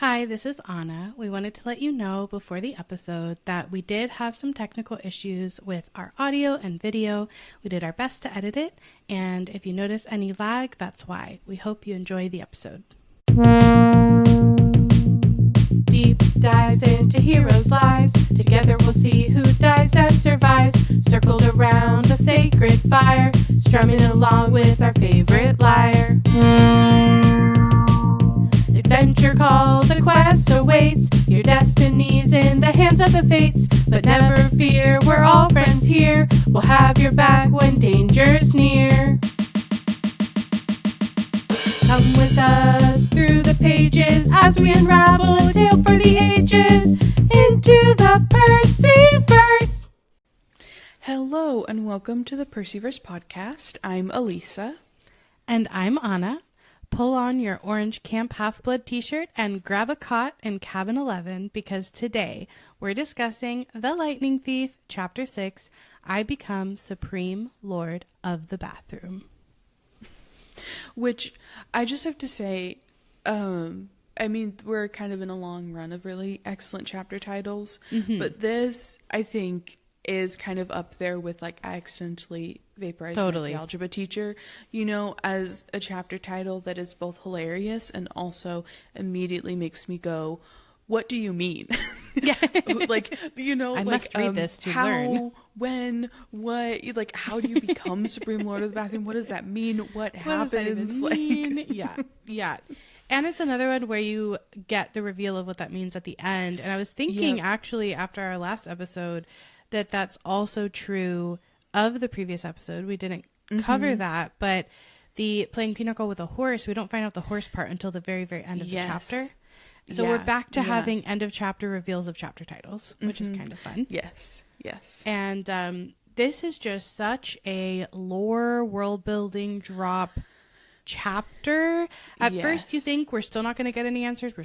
Hi, this is Anna. We wanted to let you know before the episode that we did have some technical issues with our audio and video. We did our best to edit it, and if you notice any lag, that's why. We hope you enjoy the episode. Deep dives into heroes' lives. Together we'll see who dies and survives. Circled around a sacred fire, strumming along with our favorite lyre. Adventure called a quest awaits. Your destiny's in the hands of the fates. But never fear, we're all friends here. We'll have your back when danger's near. Come with us through the pages as we unravel a tale for the ages into the Percy-Verse. Hello and welcome to the Percy-Verse Podcast. I'm Alisa. And I'm Anna. Pull on your orange Camp Half-Blood t-shirt and grab a cot in Cabin 11 because today we're discussing The Lightning Thief, Chapter 6, I Become Supreme Lord of the Bathroom. Which I just have to say, we're kind of in a long run of really excellent chapter titles, but this, I think, is kind of up there with, like, I accidentally vaporized the algebra teacher, as a chapter title that is both hilarious and also immediately makes me go, what do you mean? Yeah. I must read this to learn. When, what, how do you become Supreme Lord of the Bathroom? What does that mean? What happens? What does that even mean? Yeah. And it's another one where you get the reveal of what that means at the end. And I was thinking, actually, after our last episode, that's also true of the previous episode. We didn't cover that, but the playing pinochle with a horse, we don't find out the horse part until the very, very end of the chapter. So we're back to having end of chapter reveals of chapter titles, which is kind of fun. Yes. And this is just such a lore world building drop chapter. At first you think we're still not going to get any answers.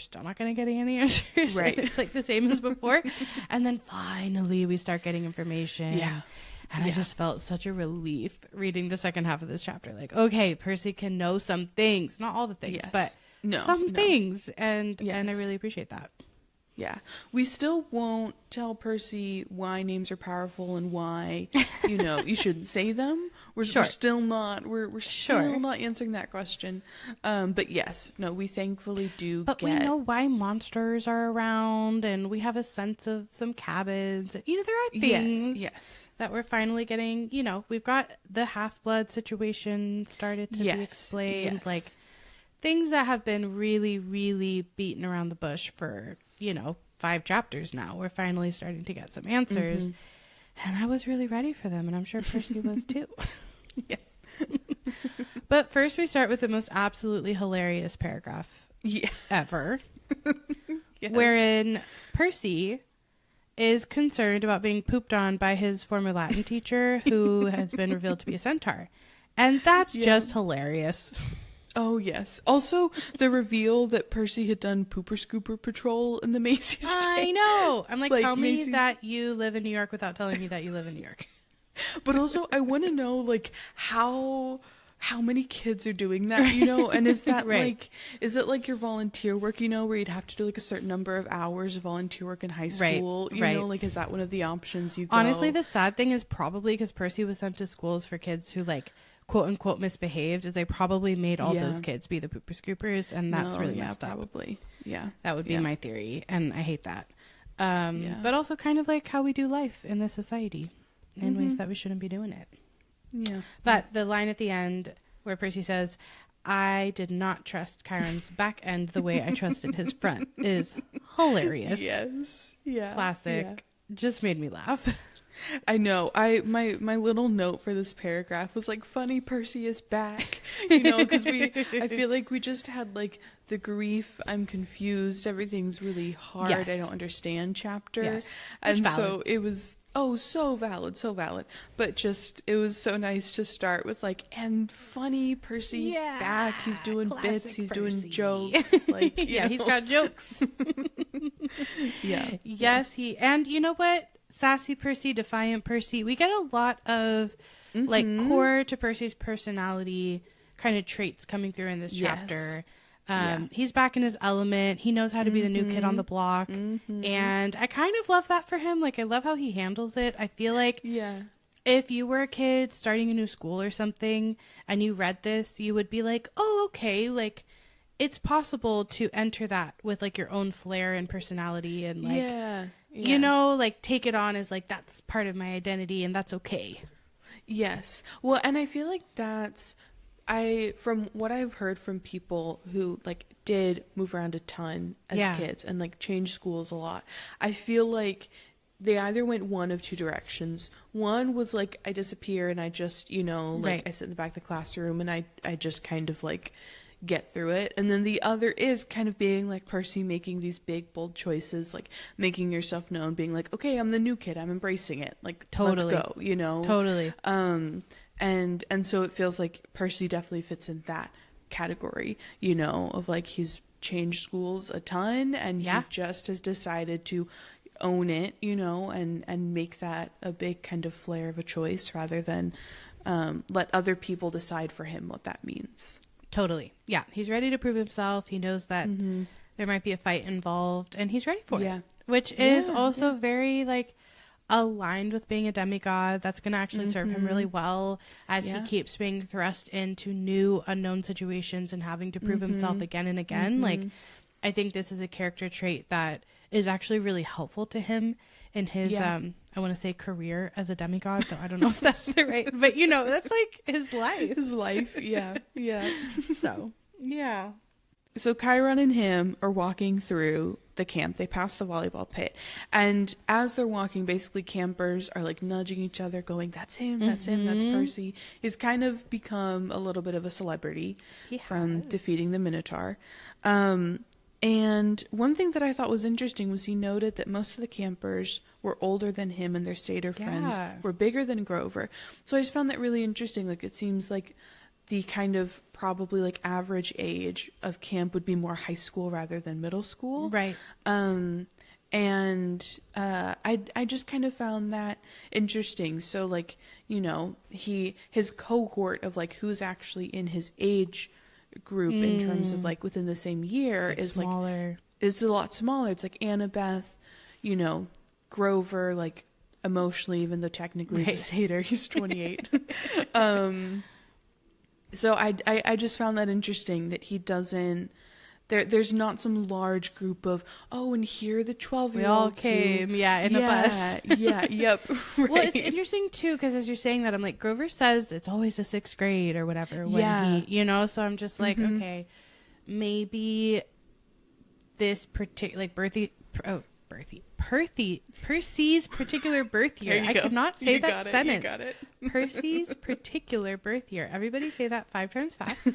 Right. It's like the same as before. And then finally we start getting information. Yeah. And I just felt such a relief reading the second half of this chapter. Like, okay, Percy can know some things. Not all the things, but some things. And I really appreciate that. Yeah. We still won't tell Percy why names are powerful and why, you shouldn't say them. We're still not answering that question. But yes, we thankfully do But we know why monsters are around and we have a sense of some cabins. There are things that we're finally getting, we've got the Half-Blood situation started to be explained. Like things that have been really, really beaten around the bush for 5 chapters now. We're finally starting to get some answers. And I was really ready for them, and I'm sure Percy was too. But first we start with the most absolutely hilarious paragraph ever. Wherein Percy is concerned about being pooped on by his former Latin teacher who has been revealed to be a centaur. And that's just hilarious. Oh, yes. Also, the reveal that Percy had done Pooper Scooper Patrol in the Macy's day. I know. I'm like tell me that you live in New York without telling me that you live in New York. But also, I want to know, how many kids are doing that, And is that, is it like your volunteer work, where you'd have to do, a certain number of hours of volunteer work in high school? Is that one of the options you go? Honestly, the sad thing is probably because Percy was sent to schools for kids who, quote unquote misbehaved, is they probably made all those kids be the pooper scoopers, and that's really messed up. Probably. That would be my theory, and I hate that. But also kind of like how we do life in this society in ways that we shouldn't be doing it. Yeah. But the line at the end where Percy says, I did not trust Chiron's back end the way I trusted his front is hilarious. Yes. Yeah. Classic. Yeah. Just made me laugh. I know. My little note for this paragraph was funny Percy is back. Because I feel like we just had the grief, I'm confused, everything's really hard, I don't understand chapter. Yes. And so it was so valid. But just it was so nice to start with and funny Percy's back. He's doing bits, he's Percy. doing jokes. He's got jokes. Yes, and you know what? Sassy Percy, defiant Percy. We get a lot of core to Percy's personality kind of traits coming through in this chapter. He's back in his element. He knows how to be the new kid on the block. And I kind of love that for him. Like, I love how he handles it. I feel like if you were a kid starting a new school or something and you read this, you would be like, oh, okay, like, it's possible to enter that with, like, your own flair and personality and, like, you know, like, take it on as, like, that's part of my identity and that's okay. Yes. Well, and I feel like that's... from what I've heard from people who, like, did move around a ton as kids and, like, changed schools a lot, I feel like they either went one of two directions. One was, like, I disappear and I just, you know, like, I sit in the back of the classroom and I just kind of, like, get through it. And then the other is kind of being like Percy, making these big, bold choices, like, making yourself known, being like, okay, I'm the new kid, I'm embracing it. Like, totally. Let's go, you know? Totally. And so it feels like Percy definitely fits in that category, you know, of, like, he's changed schools a ton and he just has decided to own it, you know, and make that a big kind of flair of a choice rather than let other people decide for him what that means. Totally. Yeah. He's ready to prove himself. He knows that there might be a fight involved and he's ready for it, which is also very, like, aligned with being a demigod. That's going to actually serve him really well as he keeps being thrust into new unknown situations and having to prove himself again and again. Like, I think this is a character trait that is actually really helpful to him in his I want to say career as a demigod, though I don't know if that's the right, but, you know, that's, like, his life. So Chiron and him are walking through the camp. They pass the volleyball pit. And as they're walking, basically campers are, like, nudging each other, going, that's him, that's him, that's Percy. He's kind of become a little bit of a celebrity from defeating the Minotaur. And one thing that I thought was interesting was he noted that most of the campers were older than him and their satyr friends were bigger than Grover. So I just found that really interesting. Like, it seems like the kind of probably, like, average age of camp would be more high school rather than middle school. Right. I just kind of found that interesting. So, like, you know, his cohort of, like, who's actually in his age group in terms of, like, within the same year is smaller. Like, it's a lot smaller. It's like Annabeth, you know, Grover, like, emotionally, even though technically he's a satyr, he's 28. So I just found that interesting that he doesn't, there's not some large group of, oh, and here the 12-year-olds. We all came, in a bus. Right. Well, it's interesting, too, because as you're saying that, I'm like, Grover says it's always the 6th grade or whatever. When he, you know, so I'm just like, okay, maybe this particular, like, Percy's particular birth year. I could not say that sentence. You got it. Percy's particular birth year. Everybody say that 5 times fast.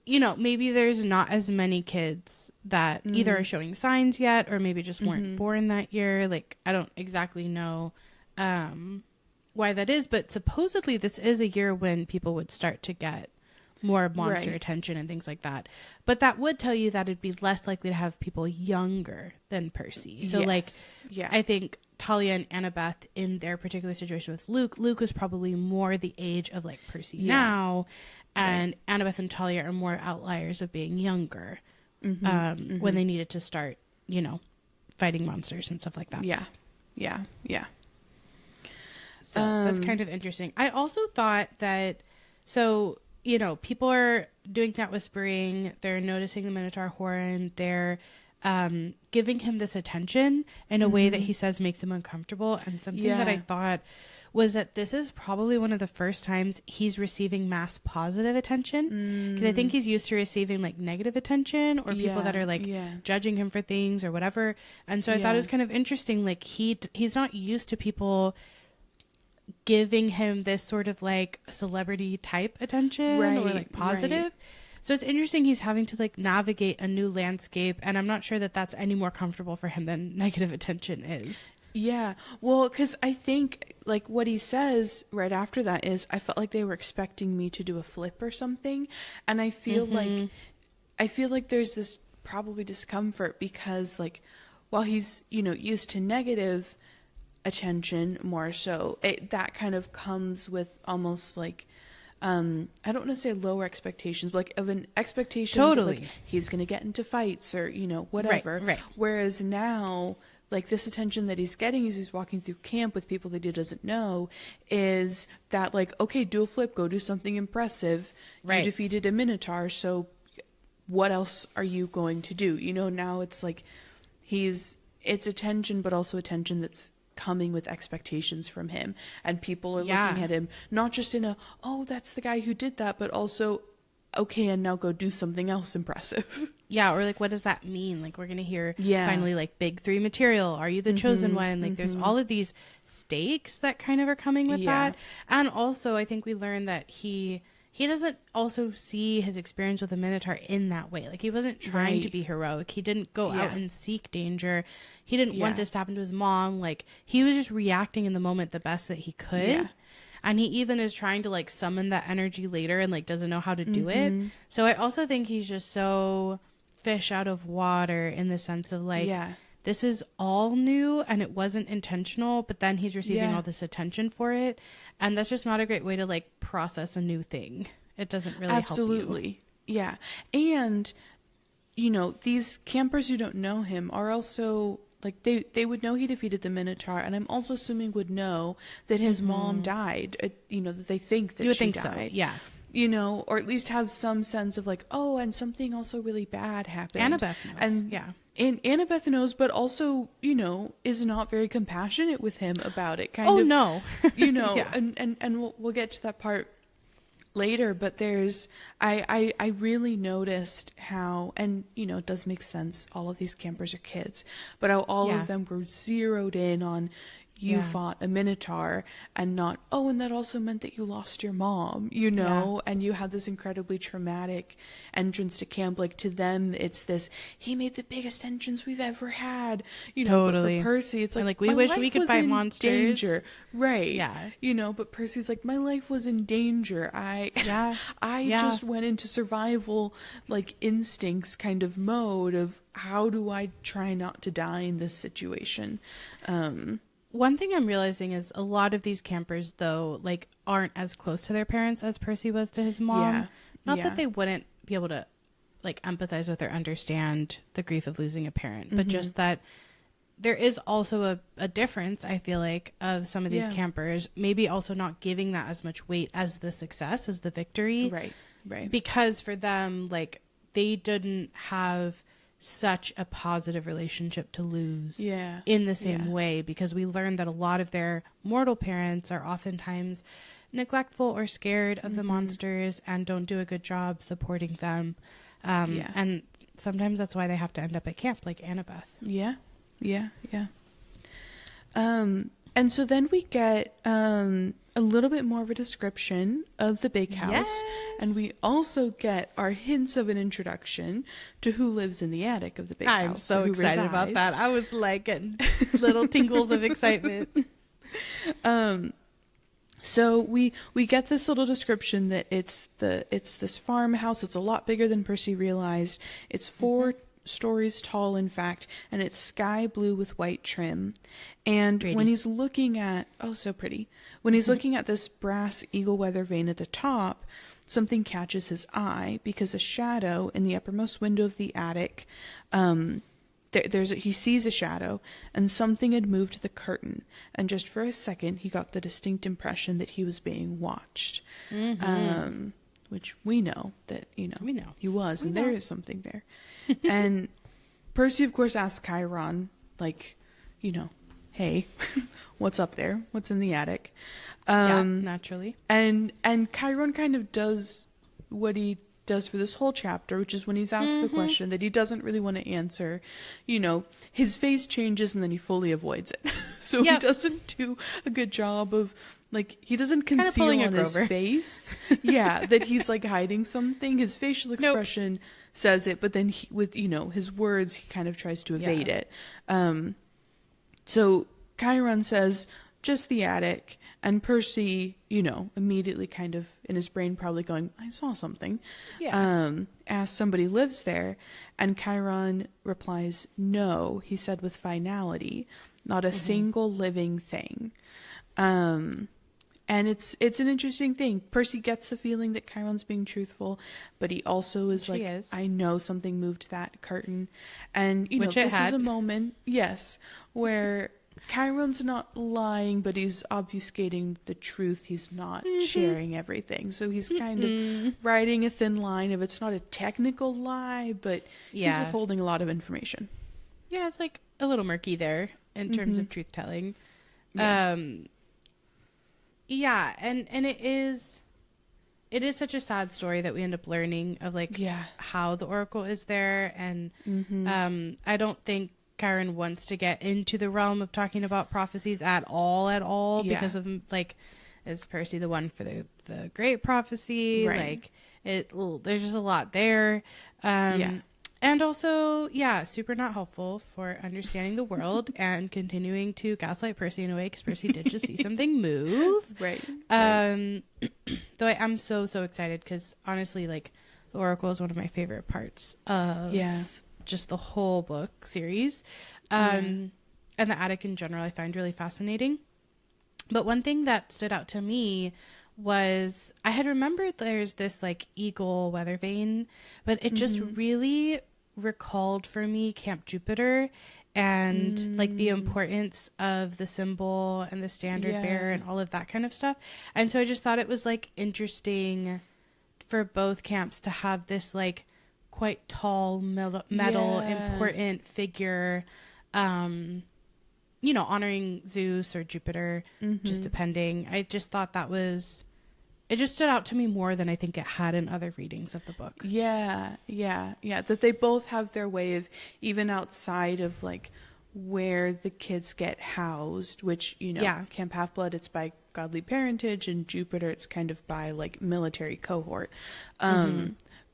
You know, maybe there's not as many kids that either are showing signs yet or maybe just weren't born that year. Like, I don't exactly know why that is, but supposedly this is a year when people would start to get more monster attention and things like that. But that would tell you that it'd be less likely to have people younger than Percy. So, I think Talia and Annabeth in their particular situation with Luke was probably more the age of, like, Percy now. And Annabeth and Talia are more outliers of being younger when they needed to start, you know, fighting monsters and stuff like that. Yeah. So that's kind of interesting. I also thought that, so, you know, people are doing that whispering. They're noticing the Minotaur horn. They're giving him this attention in a way that he says makes him uncomfortable. And something that I thought was that this is probably one of the first times he's receiving mass positive attention. Because I think he's used to receiving, like, negative attention or people that are, like, judging him for things or whatever. And so I thought it was kind of interesting. Like, he's not used to people giving him this sort of, like, celebrity type attention or, like, positive. So it's interesting he's having to, like, navigate a new landscape, and I'm not sure that that's any more comfortable for him than negative attention is. Yeah, well, because I think, like, what he says right after that is, I felt like they were expecting me to do a flip or something, and I feel like there's this probably discomfort because, like, while he's, you know, used to negative attention more so, that kind of comes with almost, like, I don't want to say lower expectations, but like of an expectation Totally. of like he's going to get into fights or, you know, whatever. Right. Whereas now, like this attention that he's getting as he's walking through camp with people that he doesn't know is that like, okay, do a flip, go do something impressive. Right. You defeated a minotaur, so what else are you going to do? You know, now it's like it's attention, but also attention that's coming with expectations from him, and people are looking at him not just in a, oh, that's the guy who did that, but also, okay, and now go do something else impressive. Yeah, or like, what does that mean? Like, we're gonna hear finally like big 3 material. Are you the chosen one? Like, there's all of these stakes that kind of are coming with that. And also, I think we learned that he doesn't also see his experience with the Minotaur in that way. Like, he wasn't trying to be heroic. He didn't go out and seek danger. He didn't want this to happen to his mom. Like, he was just reacting in the moment the best that he could. Yeah. And he even is trying to, like, summon that energy later and, like, doesn't know how to do it. So I also think he's just so fish out of water in the sense of, like, this is all new and it wasn't intentional, but then he's receiving all this attention for it. And that's just not a great way to, like, process a new thing. It doesn't really help you. Yeah. And, you know, these campers who don't know him are also, like, they would know he defeated the Minotaur, and I'm also assuming would know that his mom died, you know, that they think that she died. So, yeah. You know, or at least have some sense of, like, oh, and something also really bad happened. Annabeth knows. And, and Annabeth knows, but also, you know, is not very compassionate with him about it. No. You know, and we'll get to that part later, but there's, I really noticed how, and, you know, it does make sense, all of these campers are kids, but how all of them were zeroed in on, you fought a Minotaur, and not, oh, and that also meant that you lost your mom, you know, and you had this incredibly traumatic entrance to camp. Like, to them, it's this, he made the biggest entrance we've ever had, you know. But for Percy, it's like, we wish we could fight monsters. Danger. Right. Yeah. You know, but Percy's like, my life was in danger. I just went into survival, like, instincts kind of mode of, how do I try not to die in this situation? One thing I'm realizing is a lot of these campers, though, like, aren't as close to their parents as Percy was to his mom. Not that they wouldn't be able to, like, empathize with or understand the grief of losing a parent, but just that there is also a difference, I feel like, of some of these campers maybe also not giving that as much weight as the success, as the victory. Right. Because for them, like, they didn't have such a positive relationship to lose in the same way, because we learned that a lot of their mortal parents are oftentimes neglectful or scared of the monsters and don't do a good job supporting them. And sometimes that's why they have to end up at camp, like Annabeth. And so then we get a little bit more of a description of the big house, and we also get our hints of an introduction to who lives in the attic of the big house. I'm so excited about that. I was like getting little tingles of excitement. So we get this little description that it's this farmhouse. It's a lot bigger than Percy realized. It's 4 stories tall, in fact, and it's sky blue with white trim. And when he's looking at, so pretty. When he's looking at this brass eagle weather vane at the top, something catches his eye, because a shadow in the uppermost window of the attic, he sees a shadow, and something had moved the curtain, and just for a second he got the distinct impression that he was being watched. Which we know that, you know, he was, and there is something there. And Percy, of course, asks Chiron, like, you know, hey, what's up there? What's in the attic? Naturally. And Chiron kind of does what he does for this whole chapter, which is when he's asked the question that he doesn't really want to answer, you know, his face changes and then he fully avoids it. So he doesn't do a good job of, like, he doesn't conceal on his face that he's, like, hiding something. His facial expression says it, but then with, you know, his words, he kind of tries to evade it. So Chiron says, just the attic, and Percy, you know, immediately kind of in his brain probably going, I saw something. Asks somebody lives there, and Chiron replies, no, he said with finality, not a single living thing. And it's an interesting thing. Percy gets the feeling that Chiron's being truthful, but he also is like, I know something moved that curtain. And, you know, this is a moment, yes, where Chiron's not lying, but he's obfuscating the truth. He's not sharing everything. So he's kind of riding a thin line of, it's not a technical lie, but he's withholding a lot of information. Yeah, it's like a little murky there in terms of truth telling. Yeah, and it is such a sad story that we end up learning of like how the Oracle is there, and I don't think Chiron wants to get into the realm of talking about prophecies at all because of like, is Percy the one for the great prophecy? Like there's just a lot there. And also, super not helpful for understanding the world and continuing to gaslight Percy in a way, because Percy did just see something move. Though I am so excited, because honestly, like, the Oracle is one of my favorite parts of just the whole book series. And the attic in general I find really fascinating. But one thing that stood out to me was I had remembered there's this like eagle weather vane, but it just really recalled for me Camp Jupiter and like the importance of the symbol and the standard bearer and all of that kind of stuff. And so I just thought it was like interesting for both camps to have this like quite tall metal important figure, you know, honoring Zeus or Jupiter, just depending. I just thought it just stood out to me more than I think it had in other readings of the book. Yeah. That they both have their way of, even outside of like where the kids get housed, which, you know, Camp Half-Blood, it's by godly parentage, and Jupiter, it's kind of by like military cohort.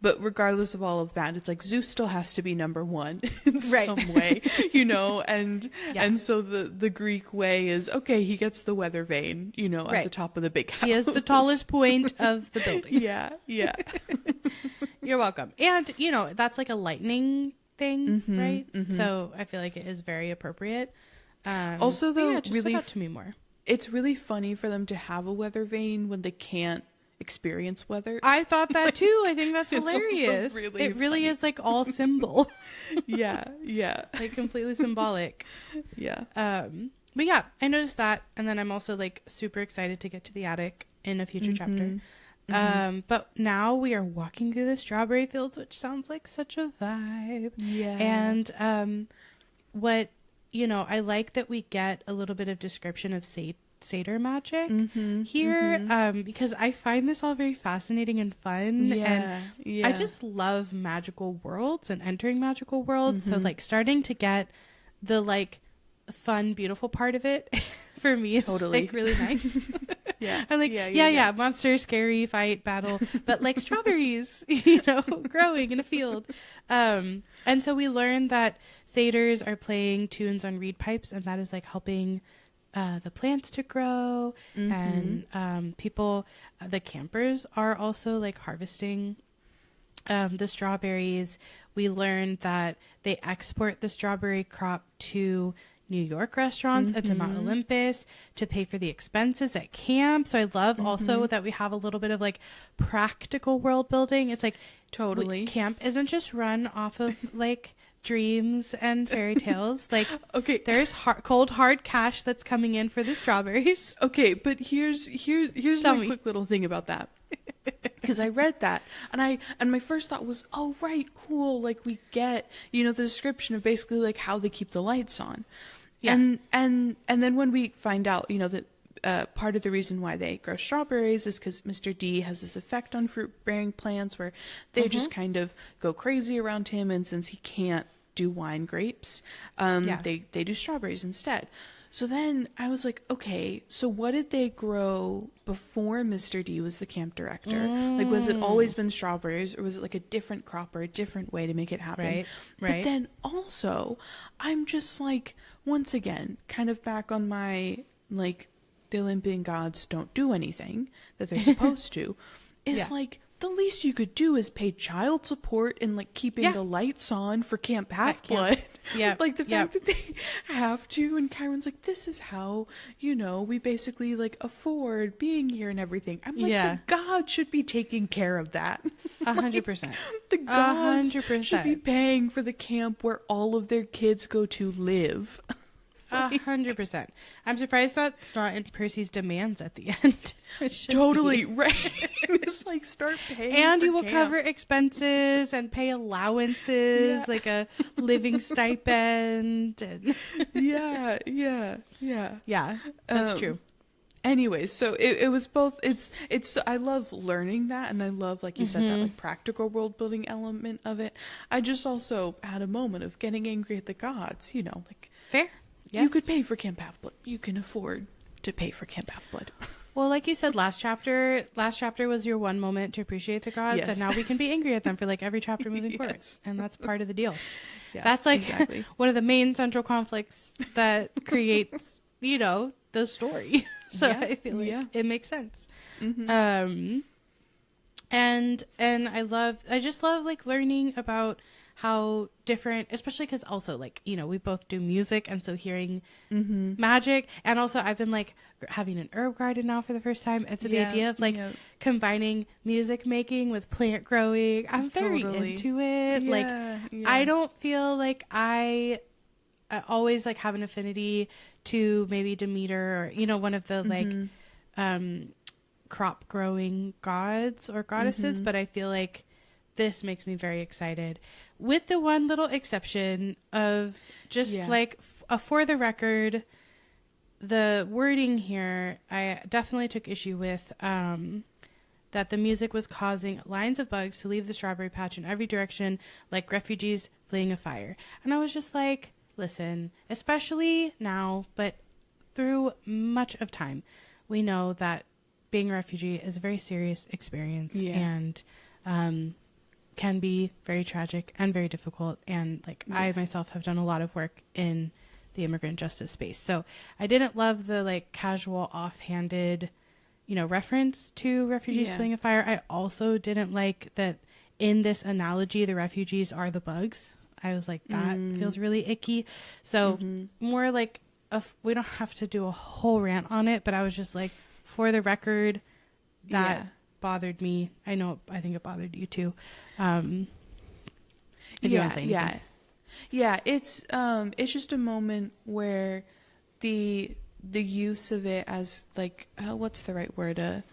But regardless of all of that, it's like Zeus still has to be number one in some way, you know, and so the Greek way is, okay, he gets the weather vane, you know, at the top of the big house. He is the tallest point of the building. Yeah. You're welcome. And, you know, that's like a lightning thing, right? So I feel like it is very appropriate. Also, though, it just really stood out to me more. It's really funny for them to have a weather vane when they can't experience weather. I thought that too. I think that's hilarious. It really is like all symbol. yeah Like completely symbolic. But yeah, I noticed that, and then I'm also like super excited to get to the attic in a future chapter. But now we are walking through the strawberry fields, which sounds like such a vibe. And what, you know, I like that we get a little bit of description of satyr magic here, because I find this all very fascinating and fun. I just love magical worlds and entering magical worlds. So like starting to get the like fun, beautiful part of it for me is like really nice. I'm like, monster, scary, fight, battle, but like strawberries, you know, growing in a field. And so we learned that satyrs are playing tunes on reed pipes, and that is like helping the plants to grow. And people, the campers, are also like harvesting the strawberries. We learned that they export the strawberry crop to New York restaurants and to Mount Olympus to pay for the expenses at camp. So I love also that we have a little bit of like practical world building. It's like camp isn't just run off of like dreams and fairy tales. Like, okay, there's cold hard cash that's coming in for the strawberries. Okay, but here's my quick little thing about that. Because I read that and my first thought was, oh right, cool, like we get, you know, the description of basically like how they keep the lights on. And then when we find out, you know, that part of the reason why they grow strawberries is because Mr. D has this effect on fruit-bearing plants where they just kind of go crazy around him, and since he can't do wine grapes, they do strawberries instead. So then I was like, okay, so what did they grow before Mr. D was the camp director? Like, was it always been strawberries, or was it like a different crop or a different way to make it happen? Right. But then also, I'm just like, once again, kind of back on my, like, the Olympian gods don't do anything that they're supposed to. It's like, the least you could do is pay child support and like keeping the lights on for Camp Half-Blood. Yeah. Like the fact that they have to, and Chiron's like, this is how, you know, we basically like afford being here and everything. I'm like, the gods should be taking care of that. 100%. The gods 100%. should be paying for the camp where all of their kids go to live. 100%. I'm surprised that's not in Percy's demands at the end. Totally right. It's like, start paying, and for you will camp. cover expenses and pay allowances, like a living stipend. And yeah. That's true. Anyways, so it was both. It's. I love learning that, and I love, like you said, that like practical world building element of it. I just also had a moment of getting angry at the gods. You know, like fair. Yes. You could pay for Camp Half-Blood. You can afford to pay for Camp Half-Blood. Well, like you said, last chapter was your one moment to appreciate the gods, and now we can be angry at them for like every chapter moving forward, and that's part of the deal. Yeah, that's like one of the main central conflicts that creates, you know, the story. So I feel like it makes sense. And I just love like learning about how different, especially because also like, you know, we both do music, and so hearing magic, and also I've been like having an herb garden now for the first time, and so the idea of like combining music making with plant growing, I'm very into it. I don't feel like I always like have an affinity to maybe Demeter, or, you know, one of the like crop growing gods or goddesses, but I feel like this makes me very excited, with the one little exception of just like for the record, the wording here, I definitely took issue with, that the music was causing lines of bugs to leave the strawberry patch in every direction like refugees fleeing a fire. And I was just like, listen, especially now, but through much of time, we know that being a refugee is a very serious experience, and can be very tragic and very difficult. And like I myself have done a lot of work in the immigrant justice space, so I didn't love the like casual offhanded, you know, reference to refugees fleeing a fire. I also didn't like that in this analogy the refugees are the bugs. I was like, that feels really icky. So more like we don't have to do a whole rant on it, but I was just like, for the record, that bothered me. I think it bothered you too. If you want to say anything. It's just a moment where the use of it as like, what's the right word, a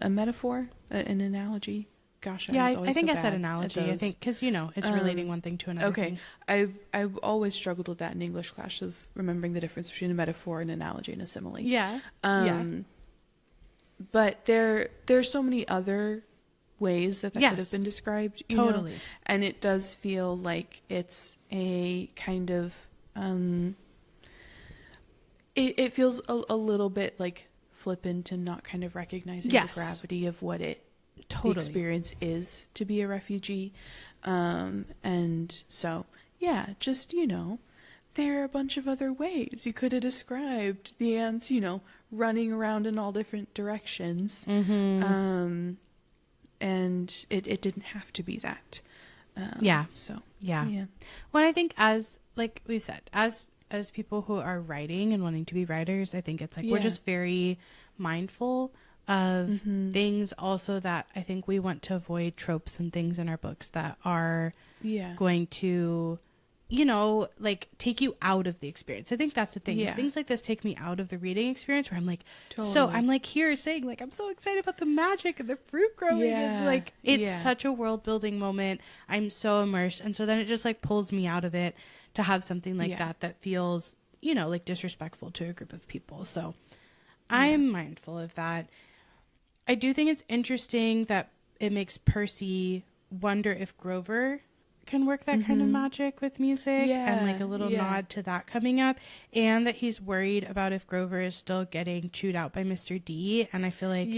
metaphor, an analogy. Gosh, I think I said analogy. I think because, you know, it's relating one thing to another thing. I've always struggled with that in English class, of remembering the difference between a metaphor, an analogy, and a simile. But there's so many other ways that could have been described, you know? And it does feel like it's a kind of it feels a little bit like flippant and not kind of recognizing the gravity of what the experience is to be a refugee. And so just, you know, there are a bunch of other ways you could have described the ants, you know, running around in all different directions. And it didn't have to be that. Well, I think, as like we've said, as people who are writing and wanting to be writers, I think it's like we're just very mindful of things also that I think we want to avoid, tropes and things in our books that are going to, you know, like take you out of the experience. I think that's the thing. Things like this take me out of the reading experience, where I'm like, so I'm like here saying like, I'm so excited about the magic and the fruit growing. And like, it's such a world building moment. I'm so immersed. And so then it just like pulls me out of it to have something like that feels, you know, like disrespectful to a group of people. So I am mindful of that. I do think it's interesting that it makes Percy wonder if Grover can work that kind of magic with music, and like a little nod to that coming up, and that he's worried about if Grover is still getting chewed out by Mr. D. And I feel like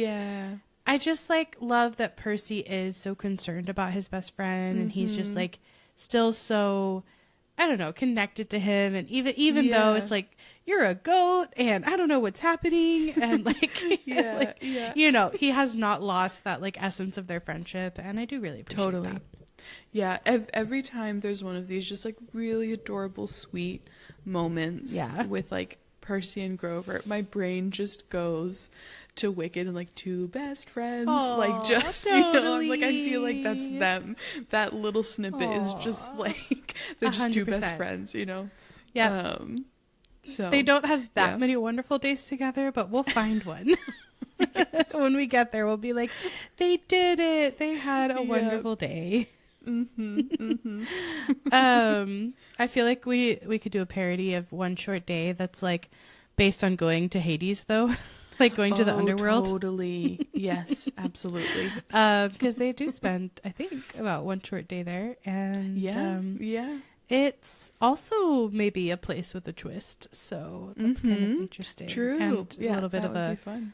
I just like love that Percy is so concerned about his best friend, and he's just like still so, I don't know, connected to him. And even though it's like, you're a goat and I don't know what's happening. And like, you know, he has not lost that like essence of their friendship. And I do really appreciate that. Yeah. Every time there's one of these just like really adorable, sweet moments with like Percy and Grover, my brain just goes to Wicked and like two best friends. Aww, like just, totally. you know, like I feel like that's them. That little snippet is just like, they're just 100%. Two best friends, you know? Yeah. So they don't have that many wonderful days together, but we'll find one. When we get there, we'll be like, they did it. They had a wonderful day. I feel like we could do a parody of One Short Day that's like based on going to Hades, though. Like going to the underworld. Totally. Yes, absolutely. Because they do spend, I think, about one short day there. And it's also maybe a place with a twist. So that's kind of interesting. True. And a little bit of a fun.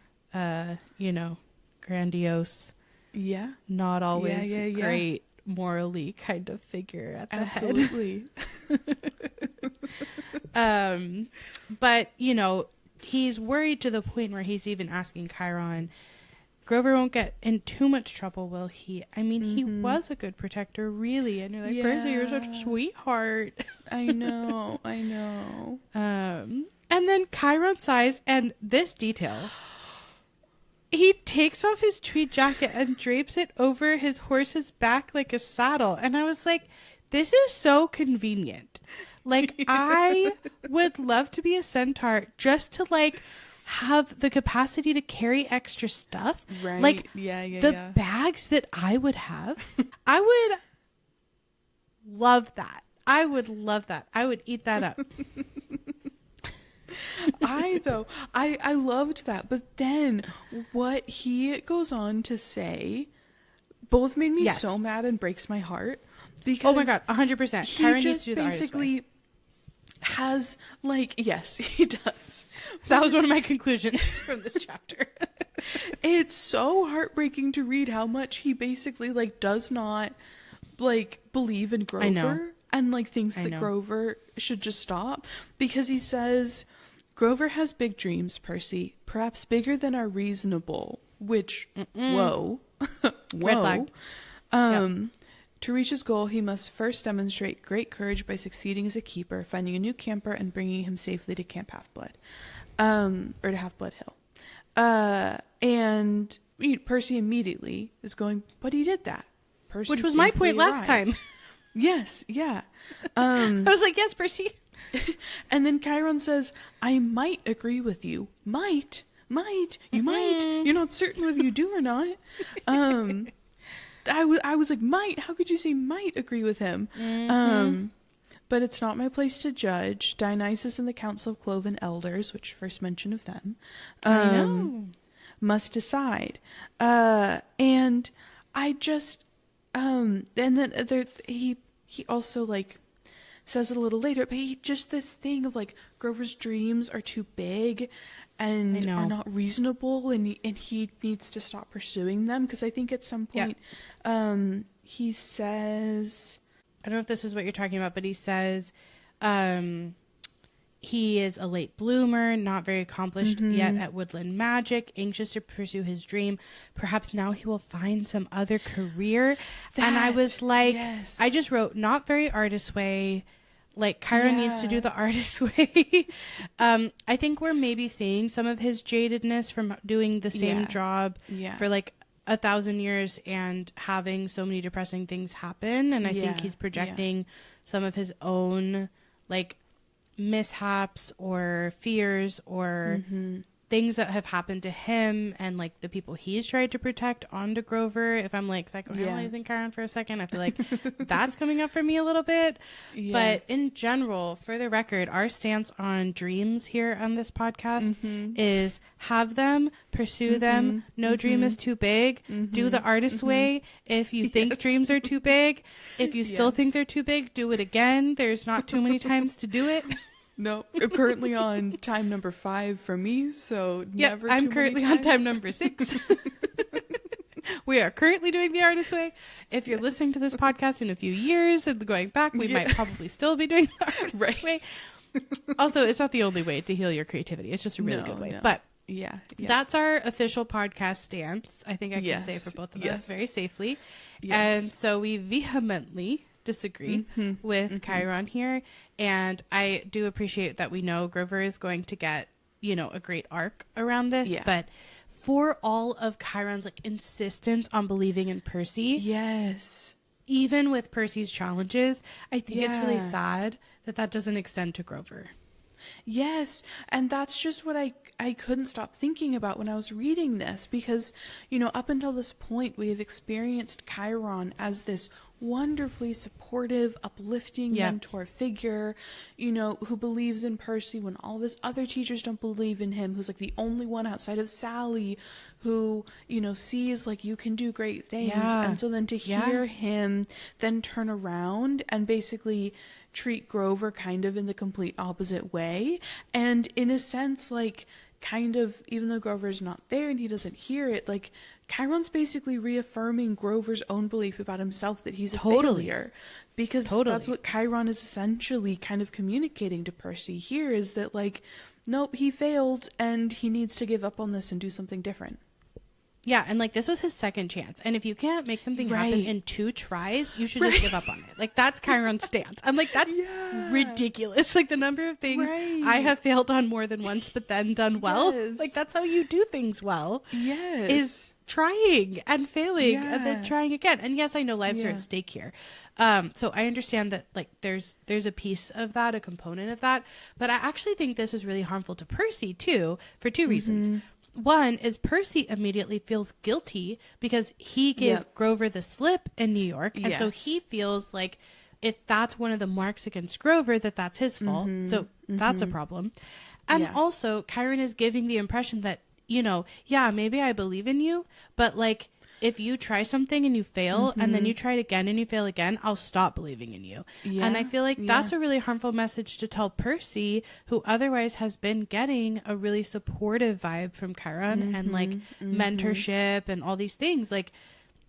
You know, grandiose. Yeah. Not always great morally kind of figure at the head. But, you know, he's worried to the point where he's even asking Chiron, Grover won't get in too much trouble, will he? I mean, he was a good protector, really. And you're like, Percy, you're such a sweetheart. I know. And then Chiron sighs, and this detail, he takes off his tweed jacket and drapes it over his horse's back like a saddle. And I was like, this is so convenient. Like, I would love to be a centaur just to, like, have the capacity to carry extra stuff. Right. Like, the bags that I would have, I would love that. I would love that. I would eat that up. I loved that. But then what he goes on to say both made me so mad and breaks my heart. Because oh my God, 100%. He just basically has like, yes, he does. That was one of my conclusions from this chapter. It's so heartbreaking to read how much he basically like does not like believe in Grover and like thinks that Grover should just stop, because he says Grover has big dreams, Percy, perhaps bigger than are reasonable, which whoa. Red flag. To reach his goal, he must first demonstrate great courage by succeeding as a keeper, finding a new camper, and bringing him safely to Camp Half-Blood, or to Half-Blood Hill. And Percy immediately is going, but he did that. Percy which was my point last time. Yes, yeah. I was like, yes, Percy. And then Chiron says, I might agree with you. Might. You might. You're not certain whether you do or not. I was like, might? How could you say might agree with him? But it's not my place to judge. Dionysus and the Council of Cloven Elders, which first mention of them, must decide. And I just, and then he also like says it a little later, but he just this thing of like Grover's dreams are too big and are not reasonable, and he needs to stop pursuing them, because I think at some point he says, I don't know if this is what you're talking about, but he says he is a late bloomer, not very accomplished yet at woodland magic, anxious to pursue his dream. Perhaps now he will find some other career. And I was like, I just wrote, not very artist way. Like, Chiron needs to do the artist way. I think we're maybe seeing some of his jadedness from doing the same job for like 1,000 years and having so many depressing things happen. And I think he's projecting some of his own like mishaps or fears or things that have happened to him and like the people he's tried to protect onto Grover. If I'm like psychoanalyzing Chiron for a second, I feel like that's coming up for me a little bit. But in general, for the record, our stance on dreams here on this podcast is have them, pursue them. No dream is too big. Do the artist way. If you think dreams are too big, if you still think they're too big, do it again. There's not too many times to do it. No, I'm currently on time number 5 for me, so never. I'm currently on time number 6. We are currently doing the artist way. If you're listening to this podcast in a few years and going back, we might probably still be doing the artist way. Also, it's not the only way to heal your creativity. It's just a really good way. No. But that's our official podcast stance. I think I can say for both of us very safely. And so we vehemently disagree with Chiron here. And I do appreciate that we know Grover is going to get, you know, a great arc around this. Yeah. But for all of Chiron's like insistence on believing in Percy. Yes. Even with Percy's challenges, I think it's really sad that doesn't extend to Grover. Yes. And that's just what I couldn't stop thinking about when I was reading this, because, you know, up until this point, we have experienced Chiron as this wonderfully supportive, uplifting mentor figure, you know, who believes in Percy when all of his other teachers don't believe in him, who's like the only one outside of Sally who, you know, sees like you can do great things. And so then to hear him then turn around and basically treat Grover kind of in the complete opposite way, and in a sense, like, kind of, even though Grover's not there and he doesn't hear it, like, Chiron's basically reaffirming Grover's own belief about himself that he's a failure, because that's what Chiron is essentially kind of communicating to Percy here, is that, like, nope, he failed and he needs to give up on this and do something different. Yeah, and like this was his second chance. And if you can't make something happen in 2 tries, you should just give up on it. Like, that's Chiron's stance. I'm like, that's ridiculous. Like, the number of things I have failed on more than once, but then done well. Like, that's how you do things well. Is trying and failing and then trying again. And yes, I know lives are at stake here. So I understand that, like, there's a piece of that, a component of that. But I actually think this is really harmful to Percy too, for 2 reasons. One is Percy immediately feels guilty because he gave Grover the slip in New York. And so he feels like if that's one of the marks against Grover, that's his fault. So that's a problem. And also Chiron is giving the impression that, you know, maybe I believe in you, but like, if you try something and you fail and then you try it again and you fail again, I'll stop believing in you. And I feel like that's a really harmful message to tell Percy, who otherwise has been getting a really supportive vibe from Chiron and like mentorship and all these things. Like,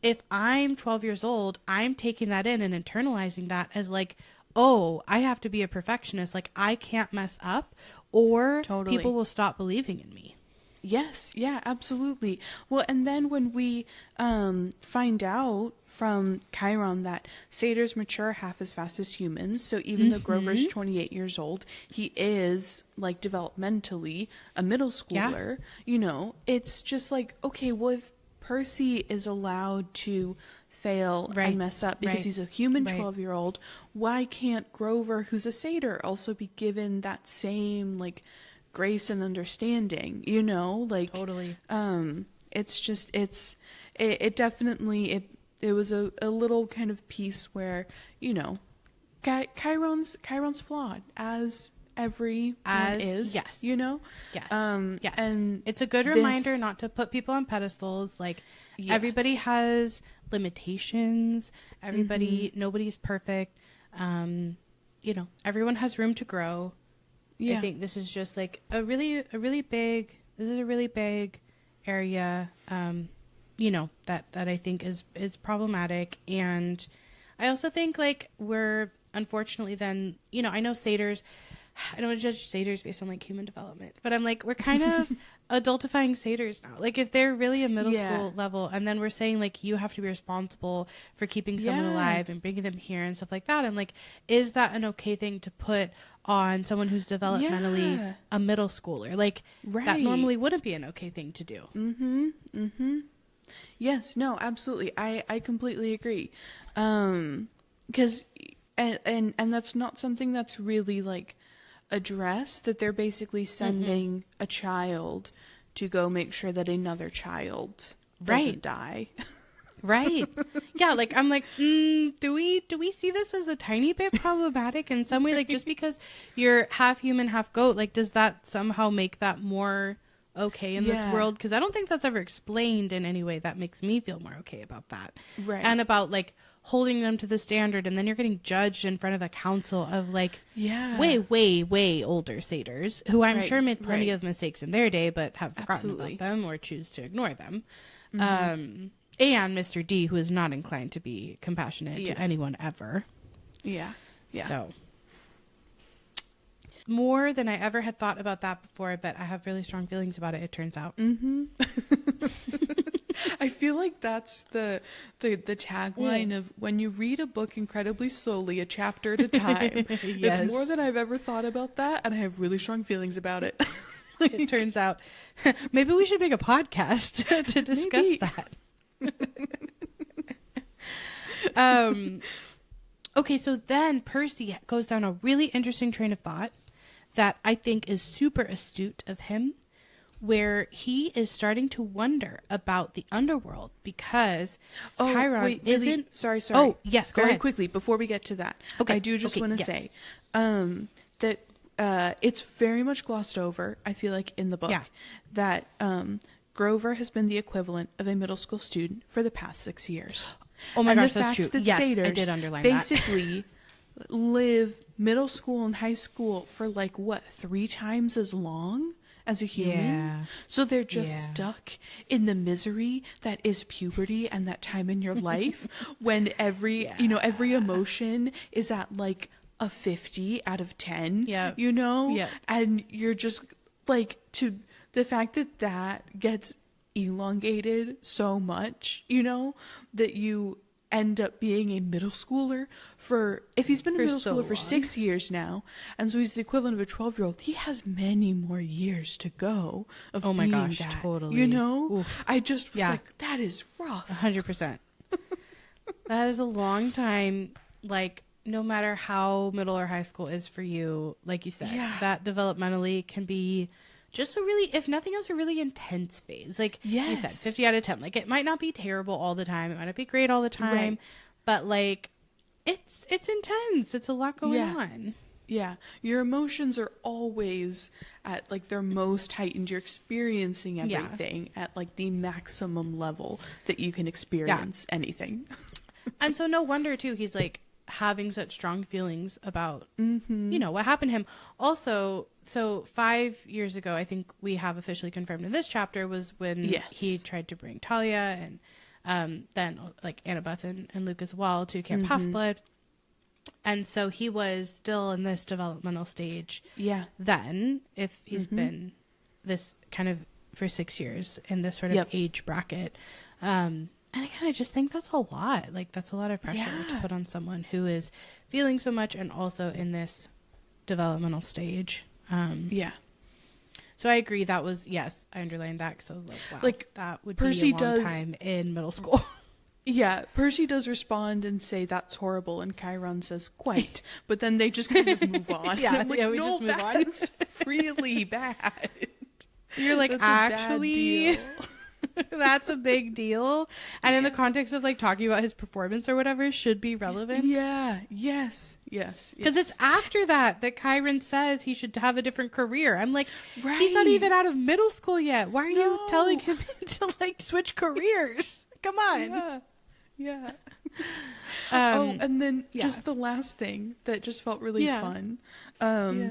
if I'm 12 years old, I'm taking that in and internalizing that as like, oh, I have to be a perfectionist. Like, I can't mess up or people will stop believing in me. Yes, yeah, absolutely. Well, and then when we find out from Chiron that satyrs mature half as fast as humans, so even though Grover's 28 years old, he is, like, developmentally a middle schooler, you know, it's just like, okay, well, if Percy is allowed to fail and mess up because he's a human 12-year-old, why can't Grover, who's a satyr, also be given that same, like, grace and understanding, you know, like, it's just, it definitely, it was a little kind of piece where, you know, Chiron's flawed, as everyone is, you know? And it's a good reminder not to put people on pedestals. Like, everybody has limitations, everybody, nobody's perfect, you know, everyone has room to grow. I think this is just like a really big area, you know, that I think is problematic. And I also think, like, we're unfortunately then, you know, I know satyrs, I don't want to judge satyrs based on like human development, but I'm like, we're kind of adultifying satyrs now. Like, if they're really a middle school level, and then we're saying like, you have to be responsible for keeping someone alive and bringing them here and stuff like that. I'm like, is that an okay thing to put on someone who's developmentally a middle schooler? Like, that normally wouldn't be an okay thing to do. Yes, no, absolutely. I completely agree. Because, and that's not something that's really like addressed, that they're basically sending a child to go make sure that another child doesn't die. Yeah, like, I'm like, do we see this as a tiny bit problematic in some way? Like, just because you're half human, half goat, like, does that somehow make that more okay in this world? Because I don't think that's ever explained in any way that makes me feel more okay about that. And about, like, holding them to the standard, and then you're getting judged in front of a council of, like, way older satyrs, who I'm sure made plenty of mistakes in their day, but have forgotten about them or choose to ignore them. And Mr. D, who is not inclined to be compassionate to anyone ever. Yeah. So, more than I ever had thought about that before, but I have really strong feelings about it, it turns out. Mm-hmm. I feel like that's the tagline of when you read a book incredibly slowly, a chapter at a time. Yes. It's more than I've ever thought about that, and I have really strong feelings about it. It turns out. Maybe we should make a podcast to discuss that. Okay, so then Percy goes down a really interesting train of thought that I think is super astute of him, where he is starting to wonder about the underworld because Chiron isn't... Sorry. Oh, yes, go Very ahead. quickly, before we get to that, Okay. I do just want to say that it's very much glossed over, I feel like, in the book, that Grover has been the equivalent of a middle school student for the past 6 years. Oh my and gosh, the that's fact true. That Yes, satyrs I did underline basically live middle school and high school for 3 times as long as a human. Yeah. So they're just stuck in the misery that is puberty and that time in your life when every emotion is at a 50 out of 10, and you're just to the fact that gets elongated so much, that you end up being a middle schooler if he's been a middle schooler for 6 years now, and so he's the equivalent of a 12-year-old, he has many more years to go of being my gosh, that, totally. Oof. I just was that is rough. 100%. That is a long time, no matter how middle or high school is for you, like you said, that developmentally can be just a really, if nothing else, a really intense phase. You said, 50 out of 10. It might not be terrible all the time. It might not be great all the time. Right. But, it's intense. It's a lot going on. Yeah. Your emotions are always at, their most heightened. You're experiencing everything at, the maximum level that you can experience anything. And so no wonder, too, he's, having such strong feelings about, what happened to him. Also, so 5 years ago, I think we have officially confirmed in this chapter, was when he tried to bring Talia and then Annabeth and Luke as well to Camp Half-Blood. And so he was still in this developmental stage. Yeah. Then, if he's been this kind of for 6 years in this sort of age bracket. And again, I just think that's a lot. That's a lot of pressure to put on someone who is feeling so much and also in this developmental stage. So I agree. That was, yes, I underlined that because I was wow, that would Percy be a long time in middle school. Yeah, Percy does respond and say, that's horrible, and Chiron says, quite. But then they just kind of move on. We just move on. That's really bad. You're actually... That's a big deal. And in the context of talking about his performance or whatever should be relevant. Yeah. Yes. Because it's after that Chiron says he should have a different career. I'm right. He's not even out of middle school yet. Why are you telling him to switch careers? Come on. Yeah. And then just the last thing that just felt really fun.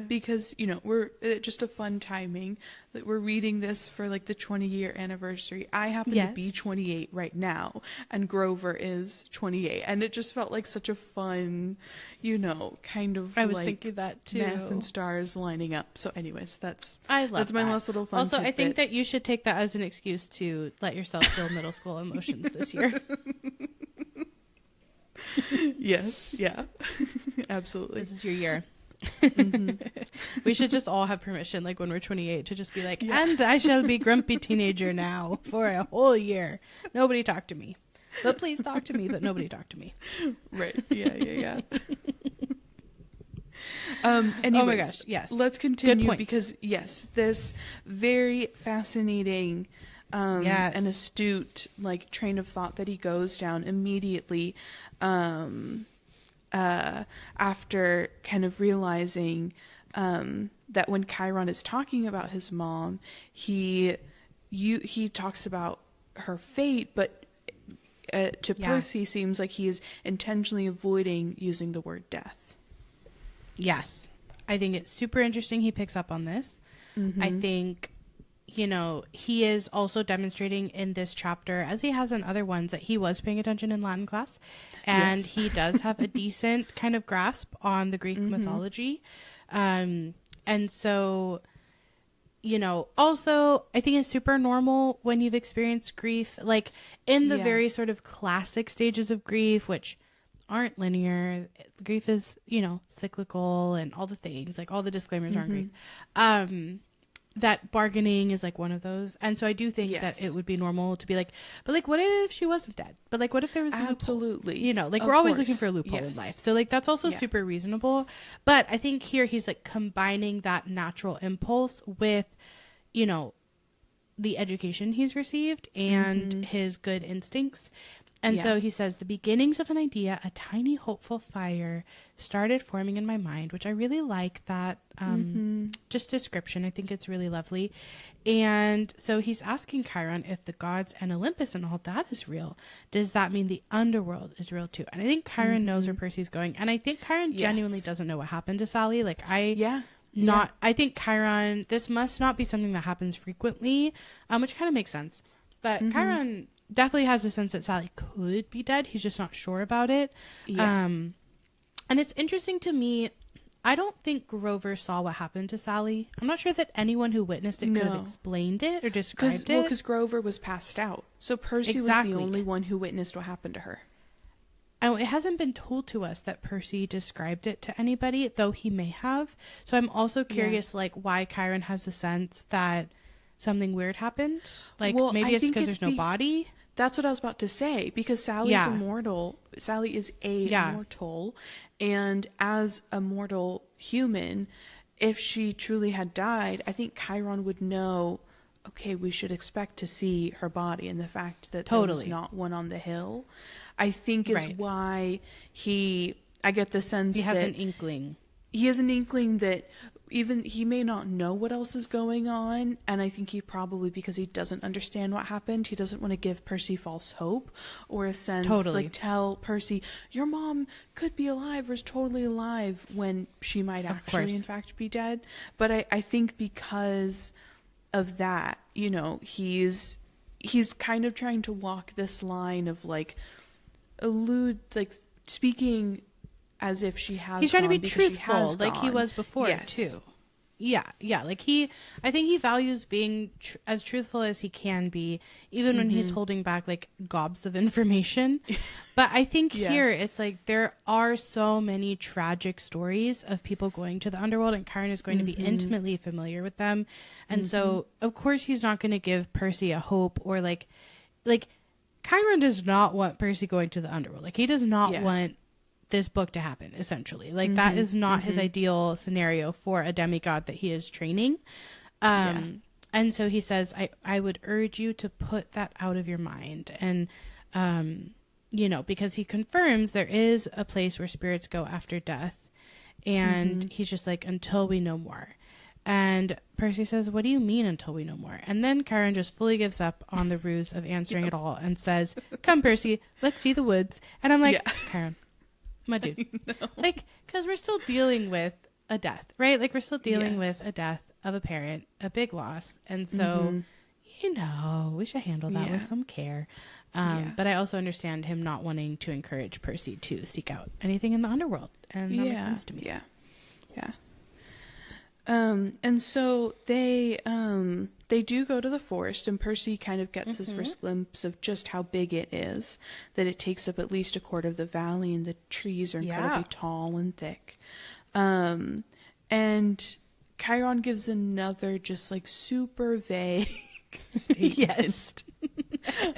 Because, we're just a fun timing that we're reading this for the 20-year anniversary. I happen to be 28 right now, and Grover is 28. And it just felt like such a fun, kind of I was thinking that too. Math and stars lining up. So anyways, that's my last little fun Also, tidbit. I think that you should take that as an excuse to let yourself feel middle school emotions this year. Yes. Yeah. Absolutely. This is your year. We should just all have permission when we're 28 to just be and I shall be grumpy teenager now for a whole year. Nobody talk to me, but please talk to me, but nobody talk to me. Right. Yeah. Anyways, oh my gosh, yes, let's continue because this very fascinating and astute train of thought that he goes down immediately after kind of realizing that when Chiron is talking about his mom, he talks about her fate, but to Percy seems like he is intentionally avoiding using the word death. Yes. I think it's super interesting he picks up on this. I think he is also demonstrating in this chapter, as he has in other ones, that he was paying attention in Latin class. And he does have a decent kind of grasp on the Greek mythology. And so, also, I think it's super normal when you've experienced grief, like in the very sort of classic stages of grief, which aren't linear. Grief is, cyclical and all the things, like all the disclaimers aren't grief. That bargaining is like one of those. And so I do think that it would be normal to be like, but like, what if she wasn't dead? But like, what if there was a absolutely, loophole? We're always looking for a loophole in life. So like, that's also super reasonable. But I think here he's like combining that natural impulse with, the education he's received and his good instincts. And so he says, the beginnings of an idea, a tiny hopeful fire started forming in my mind, which I really like that just description. I think it's really lovely. And so he's asking Chiron if the gods and Olympus and all that is real. Does that mean the underworld is real too? And I think Chiron knows where Percy's going. And I think Chiron genuinely doesn't know what happened to Sally. Like I think Chiron, this must not be something that happens frequently, which kind of makes sense. But Chiron definitely has a sense that Sally could be dead. He's just not sure about it. And it's interesting to me. I don't think Grover saw what happened to Sally. I'm not sure that anyone who witnessed it could have explained it or described it. Well, because Grover was passed out. So Percy was the only one who witnessed what happened to her. And it hasn't been told to us that Percy described it to anybody, though he may have. So I'm also curious, like, why Chiron has a sense that something weird happened. Like, maybe it's because there's no body. That's what I was about to say, because Sally is immortal. Sally is mortal. And as a mortal human, if she truly had died, I think Chiron would know, okay, we should expect to see her body. And the fact that there was not one on the hill, I think is why I get the sense he has an inkling. He has an inkling that even he may not know what else is going on, and I think he probably, because he doesn't understand what happened, he doesn't want to give Percy false hope or a sense like tell Percy your mom could be alive or is totally alive when she might actually in fact be dead. But I think because of that, he's kind of trying to walk this line of like speaking as if she has. He's trying to be truthful, like he was before too. Yeah. Like I think he values being as truthful as he can be, even when he's holding back like gobs of information. But I think here it's like there are so many tragic stories of people going to the underworld, and Chiron is going to be intimately familiar with them, and so of course he's not going to give Percy a hope or like Chiron does not want Percy going to the underworld. Like he does not want this book to happen, essentially. Like that is not his ideal scenario for a demigod that he is training. And so he says, I would urge you to put that out of your mind. And, because he confirms there is a place where spirits go after death. And he's just like, until we know more. And Percy says, what do you mean until we know more? And then Chiron just fully gives up on the ruse of answering it all and says, come, Percy, let's see the woods. And I'm like, Chiron, my dude, like, because we're still dealing with a death, right? Like we're still dealing with a death of a parent, a big loss. And so, we should handle that with some care. But I also understand him not wanting to encourage Percy to seek out anything in the underworld. And that makes sense to me. Yeah. And so they do go to the forest, and Percy kind of gets his first glimpse of just how big it is, that it takes up at least a quarter of the valley, and the trees are incredibly tall and thick. And Chiron gives another just like super vague statement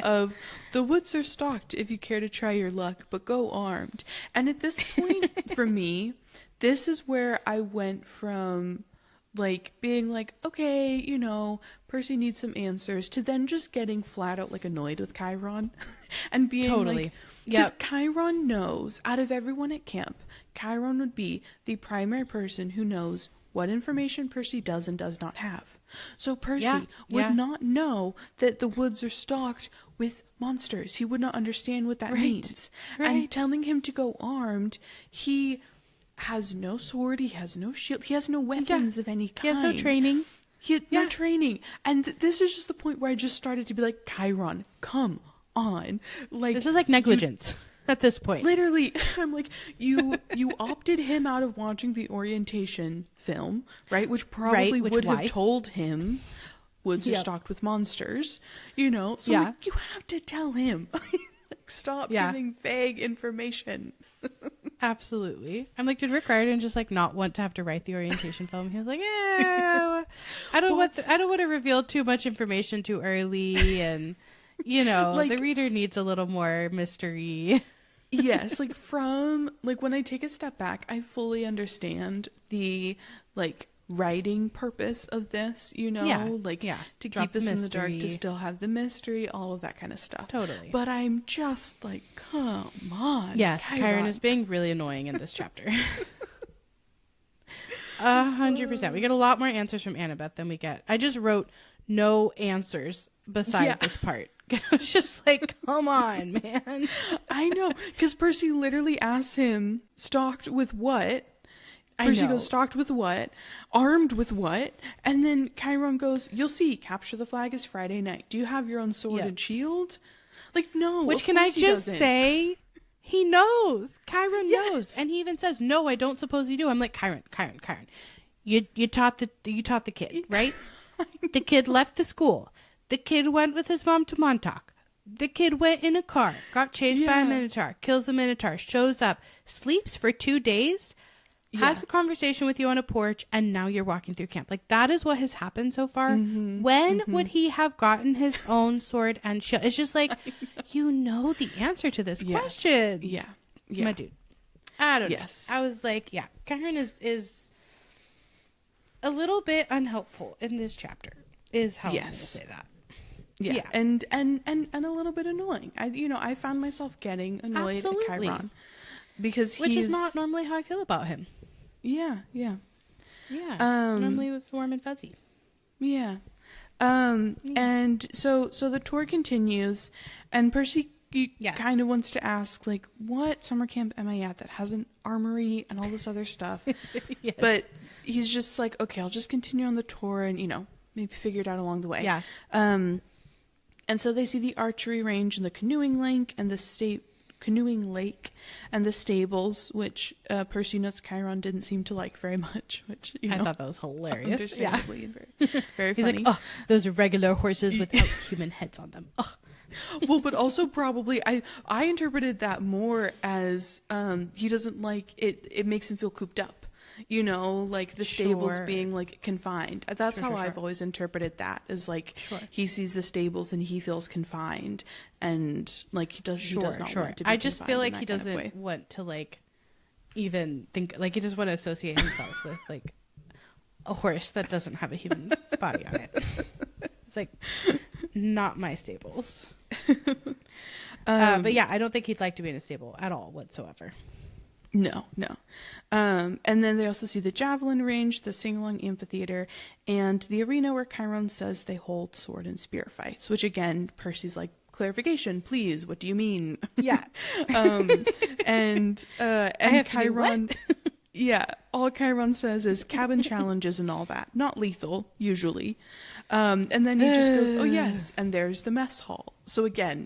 of the woods are stocked if you care to try your luck, but go armed. And at this point, for me, this is where I went from like being like, okay, Percy needs some answers, to then just getting flat out like annoyed with Chiron and being like, because Chiron knows out of everyone at camp, Chiron would be the primary person who knows what information Percy does and does not have. So Percy would not know that the woods are stocked with monsters. He would not understand what that means. And telling him to go armed, he has no sword, he has no shield, he has no weapons of any kind. He has no training. You're training. And this is just the point where I just started to be like, Chiron, come on. Like, this is like negligence at this point. Literally, I'm like, you opted him out of watching the orientation film, right? Which probably would have told him woods are stocked with monsters, you know? So like, you have to tell him. Like, stop giving vague information. Absolutely. I'm like, did Rick Riordan just like not want to have to write the orientation film? He was like, I don't want to reveal too much information too early, and you know, like, the reader needs a little more mystery. Yes, like from like when I take a step back, I fully understand the like writing purpose of this, you know, to keep us in the dark, to still have the mystery, all of that kind of stuff. Totally. But I'm just like, come on. Yes, Chiron is being really annoying in this chapter. 100%. We get a lot more answers from Annabeth than we get. I just wrote no answers beside this part. I was just like, come on, man. I know, because Percy literally asks him, stocked with what? Percy goes, stocked with what? Armed with what? And then Chiron goes, you'll see, capture the flag is Friday night. Do you have your own sword and shield? Like, no. Which, can I just say, he knows. Chiron knows. And he even says, no, I don't suppose you do. I'm like, Chiron. You taught the kid, right? The kid left the school. The kid went with his mom to Montauk. The kid went in a car, got chased by a minotaur, kills a minotaur, shows up, sleeps for 2 days, has a conversation with you on a porch, and now you're walking through camp. Like, that is what has happened so far. When would he have gotten his own sword and shield? It's just like, you know the answer to this question. Yeah. My dude. I don't know. I was like, Chiron is a little bit unhelpful in this chapter, is how I'm going to say that. Yeah. And a little bit annoying. I found myself getting annoyed at Chiron. Which is not normally how I feel about him. Yeah. Normally it's warm and fuzzy. Yeah. And so the tour continues, and Percy kind of wants to ask, like, what summer camp am I at that has an armory and all this other stuff? But he's just like, okay, I'll just continue on the tour and, maybe figure it out along the way. Yeah. And so they see the archery range and the canoeing lake and the stables, which Percy notes Chiron didn't seem to like very much, which I thought that was hilarious. Understandably and very, very He's funny. like, oh, those are regular horses without human heads on them. Oh. Well, but also probably I interpreted that more as he doesn't like it. It makes him feel cooped up. Like the stables being like confined. That's how I've always interpreted that, is like he sees the stables and he feels confined, and like he does not want to be. I just feel like he doesn't want to like even think, like he just want to associate himself with like a horse that doesn't have a human body on it. It's like, not my stables. But yeah, I don't think he'd like to be in a stable at all whatsoever. No. And then they also see the javelin range, the sing-along amphitheater, and the arena where Chiron says they hold sword and spear fights, which again, Percy's like, clarification, please, what do you mean? Yeah. And Chiron... all Chiron says is cabin challenges and all that. Not lethal, usually. And then he just goes, oh yes, and there's the mess hall. So again,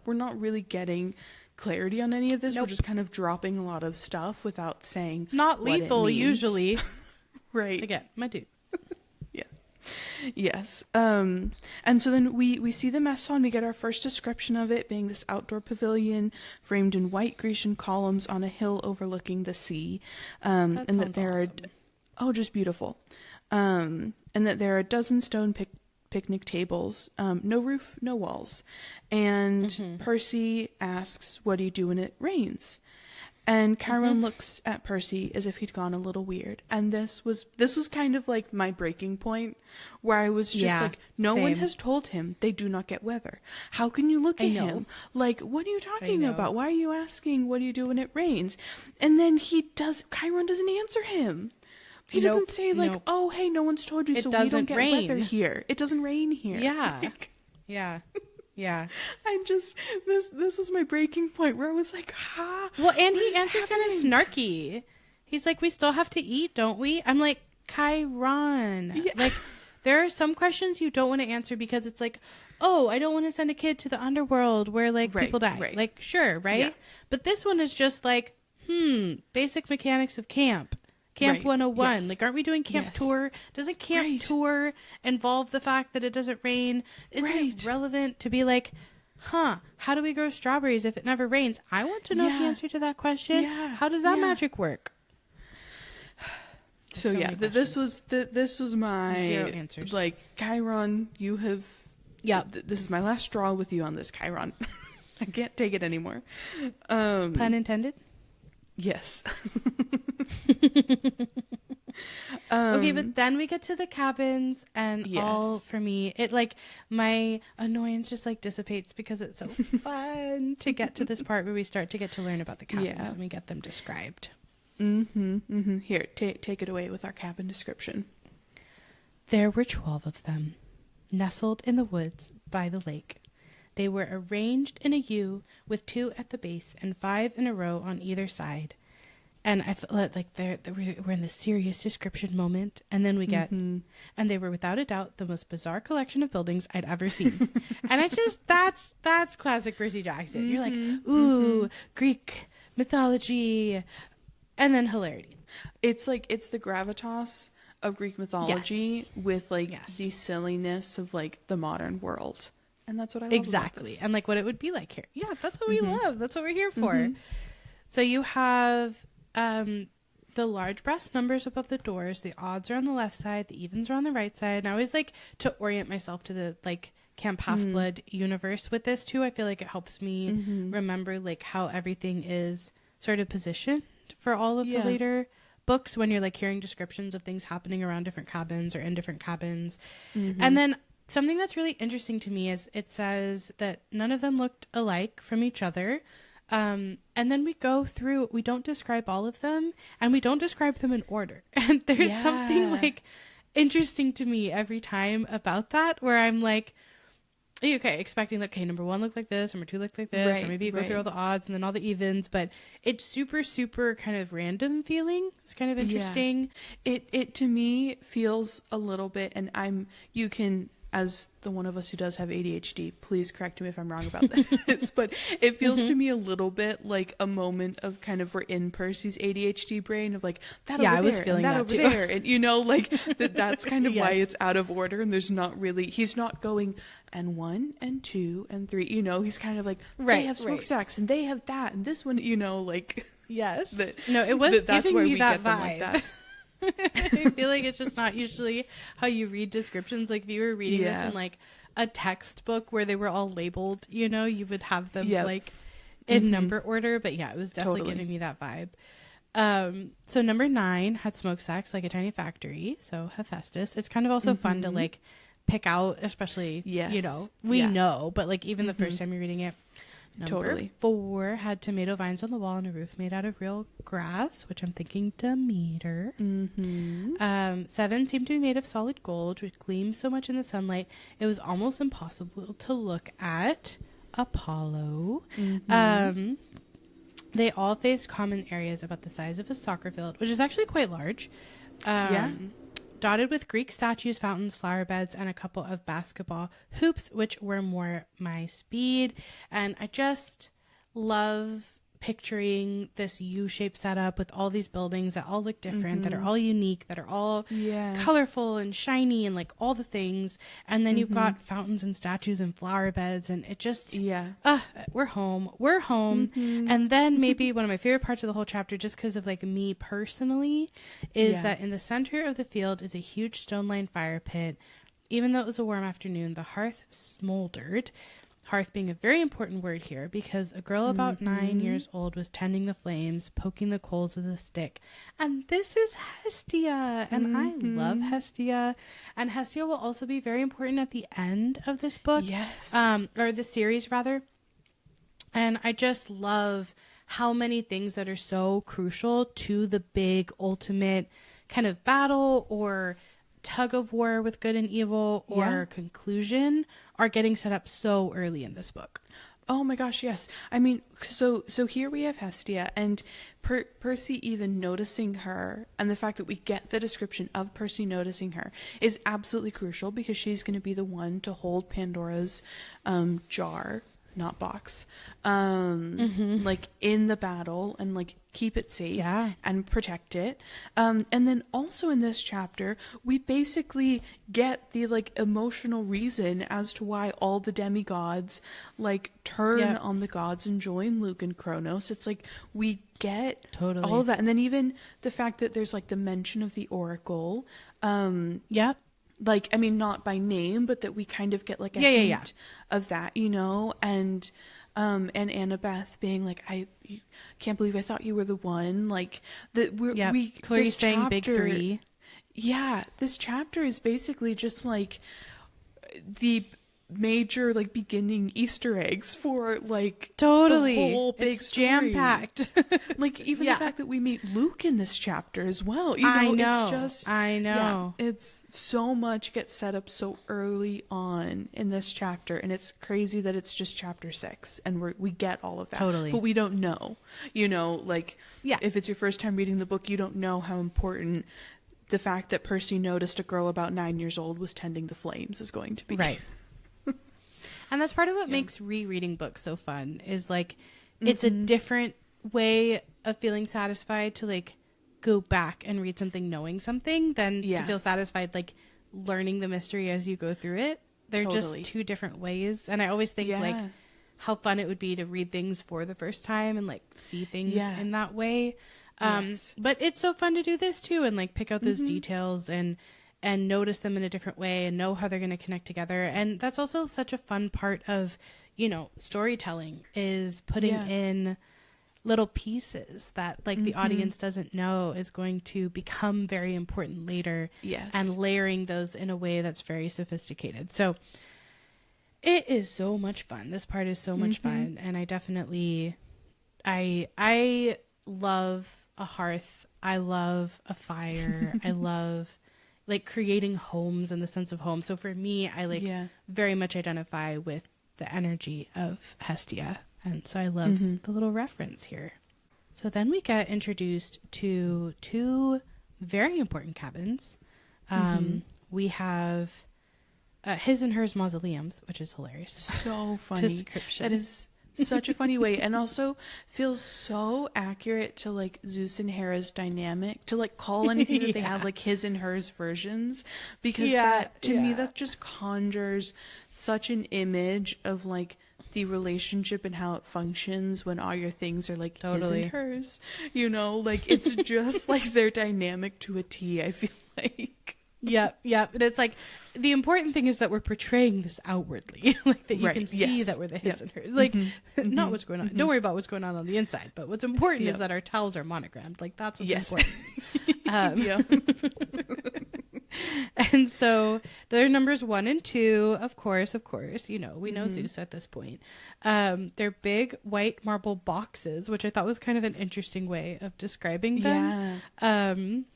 we're not really getting clarity on any of this. We're just kind of dropping a lot of stuff without saying not lethal what it means. Usually. Right. Again, my dude. Yes. And so then we see the mess hall, and we get our first description of it being this outdoor pavilion framed in white Grecian columns on a hill overlooking the sea. And that there are just beautiful. And that there are a dozen stone picnic tables, no roof, no walls. And Percy asks, what do you do when it rains? And Chiron looks at Percy as if he'd gone a little weird. And this was kind of like my breaking point, where I was just like, no one has told him they do not get weather. How can you look at him like, what are you talking about? Why are you asking, what do you do when it rains? And then Chiron doesn't answer him. He doesn't say like, oh, hey, no one's told you, so we don't get weather here. It doesn't rain here. Yeah. Yeah. I'm just, this was my breaking point, where I was like, well, and he answered kind of snarky. He's like, we still have to eat, don't we? I'm like, Chiron. Yeah. Like, there are some questions you don't want to answer because it's like, oh, I don't want to send a kid to the underworld where like people die. Right. Like, sure, right? Yeah. But this one is just like, basic mechanics of camp. Camp 101. Yes. Like, aren't we doing camp tour? Doesn't camp tour involve the fact that it doesn't rain? Isn't it relevant to be like, how do we grow strawberries if it never rains? I want to know the answer to that question. Yeah. How does that magic work? So this was my 0 answers. Like, Chiron, you have. Yeah, this is my last straw with you on this, Chiron. I can't take it anymore. Pun intended. Yes. Okay, but then we get to the cabins, and all for me, it like my annoyance just like dissipates because it's so fun to get to this part where we start to get to learn about the cabins and we get them described. Here, take it away with our cabin description. There were 12 of them, nestled in the woods by the lake. They were arranged in a U with 2 at the base and 5 in a row on either side. And I felt like we're in the serious description moment, and then we get, and they were without a doubt the most bizarre collection of buildings I'd ever seen. And I just, that's classic Percy Jackson. You're like, ooh, Greek mythology, and then hilarity. It's like, it's the gravitas of Greek mythology with like the silliness of like the modern world. And that's what I love exactly. about this. And like what it would be like here. Yeah, that's what we love. That's what we're here for. So you have the large brass numbers above the doors. The odds are on the left side. The evens are on the right side. And I always like to orient myself to the like Camp Half-Blood universe with this too. I feel like it helps me remember like how everything is sort of positioned for all of the later books when you're like hearing descriptions of things happening around different cabins or in different cabins. And then something that's really interesting to me is it says that none of them looked alike from each other. And then we go through, we don't describe all of them, and we don't describe them in order. And there's something like interesting to me every time about that, where I'm like, okay, expecting that, okay, number 1 looked like this, number 2 looked like this, or maybe you go through all the odds and then all the evens, but it's super, super kind of random feeling. It's kind of interesting. It to me feels a little bit, and you can, as the one of us who does have ADHD, please correct me if I'm wrong about this, but it feels to me a little bit like a moment of kind of we're in Percy's ADHD brain of like that over there, I was feeling and that over too. There, and you know, like that's kind of why it's out of order, and there's not really, he's not going and 1 and 2 and 3, you know, he's kind of like they have smokestacks and they have that and this one, you know, like no, it was that's giving where me we that get vibe. Them like that. I feel like it's just not usually how you read descriptions. Like if you were reading this in like a textbook where they were all labeled, you know, you would have them like in number order. But yeah, it was definitely giving me that vibe. So number 9 had smokestacks like a tiny factory. So Hephaestus. It's kind of also fun to like pick out, especially you know, we know, but like even the first time you're reading it. Number 4 had tomato vines on the wall and a roof made out of real grass, which I'm thinking Demeter. 7 seemed to be made of solid gold, which gleamed so much in the sunlight it was almost impossible to look at. Apollo. They all faced common areas about the size of a soccer field, which is actually quite large. Dotted with Greek statues, fountains, flower beds, and a couple of basketball hoops, which were more my speed. And I just love picturing this U-shaped setup with all these buildings that all look different, that are all unique, that are all colorful and shiny and like all the things. And then you've got fountains and statues and flower beds, and it just we're home. And then maybe one of my favorite parts of the whole chapter, just because of like me personally, is that in the center of the field is a huge stone-lined fire pit. Even though it was a warm afternoon, the hearth smoldered. Hearth being a very important word here, because a girl about 9 years old was tending the flames, poking the coals with a stick. And this is Hestia, and I love Hestia. And Hestia will also be very important at the end of this book. Yes. Or the series, rather. And I just love how many things that are so crucial to the big ultimate kind of battle or tug of war with good and evil or conclusion are getting set up so early in this book. Oh my gosh, yes. I mean, so here we have Hestia, and Percy even noticing her, and the fact that we get the description of Percy noticing her is absolutely crucial, because she's going to be the one to hold Pandora's jar, not box, like in the battle, and like keep it safe and protect it. And then also in this chapter, we basically get the like emotional reason as to why all the demigods like turn on the gods and join Luke and Kronos. It's like we get all of that. And then even the fact that there's like the mention of the Oracle. Like, I mean, not by name, but that we kind of get like a hint of that, you know, and Annabeth being like, I can't believe I thought you were the one. Like we Chloe saying big three. Yeah, this chapter is basically just like the major like beginning Easter eggs for like the whole big it's jam packed. Like even the fact that we meet Luke in this chapter as well, you know, it's just it's so much gets set up so early on in this chapter, and it's crazy that it's just chapter 6 and we get all of that, but we don't know, you know, like if it's your first time reading the book, you don't know how important the fact that Percy noticed a girl about 9 years old was tending the flames is going to be. Right. And that's part of what makes rereading books so fun, is like it's a different way of feeling satisfied to like go back and read something knowing something than to feel satisfied like learning the mystery as you go through it. They're just two different ways. And I always think like how fun it would be to read things for the first time and like see things in that way. But it's so fun to do this too, and like pick out those details and notice them in a different way and know how they're going to connect together. And that's also such a fun part of, you know, storytelling, is putting in little pieces that like the audience doesn't know is going to become very important later, and layering those in a way that's very sophisticated. So it is so much fun. This part is so much fun. And I definitely, I love a hearth. I love a fire. I love like creating homes and the sense of home. So for me, I like very much identify with the energy of Hestia. And so I love the little reference here. So then we get introduced to two very important cabins. We have his and hers mausoleums, which is hilarious. So funny. Description. That is such a funny way, and also feels so accurate to like Zeus and Hera's dynamic, to like call anything that they have like his and hers versions, because that to me that just conjures such an image of like the relationship and how it functions when all your things are like his and hers, you know, like it's just like their dynamic to a T, I feel like. Yep. And it's like the important thing is that we're portraying this outwardly, like that you can see that we're the his and hers, like not what's going on. Don't worry about what's going on the inside, but what's important is that our towels are monogrammed. Like that's what's important. And so they're numbers 1 and 2, of course, you know, we know Zeus at this point. They're big white marble boxes, which I thought was kind of an interesting way of describing them.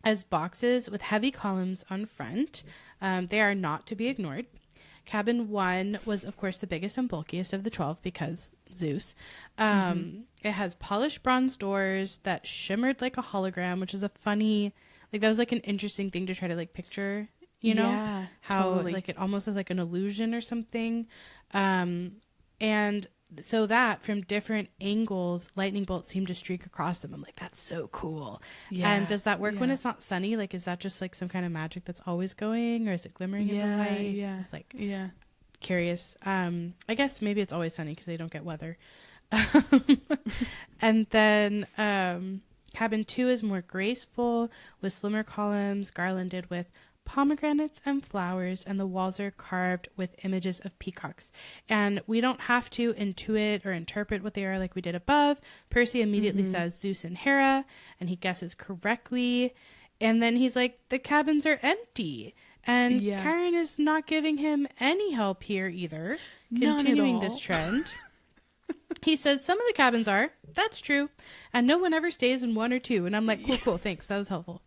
As boxes with heavy columns on front. They are not to be ignored. Cabin 1 was, of course, the biggest and bulkiest of the 12 because Zeus. It has polished bronze doors that shimmered like a hologram, which is a funny, like that was like an interesting thing to try to like picture, you know, how like it almost is like an illusion or something. And so that from different angles, lightning bolts seem to streak across them. I'm like, that's so cool. And does that work when it's not sunny? Like, is that just like some kind of magic that's always going, or is it glimmering in the light? It's like, curious. I guess maybe it's always sunny because they don't get weather. And then cabin 2 is more graceful with slimmer columns garlanded with pomegranates and flowers, and the walls are carved with images of peacocks. And we don't have to intuit or interpret what they are like we did above. Percy immediately says Zeus and Hera, and he guesses correctly. And then he's like, the cabins are empty. And Karen is not giving him any help here either, continuing this trend. He says some of the cabins are, that's true, and no one ever stays in 1 or 2. And I'm like, cool, thanks, that was helpful.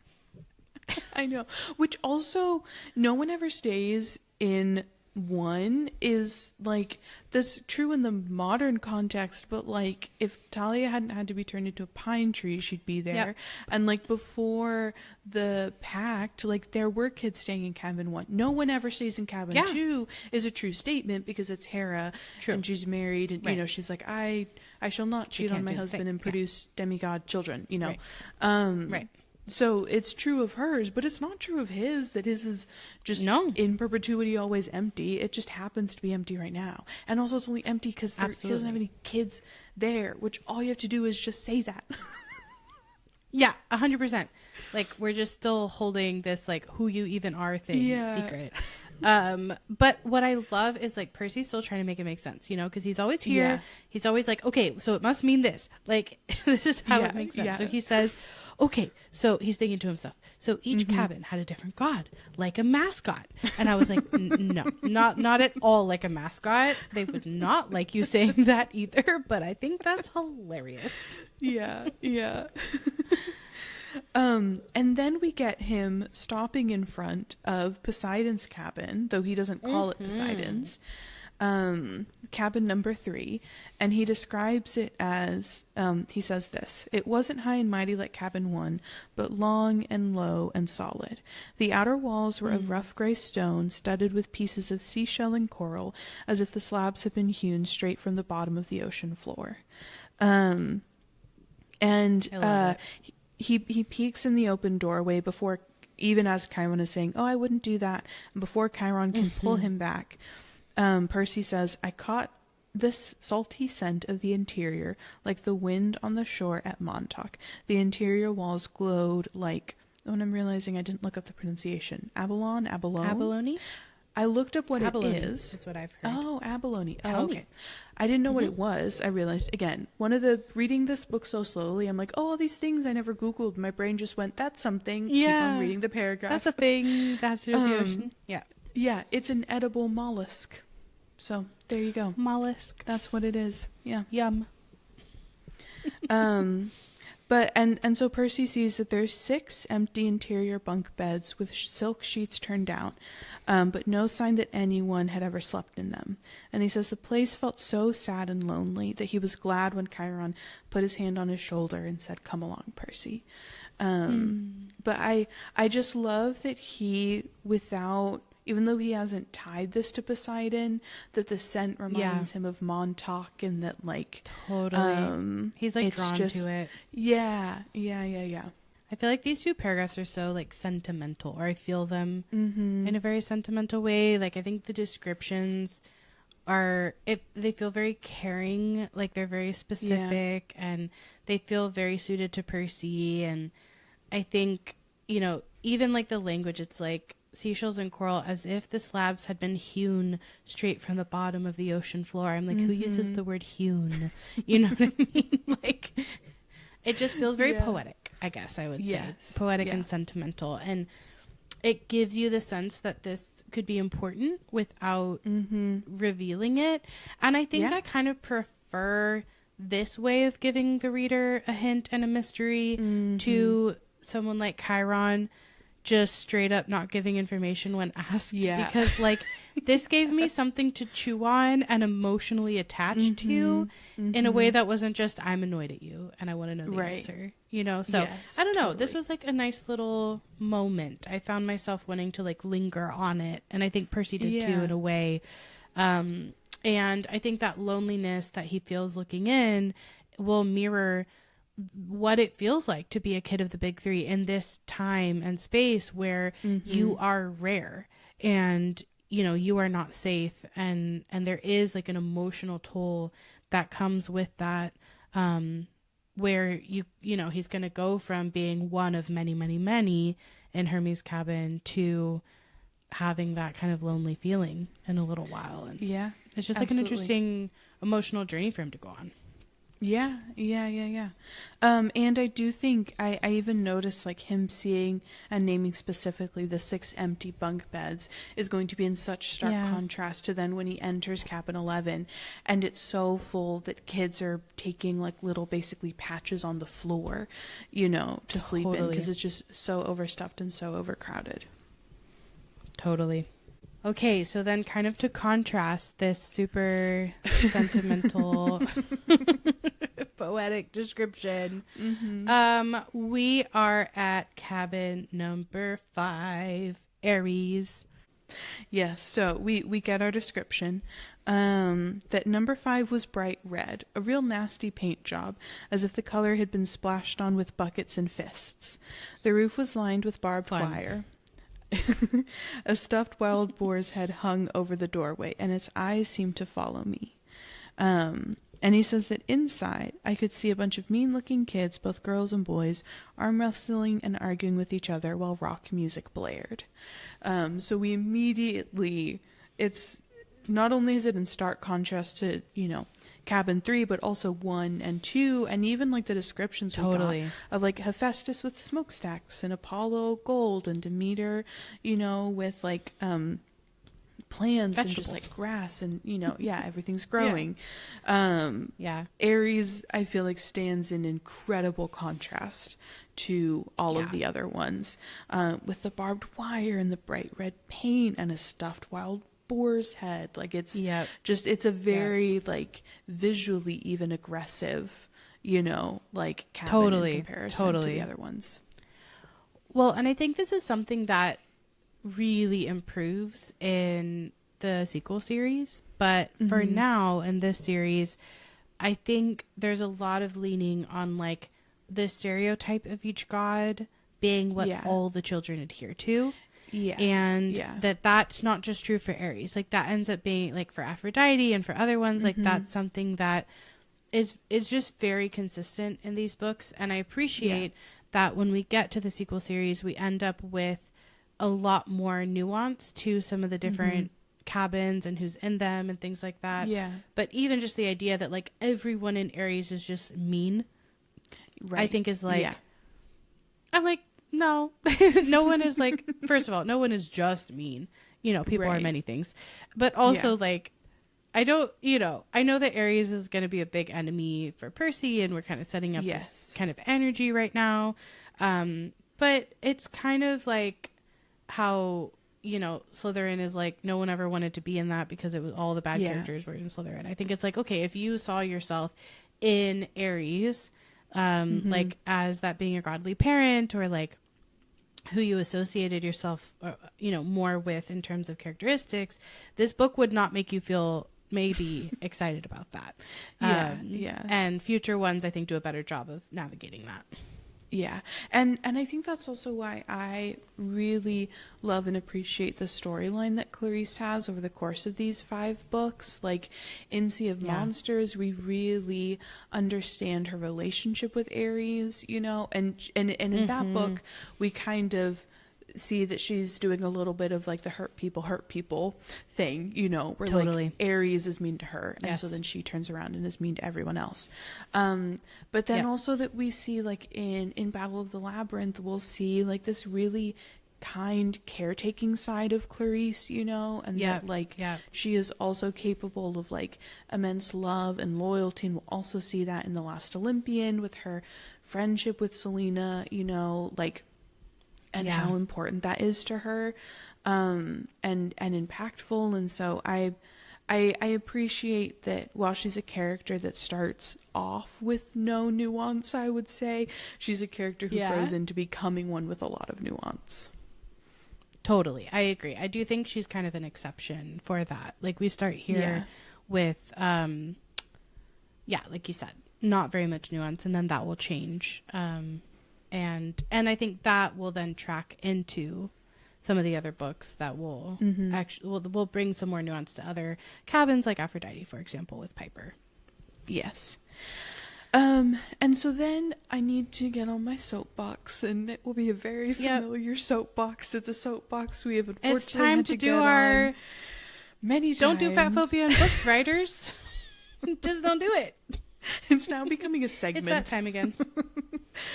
I know. Which also, no one ever stays in one is like, that's true in the modern context, but like if Talia hadn't had to be turned into a pine tree, she'd be there. Yep. And like before the pact, like there were kids staying in cabin 1. No one ever stays in cabin 2 is a true statement because it's Hera. True. And she's married and you know, she's like, I shall not cheat on my husband and produce demigod children, you know. Right. So it's true of hers, but it's not true of his, that his is just in perpetuity always empty. It just happens to be empty right now. And also it's only empty because he doesn't have any kids there, which all you have to do is just say that. Yeah, 100%. Like, we're just still holding this, like, who you even are thing secret. But what I love is, like, Percy's still trying to make it make sense, you know, because he's always here. Yeah. He's always like, okay, so it must mean this. Like, this is how it makes sense. Yeah. So he says, okay, so he's thinking to himself, so each cabin had a different god, like a mascot. And I was like, no, not at all like a mascot. They would not like you saying that either, but I think that's hilarious. Yeah. And then we get him stopping in front of Poseidon's cabin, though he doesn't call it Poseidon's. Cabin number 3, and he describes it as, he says this: it wasn't high and mighty like cabin 1, but long and low and solid. The outer walls were of rough gray stone, studded with pieces of seashell and coral, as if the slabs had been hewn straight from the bottom of the ocean floor. He peeks in the open doorway before, even as Chiron is saying, oh, I wouldn't do that, and before Chiron can pull him back, Percy says, I caught this salty scent of the interior like the wind on the shore at Montauk. The interior walls glowed like, and I'm realizing I didn't look up the pronunciation. Abalone? I looked up what abalone it is. That's what I've heard. Oh, abalone. Oh, okay. I didn't know what it was. I realized, again, reading this book so slowly, I'm like, oh, all these things I never Googled. My brain just went, that's something. Yeah. Keep on reading the paragraph. That's a thing. That's the ocean. Yeah. Yeah, it's an edible mollusk. So there you go. Mollusk. That's what it is. Yeah. Yum. But so Percy sees that there's 6 empty interior bunk beds with silk sheets turned down, but no sign that anyone had ever slept in them. And he says the place felt so sad and lonely that he was glad when Chiron put his hand on his shoulder and said, "Come along, Percy." But I just love that he, without, even though he hasn't tied this to Poseidon, that the scent reminds him of Montauk, and that, like, totally, he's like drawn to it. Yeah. I feel like these 2 paragraphs are so, like, sentimental, or I feel them in a very sentimental way. Like, I think the descriptions they feel very caring, like they're very specific, and they feel very suited to Percy. And I think, you know, even like the language, it's like seashells and coral, as if the slabs had been hewn straight from the bottom of the ocean floor. I'm like, who uses the word hewn? You know what I mean? Like, it just feels very poetic, I guess I would say. Poetic and sentimental. And it gives you the sense that this could be important without revealing it. And I think I kind of prefer this way of giving the reader a hint and a mystery to someone like Chiron just straight up not giving information when asked. Yeah. Because, like, this gave me something to chew on and emotionally attach to in a way that wasn't just, I'm annoyed at you and I want to know the answer. You know? So, I don't know. Totally. This was, like, a nice little moment. I found myself wanting to, like, linger on it. And I think Percy did too, in a way. And I think that loneliness that he feels looking in will mirror what it feels like to be a kid of the big 3 in this time and space where you are rare and, you know, you are not safe, and there is, like, an emotional toll that comes with that, where you know, he's going to go from being one of many, many, many in Hermes' cabin to having that kind of lonely feeling in a little while. And it's just like an interesting emotional journey for him to go on. Yeah. And I do think I even noticed, like, him seeing and naming specifically the 6 empty bunk beds is going to be in such stark contrast to then when he enters cabin 11 and it's so full that kids are taking, like, little basically patches on the floor, you know, to sleep in, because it's just so overstuffed and so overcrowded. Totally. Okay, so then kind of to contrast this super sentimental poetic description, we are at cabin number 5, Aries. Yes, so we get our description that number 5 was bright red, a real nasty paint job, as if the color had been splashed on with buckets and fists. The roof was lined with barbed wire. A stuffed wild boar's head hung over the doorway, and its eyes seemed to follow me. And he says that inside, I could see a bunch of mean-looking kids, both girls and boys, arm wrestling and arguing with each other while rock music blared. So we immediately, it's not only is it in stark contrast to, cabin 3, but also 1 and 2, and even like the descriptions we got of like Hephaestus with smokestacks and Apollo gold and Demeter, with like plants and just like grass and everything's growing. Aries, I feel like, stands in incredible contrast to all of the other ones, with the barbed wire and the bright red paint and a stuffed wild boar's head. Like it's it's a very like visually even aggressive, like cabin in comparison to the other ones. Well, and I think this is something that really improves in the sequel series, but for now in this series, I think there's a lot of leaning on like the stereotype of each god being what all the children adhere to. Yes. And that's not just true for Aries. Like that ends up being like for Aphrodite and for other ones, like that's something that is just very consistent in these books. And I appreciate that when we get to the sequel series, we end up with a lot more nuance to some of the different cabins and who's in them and things like that. Yeah. But even just the idea that like everyone in Aries is just mean, I think is like, I'm like, no, no one is like, first of all, no one is just mean. People are many things. But also like, I don't, I know that Aries is going to be a big enemy for Percy and we're kind of setting up this kind of energy right now. But it's kind of like how, Slytherin is like, no one ever wanted to be in that because it was all the bad characters were in Slytherin. I think it's like, okay, if you saw yourself in Aries, like as that being a godly parent or like who you associated yourself, more with in terms of characteristics, this book would not make you feel maybe excited about that. And future ones, I think, do a better job of navigating that. Yeah. And I think that's also why I really love and appreciate the storyline that Clarice has over the course of these 5 books. Like in Sea of Monsters, we really understand her relationship with Aries, and in that book, we kind of see that she's doing a little bit of like the hurt people thing, where like Aries is mean to her and so then she turns around and is mean to everyone else. But then also that we see like in Battle of the Labyrinth, we'll see like this really kind caretaking side of Clarice, and that like she is also capable of like immense love and loyalty, and we'll also see that in The Last Olympian with her friendship with Selena, like and how important that is to her, and impactful. And so I appreciate that while she's a character that starts off with no nuance, I would say, she's a character who grows into becoming one with a lot of nuance. Totally. I agree. I do think she's kind of an exception for that. Like we start here with, like you said, not very much nuance, and then that will change. And I think that will then track into some of the other books that will will bring some more nuance to other cabins, like Aphrodite, for example, with Piper. Yes. And so then I need to get on my soapbox, and it will be a very familiar soapbox. It's a soapbox we have unfortunately it's time had to do our many times. Don't do fat phobia in books, writers. Just don't do it. It's now becoming a segment. It's that time again.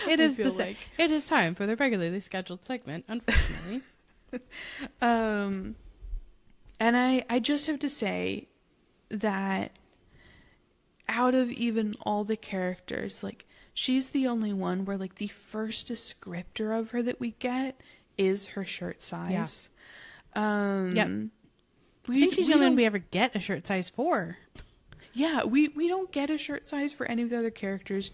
It is it is time for the regularly scheduled segment, unfortunately. And I just have to say that out of even all the characters, like she's the only one where like the first descriptor of her that we get is her shirt size. I think she's the only one we ever get a shirt size for. Yeah, we don't get a shirt size for any of the other characters.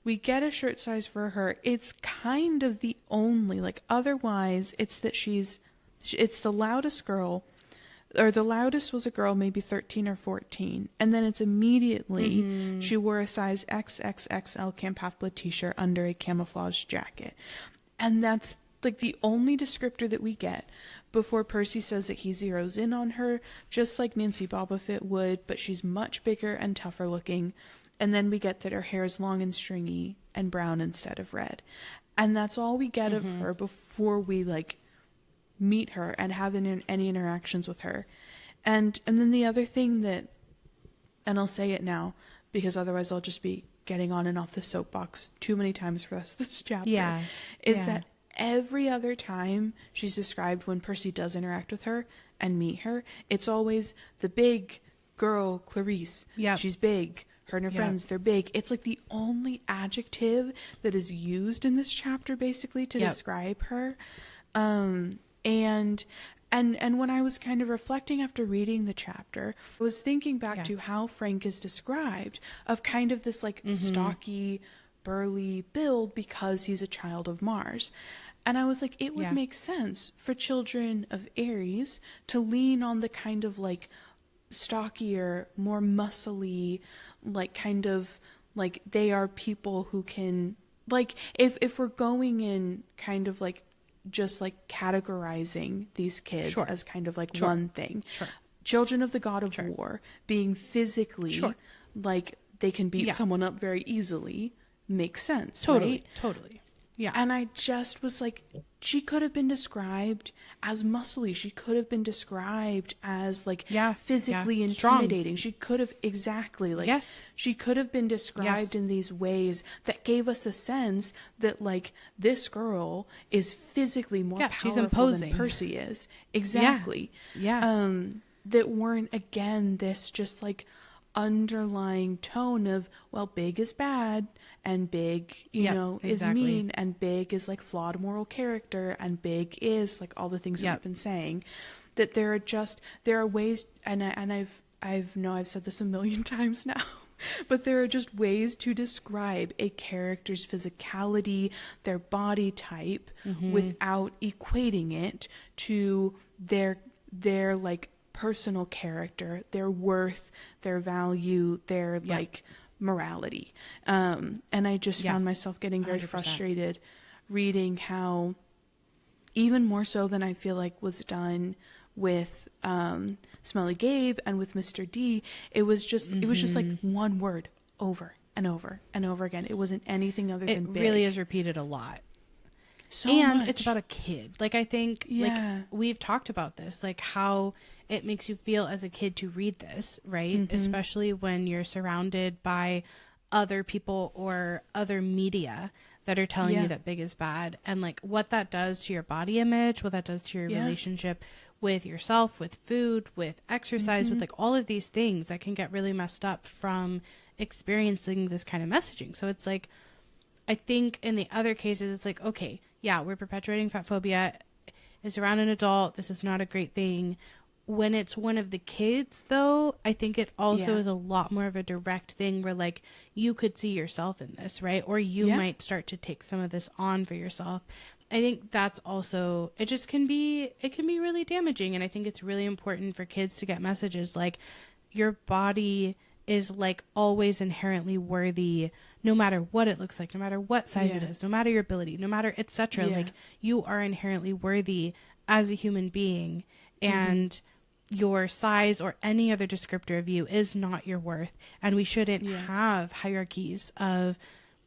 We get a shirt size for her. It's kind of the only, like, otherwise, it's that it's the loudest girl, or the loudest was a girl maybe 13 or 14, and then it's immediately she wore a size XXXL Camp Half-Blood t-shirt under a camouflage jacket. And that's, like, the only descriptor that we get before Percy says that he zeroes in on her, just like Nancy Bobofit would, but she's much bigger and tougher looking. And then we get that her hair is long and stringy and brown instead of red. And that's all we get of her before we, like, meet her and have any interactions with her. And then the other thing that, and I'll say it now, because otherwise I'll just be getting on and off the soapbox too many times for the rest of this chapter, is that every other time she's described when Percy does interact with her and meet her, it's always the big girl, Clarice. Yeah. She's big. Her and her friends, they're big. It's like the only adjective that is used in this chapter, basically, to describe her. And when I was kind of reflecting after reading the chapter, I was thinking back to how Frank is described, of kind of this, like, stocky, burly build because he's a child of Mars. And I was like, it would make sense for children of Aries to lean on the kind of, like, stockier, more muscly, like, kind of, like, they are people who can, like, if we're going in kind of, like, just, like, categorizing these kids as kind of, like, one thing. Children of the God of War being physically, like, they can beat someone up very easily, makes sense, right? Totally. Yeah. And I just was like, she could have been described as muscly. She could have been described as, like, physically intimidating. She could have, she could have been described in these ways that gave us a sense that, like, this girl is physically more powerful than Percy is. Exactly. That weren't, again, this just, like, underlying tone of, well, big is bad, and big, you know, is mean, and big is, like, flawed moral character, and big is, like, all the things that we've been saying. That there are ways, and I've said this a million times now, but there are just ways to describe a character's physicality, their body type, without equating it to their like, personal character, their worth, their value, their like, morality. And I just found myself getting very 100%. Frustrated reading how, even more so than I feel like was done with Smelly Gabe and with Mr. D, it was just like one word over and over and over again. It wasn't anything other than big. It really is repeated a lot. It's about a kid. Like, I think, like, we've talked about this, like, how it makes you feel as a kid to read this, right? Especially when you're surrounded by other people or other media that are telling you that big is bad, and, like, what that does to your body image, what that does to your relationship with yourself, with food, with exercise, with, like, all of these things that can get really messed up from experiencing this kind of messaging. So it's like, I think in the other cases, it's like, okay, we're perpetuating fat phobia. It's around an adult. This is not a great thing. When it's one of the kids, though, I think it also is a lot more of a direct thing where, like, you could see yourself in this, right? Or you might start to take some of this on for yourself. I think that's also, it can be really damaging. And I think it's really important for kids to get messages like, your body is, like, always inherently worthy, no matter what it looks like, no matter what size it is, no matter your ability, no matter etc. Like, you are inherently worthy as a human being, and your size or any other descriptor of you is not your worth. And we shouldn't have hierarchies of,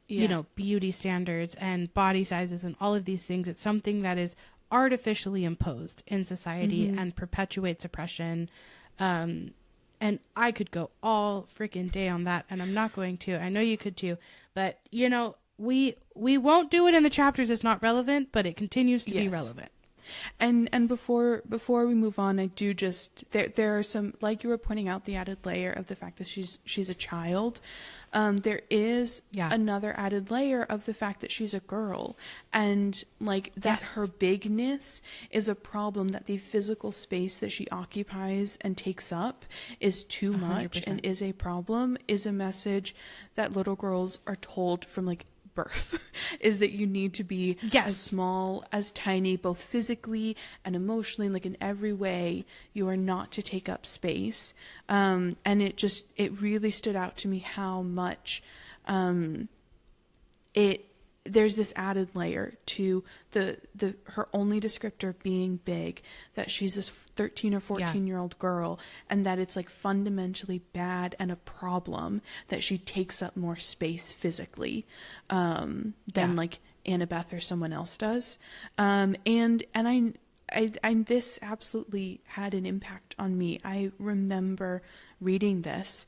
you know, beauty standards and body sizes and all of these things. It's something that is artificially imposed in society and perpetuates oppression. And I could go all freaking day on that, and I'm not going to. I know you could too. But, you know, we won't do it in the chapters. It's not relevant, but it continues to be relevant. And before we move on, I do just there are some, like you were pointing out, the added layer of the fact that she's a child. There is another added layer of the fact that she's a girl, and like that her bigness is a problem, that the physical space that she occupies and takes up is too 100%. Much and is a problem, is a message that little girls are told from like birth, is that you need to be as small, as tiny, both physically and emotionally, like in every way. You are not to take up space. And it really stood out to me how much there's this added layer to her only descriptor being big, that she's this 13 or 14-year-old girl, and that it's like fundamentally bad and a problem that she takes up more space physically than like Annabeth or someone else does. And I this absolutely had an impact on me. I remember reading this,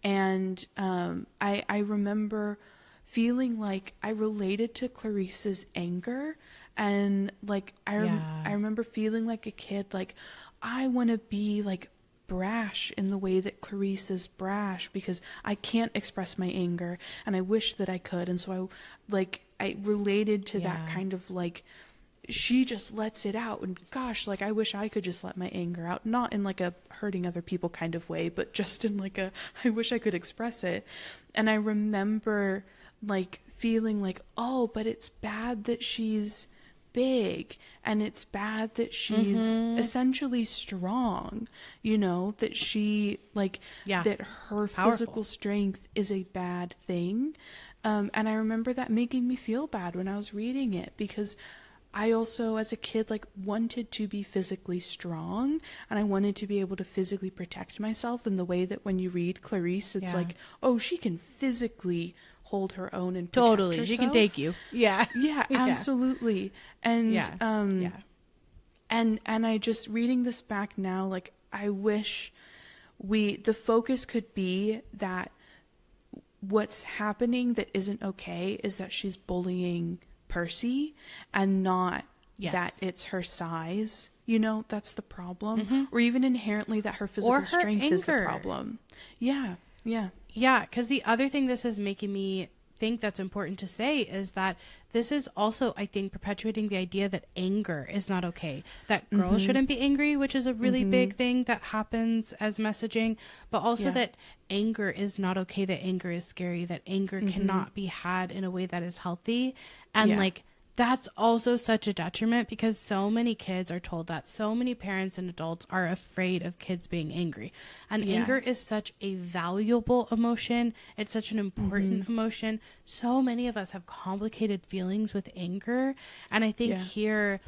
and I remember feeling like I related to Clarice's anger, and like I remember feeling like a kid, like I want to be like brash in the way that Clarice is brash, because I can't express my anger and I wish that I could. And so I related to that kind of like, she just lets it out, and gosh, like I wish I could just let my anger out, not in like a hurting other people kind of way, but just in like a, I wish I could express it. And I remember like feeling like, oh, but it's bad that she's big, and it's bad that she's essentially strong, you know, that she like that her physical strength is a bad thing. And I remember that making me feel bad when I was reading it, because I also, as a kid, like wanted to be physically strong, and I wanted to be able to physically protect myself in the way that when you read Clarice, it's like, oh, she can physically hold her own and protect herself. She can take you. Yeah, absolutely. And and I just, reading this back now, like I wish the focus could be that what's happening that isn't okay is that she's bullying Percy, and not that it's her size. You know, that's the problem. Or even inherently that her physical strength is the problem. Yeah, because the other thing this is making me think that's important to say is that this is also, I think, perpetuating the idea that anger is not okay, that girls shouldn't be angry, which is a really big thing that happens as messaging, but also that anger is not okay, that anger is scary, that anger cannot be had in a way that is healthy. And like, that's also such a detriment, because so many kids are told that. So many parents and adults are afraid of kids being angry. And anger is such a valuable emotion. It's such an important emotion. So many of us have complicated feelings with anger. And I think here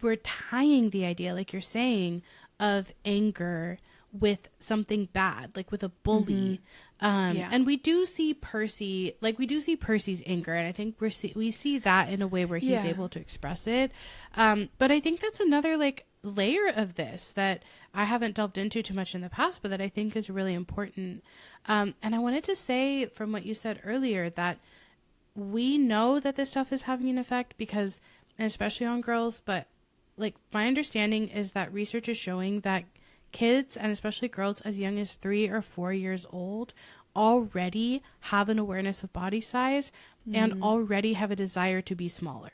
we're tying the idea, like you're saying, of anger with something bad, like with a bully. And we do see Percy's anger, and I think we see that in a way where he's able to express it. But I think that's another like layer of this that I haven't delved into too much in the past, but that I think is really important. And I wanted to say, from what you said earlier, that we know that this stuff is having an effect, because, and especially on girls, but like my understanding is that research is showing that kids, and especially girls as young as 3 or 4 years old, already have an awareness of body size and already have a desire to be smaller.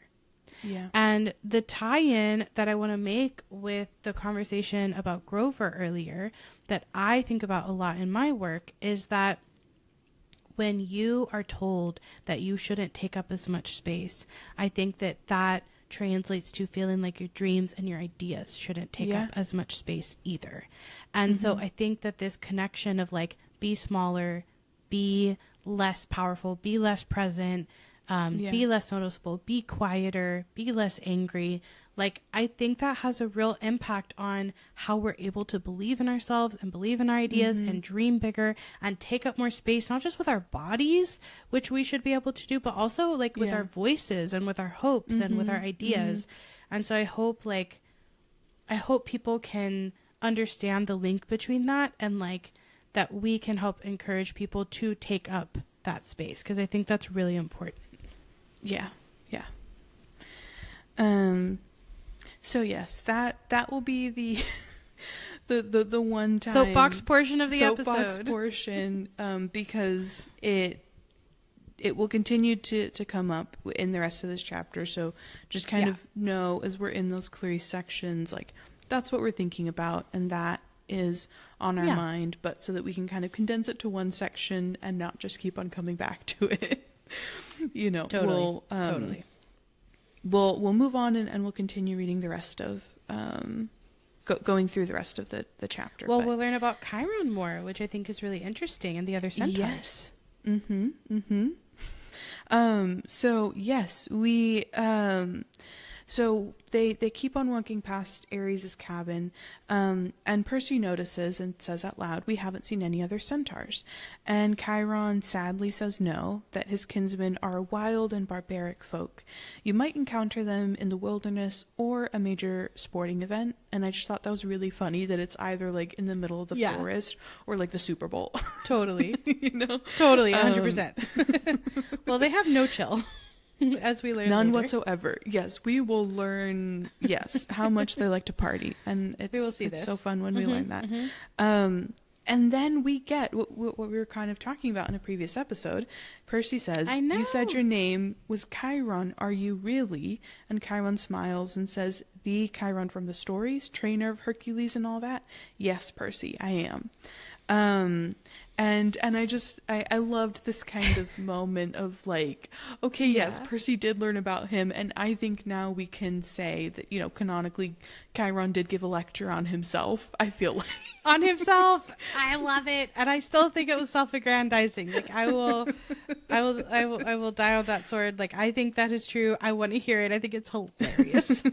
And the tie-in that I want to make with the conversation about Grover earlier, that I think about a lot in my work, is that when you are told that you shouldn't take up as much space, I think that translates to feeling like your dreams and your ideas shouldn't take up as much space either. And so I think that this connection of like, be smaller, be less powerful, be less present, be less noticeable, be quieter, be less angry. Like, I think that has a real impact on how we're able to believe in ourselves and believe in our ideas and dream bigger and take up more space, not just with our bodies, which we should be able to do, but also like with our voices and with our hopes and with our ideas. And so I hope people can understand the link between that, and like that we can help encourage people to take up that space, because I think that's really important. So yes, that will be the the one time soapbox portion of the soapbox episode. portion, because it will continue to come up in the rest of this chapter. So just kind of know, as we're in those Clarice sections, like that's what we're thinking about, and that is on our mind, but so that we can kind of condense it to one section and not just keep on coming back to it. You know, Totally. We'll move on and we'll continue reading the rest of going through the rest of the chapter. Well, we'll learn about Chiron more, which I think is really interesting, and the other centaurs. Yes. So yes, we so they keep on walking past Ares' cabin, and Percy notices and says out loud, "We haven't seen any other centaurs." And Chiron sadly says no, that his kinsmen are a wild and barbaric folk. You might encounter them in the wilderness or a major sporting event. And I just thought that was really funny that it's either like in the middle of the forest or like the Super Bowl. Totally. You know? Totally, 100%. Well, they have no chill. As we learn none later. whatsoever. Yes, we will learn how much they like to party, and it's so fun when we learn that. And then we get what we were kind of talking about in a previous episode. Percy says, "You said your name was Chiron, are you really?" And Chiron smiles and says, "The Chiron from the stories, trainer of Hercules and all that? Yes, Percy, I am." And I loved this kind of moment of like, okay, yes, Percy did learn about him, and I think now we can say that, you know, canonically Chiron did give a lecture on himself, I feel like. On himself. I love it. And I still think it was self-aggrandizing. Like I will die on that sword. Like I think that is true. I want to hear it. I think it's hilarious.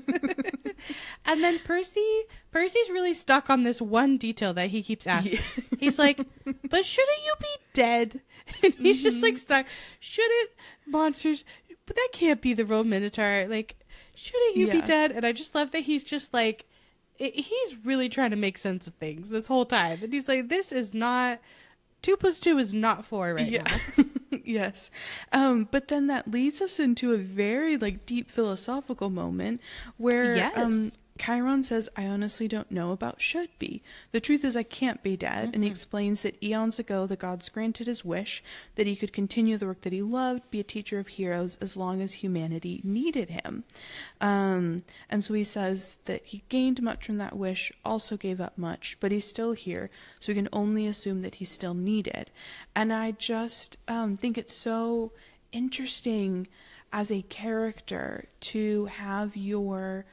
And then Percy's really stuck on this one detail that he keeps asking. Yeah. He's like, "But shouldn't you be dead?" And he's just like stuck. "Shouldn't monsters, but that can't be the real Minotaur. Like, shouldn't you be dead?" And I just love that he's just like, he's really trying to make sense of things this whole time. And he's like, this is not, 2 + 2 is not 4 right now. Yes. But then that leads us into a very like deep philosophical moment where Chiron says, "I honestly don't know about should be. The truth is I can't be dead." And he explains that eons ago the gods granted his wish that he could continue the work that he loved, be a teacher of heroes as long as humanity needed him. And so he says that he gained much from that wish, also gave up much, but he's still here, so we can only assume that he's still needed. And I just think it's so interesting as a character to have the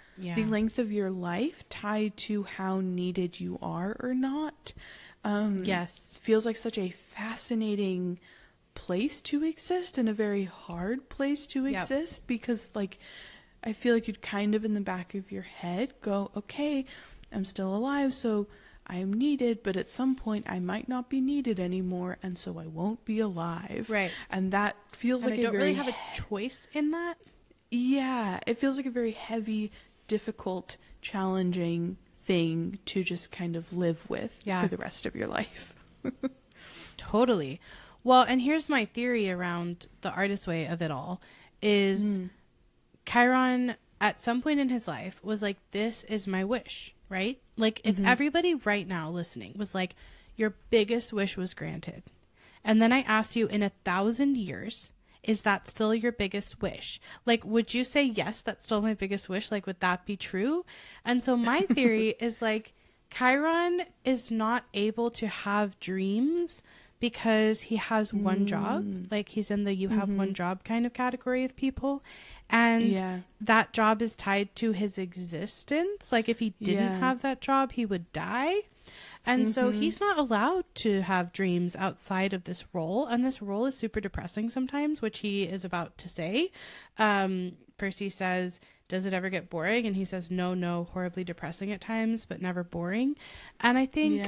length of your life tied to how needed you are or not. Feels like such a fascinating place to exist, and a very hard place to exist, because like I feel like you'd kind of in the back of your head go, okay, I'm still alive, so I am needed, but at some point I might not be needed anymore, and so I won't be alive. Right. And that feels like I don't really have a choice in that. Yeah, it feels like a very heavy, difficult, challenging thing to just kind of live with for the rest of your life. Totally. Well, and here's my theory around the artist way of it all is Chiron at some point in his life was like, this is my wish, right? Like if everybody right now listening was like, your biggest wish was granted. And then I asked you, in 1,000 years, is that still your biggest wish? Like, would you say, yes, that's still my biggest wish? Like, would that be true? And so my theory is like, Chiron is not able to have dreams because he has one job. Like he's in the you have one job kind of category of people. And that job is tied to his existence. Like if he didn't have that job, he would die. And so he's not allowed to have dreams outside of this role. And this role is super depressing sometimes, which he is about to say. Percy says, does it ever get boring? And he says, no, horribly depressing at times, but never boring. And I think,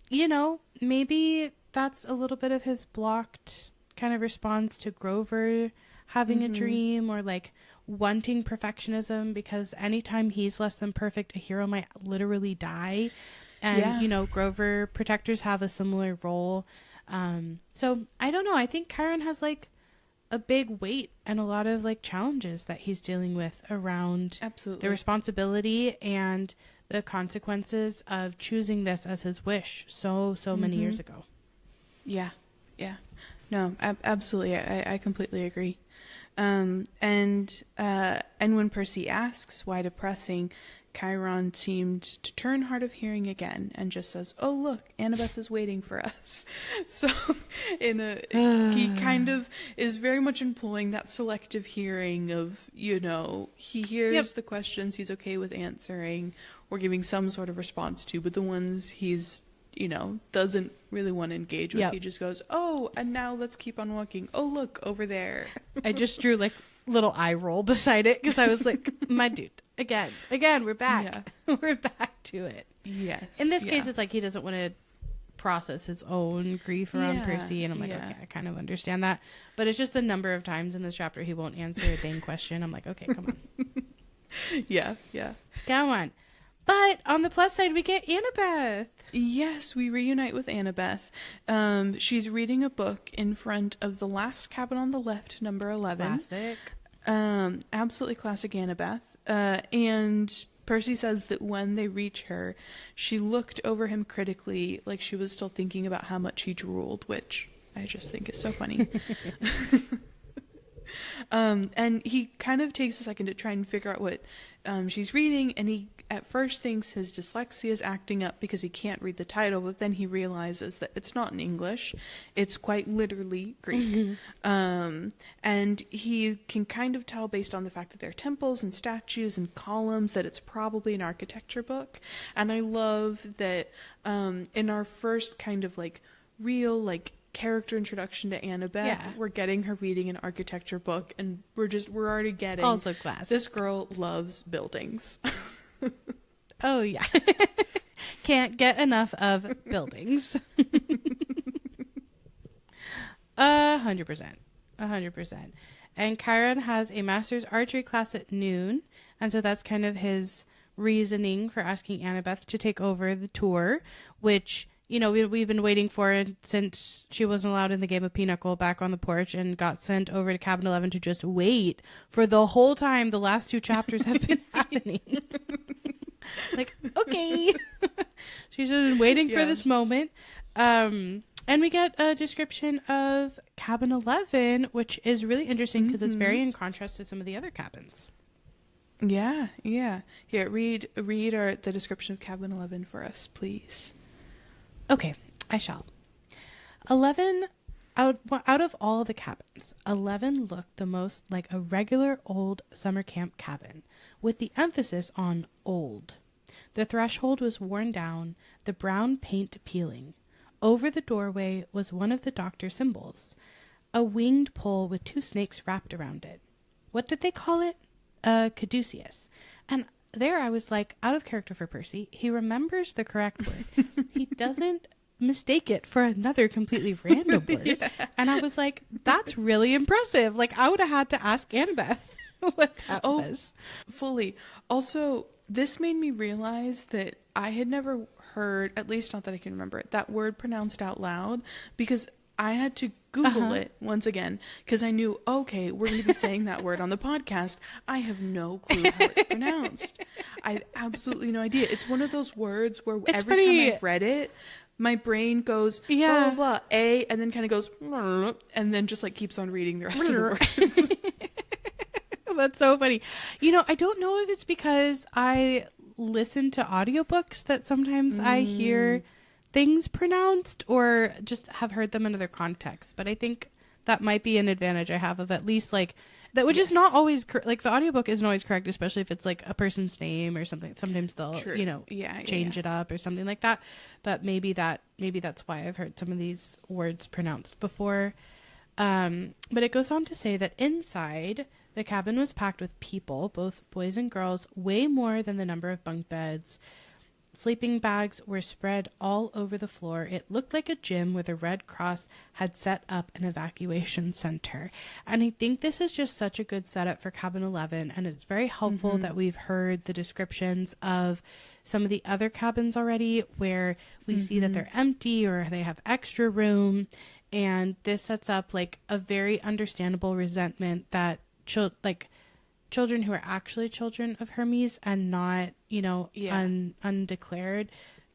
you know, maybe that's a little bit of his blocked kind of response to Grover having a dream, or like wanting perfectionism, because anytime he's less than perfect, a hero might literally die. And, you know, Grover protectors have a similar role. So I don't know. I think Chiron has like a big weight and a lot of like challenges that he's dealing with around the responsibility and the consequences of choosing this as his wish so many years ago. Yeah. No, absolutely. I completely agree. And when Percy asks why depressing, Chiron seemed to turn hard of hearing again and just says, "Oh, look, Annabeth is waiting for us." So he kind of is very much employing that selective hearing of, he hears the questions he's okay with answering or giving some sort of response to, but the ones he's, doesn't really want to engage with, he just goes, "Oh, and now let's keep on walking. Oh, look, over there." I just drew like little eye roll beside it because I was like, my dude, again, we're back. Yeah. We're back to it. Yes. In this case, it's like he doesn't want to process his own grief around Percy, and I'm like, okay, I kind of understand that. But it's just the number of times in this chapter he won't answer a dang question. I'm like, okay, come on. Yeah. Come on. But on the plus side, we get Annabeth. Yes, we reunite with Annabeth. She's reading a book in front of the last cabin on the left, number 11. Classic. Absolutely classic Annabeth. And Percy says that when they reach her, she looked over him critically, like she was still thinking about how much he drooled, which I just think is so funny. And he kind of takes a second to try and figure out what she's reading, and he at first thinks his dyslexia is acting up because he can't read the title, but then he realizes that it's not in English, it's quite literally Greek. And he can kind of tell based on the fact that there are temples and statues and columns that it's probably an architecture book. And I love that in our first kind of like real like character introduction to Annabeth, we're getting her reading an architecture book, and we're already getting also class. This girl loves buildings. Oh yeah. Can't get enough of buildings. 100%. And Chiron has a master's archery class at noon, and so that's kind of his reasoning for asking Annabeth to take over the tour, which we've been waiting for it since she wasn't allowed in the game of Pinochle back on the porch and got sent over to cabin 11 to just wait for the whole time the last 2 chapters have been happening. Like, okay. She's been waiting for this moment. And we get a description of cabin 11, which is really interesting because it's very in contrast to some of the other cabins. Yeah. Here, read the description of cabin 11 for us, please. Okay, I shall. 11, out of all the cabins, 11 looked the most like a regular old summer camp cabin, with the emphasis on old. The threshold was worn down, the brown paint peeling. Over the doorway was one of the doctor's symbols, a winged pole with 2 snakes wrapped around it. What did they call it? Caduceus. And there I was like, out of character for Percy. He remembers the correct word. He doesn't mistake it for another completely random word. And I was like, that's really impressive. Like, I would have had to ask Annabeth what that was. Fully. Also, this made me realize that I had never heard, at least not that I can remember it, that word pronounced out loud, because I had to Google it once again because I knew, okay, we're going to be saying that word on the podcast. I have no clue how it's pronounced. I have absolutely no idea. It's one of those words where every time I've read it, my brain goes, blah, blah, blah, A, and then kind of goes, and then just like keeps on reading the rest of the words. That's so funny. I don't know if it's because I listen to audiobooks that sometimes I hear things pronounced or just have heard them in other contexts, but I think that might be an advantage I have of at least like that, which is not always like the audiobook isn't always correct, especially if it's like a person's name or something. Sometimes they'll change it up or something like that, but maybe that's why I've heard some of these words pronounced before. But it goes on to say that inside the cabin was packed with people, both boys and girls, way more than the number of bunk beds. Sleeping bags were spread all over the floor. It looked like a gym where the Red Cross had set up an evacuation center. And I think this is just such a good setup for cabin 11. And it's very helpful that we've heard the descriptions of some of the other cabins already where we see that they're empty or they have extra room. And this sets up like a very understandable resentment that children who are actually children of Hermes and not, undeclared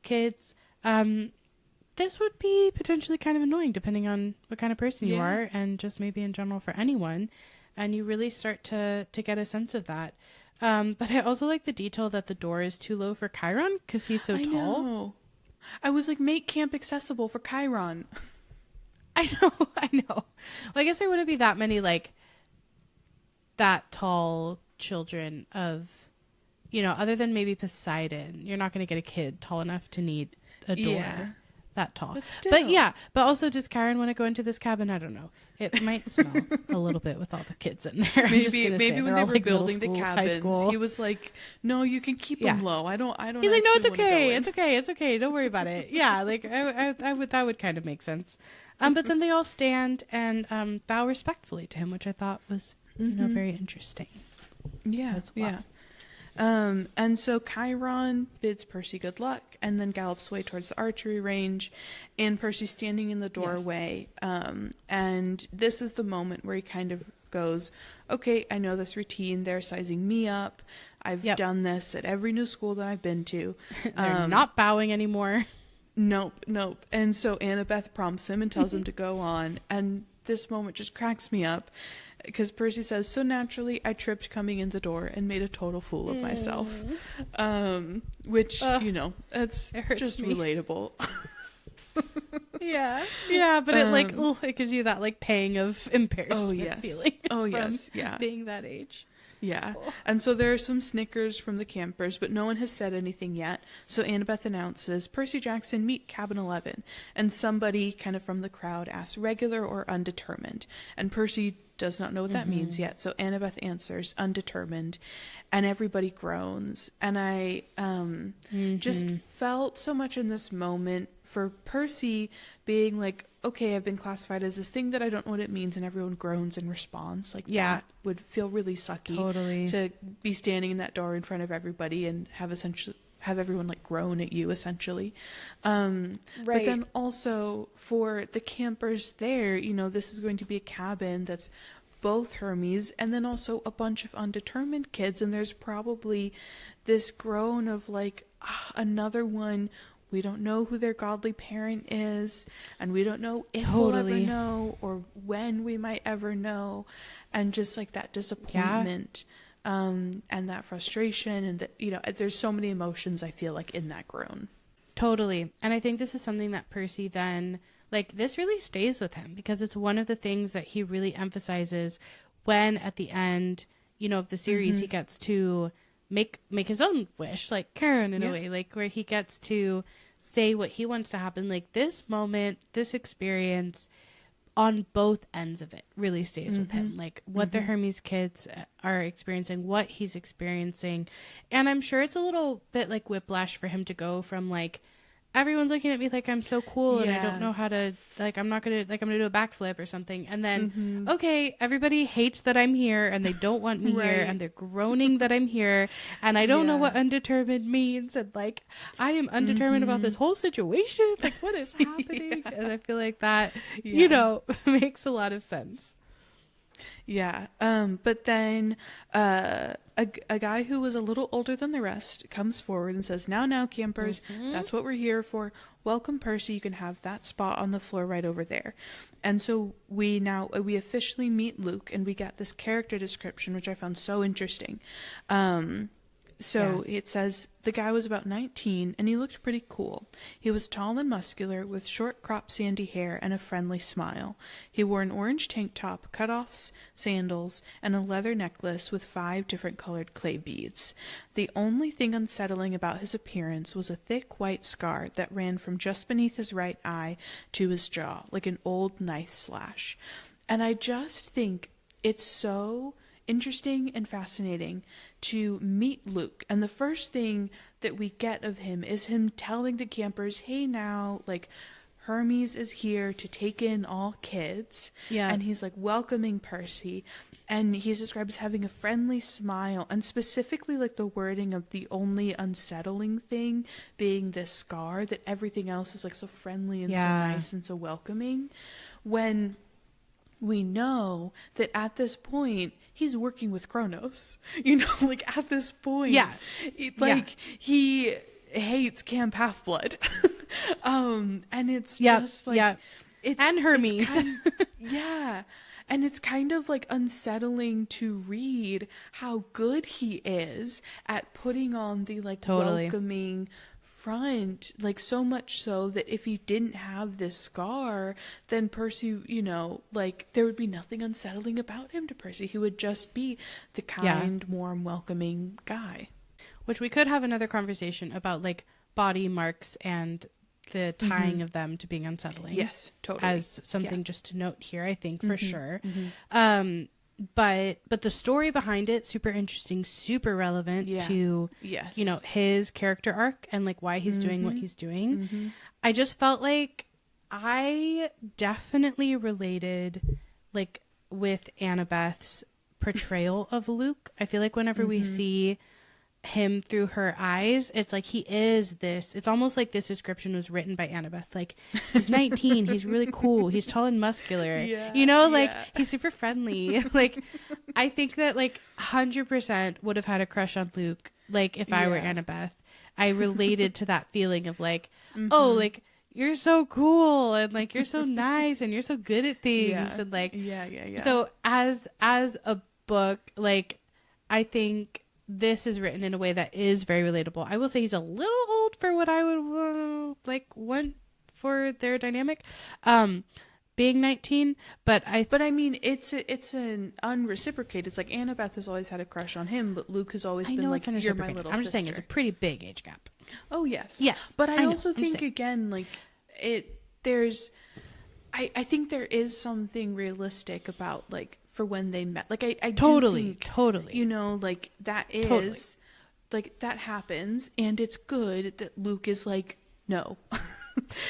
kids, this would be potentially kind of annoying depending on what kind of person you are, and just maybe in general for anyone. And you really start to get a sense of that. But I also like the detail that the door is too low for Chiron because he's so tall. Know. I was like, make camp accessible for Chiron. I know. Well, I guess there wouldn't be that many like that tall children of, other than maybe Poseidon. You're not going to get a kid tall enough to need a door that tall. But also does Chiron want to go into this cabin? I don't know. It might smell a little bit with all the kids in there. Maybe when they were building the cabins, he was like, "No, you can keep them low. I don't." He's like, "No, it's okay. It's okay. Don't worry about it." Yeah, like I would, that would kind of make sense. But then they all stand and bow respectfully to him, which I thought was very interesting. Yeah, as well. And so Chiron bids Percy good luck and then gallops away towards the archery range, and Percy's standing in the doorway. And this is the moment where he kind of goes, okay, I know this routine. They're sizing me up. I've done this at every new school that I've been to. They're not bowing anymore. Nope. And so Annabeth prompts him and tells him to go on. And this moment just cracks me up. Because Percy says, so naturally, I tripped coming in the door and made a total fool of myself. Which, that's just relatable. But it gives you that, like, pang of embarrassment feeling. Being that age. Yeah. And so there are some snickers from the campers, but no one has said anything yet. So Annabeth announces, Percy Jackson, meet cabin 11. And somebody kind of from the crowd asks, regular or undetermined? And Percy does not know what that means yet. So Annabeth answers, undetermined. And everybody groans. And I just felt so much in this moment for Percy being like, okay, I've been classified as this thing that I don't know what it means, and everyone groans in response. Like, that would feel really sucky. Totally. To be standing in that door in front of everybody and have everyone like groan at you, essentially. But then also for the campers there, this is going to be a cabin that's both Hermes and then also a bunch of undetermined kids, and there's probably this groan of like, another one. We don't know who their godly parent is, and we don't know if we'll ever know or when we might ever know. And just like that disappointment and that frustration, and that, there's so many emotions I feel like in that groan. Totally. And I think this is something that Percy then, like, this really stays with him because it's one of the things that he really emphasizes when at the end, of the series, he gets to make his own wish, like Karen in a way, like where he gets to say what he wants to happen. Like this moment, this experience on both ends of it really stays with him. Like what the Hermes kids are experiencing, what he's experiencing. And I'm sure it's a little bit like whiplash for him to go from like, everyone's looking at me like I'm so cool and I don't know how to, like, I'm going to do a backflip or something. And then, okay, everybody hates that I'm here and they don't want me here and they're groaning that I'm here and I don't know what undetermined means. And like, I am undetermined about this whole situation. Like, what is happening? And I feel like that, makes a lot of sense. Yeah. But then a guy who was a little older than the rest comes forward and says, now, campers, that's what we're here for. Welcome, Percy. You can have that spot on the floor right over there. And so we officially meet Luke, and we get this character description, which I found so interesting. It says, the guy was about 19 and he looked pretty cool. He was tall and muscular with short cropped sandy hair and a friendly smile. He wore an orange tank top, cutoffs, sandals, and a leather necklace with 5 different colored clay beads. The only thing unsettling about his appearance was a thick white scar that ran from just beneath his right eye to his jaw, like an old knife slash. And I just think it's so interesting and fascinating to meet Luke, and the first thing that we get of him is him telling the campers, hey, now, like, Hermes is here to take in all kids. Yeah. And he's like welcoming Percy. And he's described as having a friendly smile, and specifically like the wording of the only unsettling thing being this scar, that everything else is like so friendly and so nice and so welcoming. When we know that at this point he's working with Kronos, you know, like at this point, he hates Camp Half-Blood. And it's just like, it's, and Hermes. And it's kind of like unsettling to read how good he is at putting on the like welcoming front, like so much so that if he didn't have this scar, then Percy, you know, like there would be nothing unsettling about him to Percy. He would just be the kind, warm, welcoming guy. Which we could have another conversation about like body marks and the tying of them to being unsettling. Yes, totally. As something just to note here, I think, for sure. But the story behind it, super interesting, super relevant to, you know, his character arc and like why he's doing what he's doing. I just felt like I definitely related like with Annabeth's portrayal of Luke. I feel like whenever we see him through her eyes, it's like he is this, it's almost like this description was written by Annabeth, like he's 19, he's really cool, he's tall and muscular, you know, like he's super friendly. Like I think that like 100% would have had a crush on Luke, like if I were Annabeth. I related to that feeling of like oh, like you're so cool and like you're so nice and you're so good at things and like so as a book, like I think this is written in a way that is very relatable. I will say he's a little old for what I would want for their dynamic, being 19. But I mean, it's an unreciprocated. It's like Annabeth has always had a crush on him, but Luke has always been like, you're my little sister. I'm just saying it's a pretty big age gap. Oh yes, yes. But I also think again, like there's, I think there is something realistic about like. For when they met, like I totally, you know, like that is like that happens, and it's good that Luke is like, no,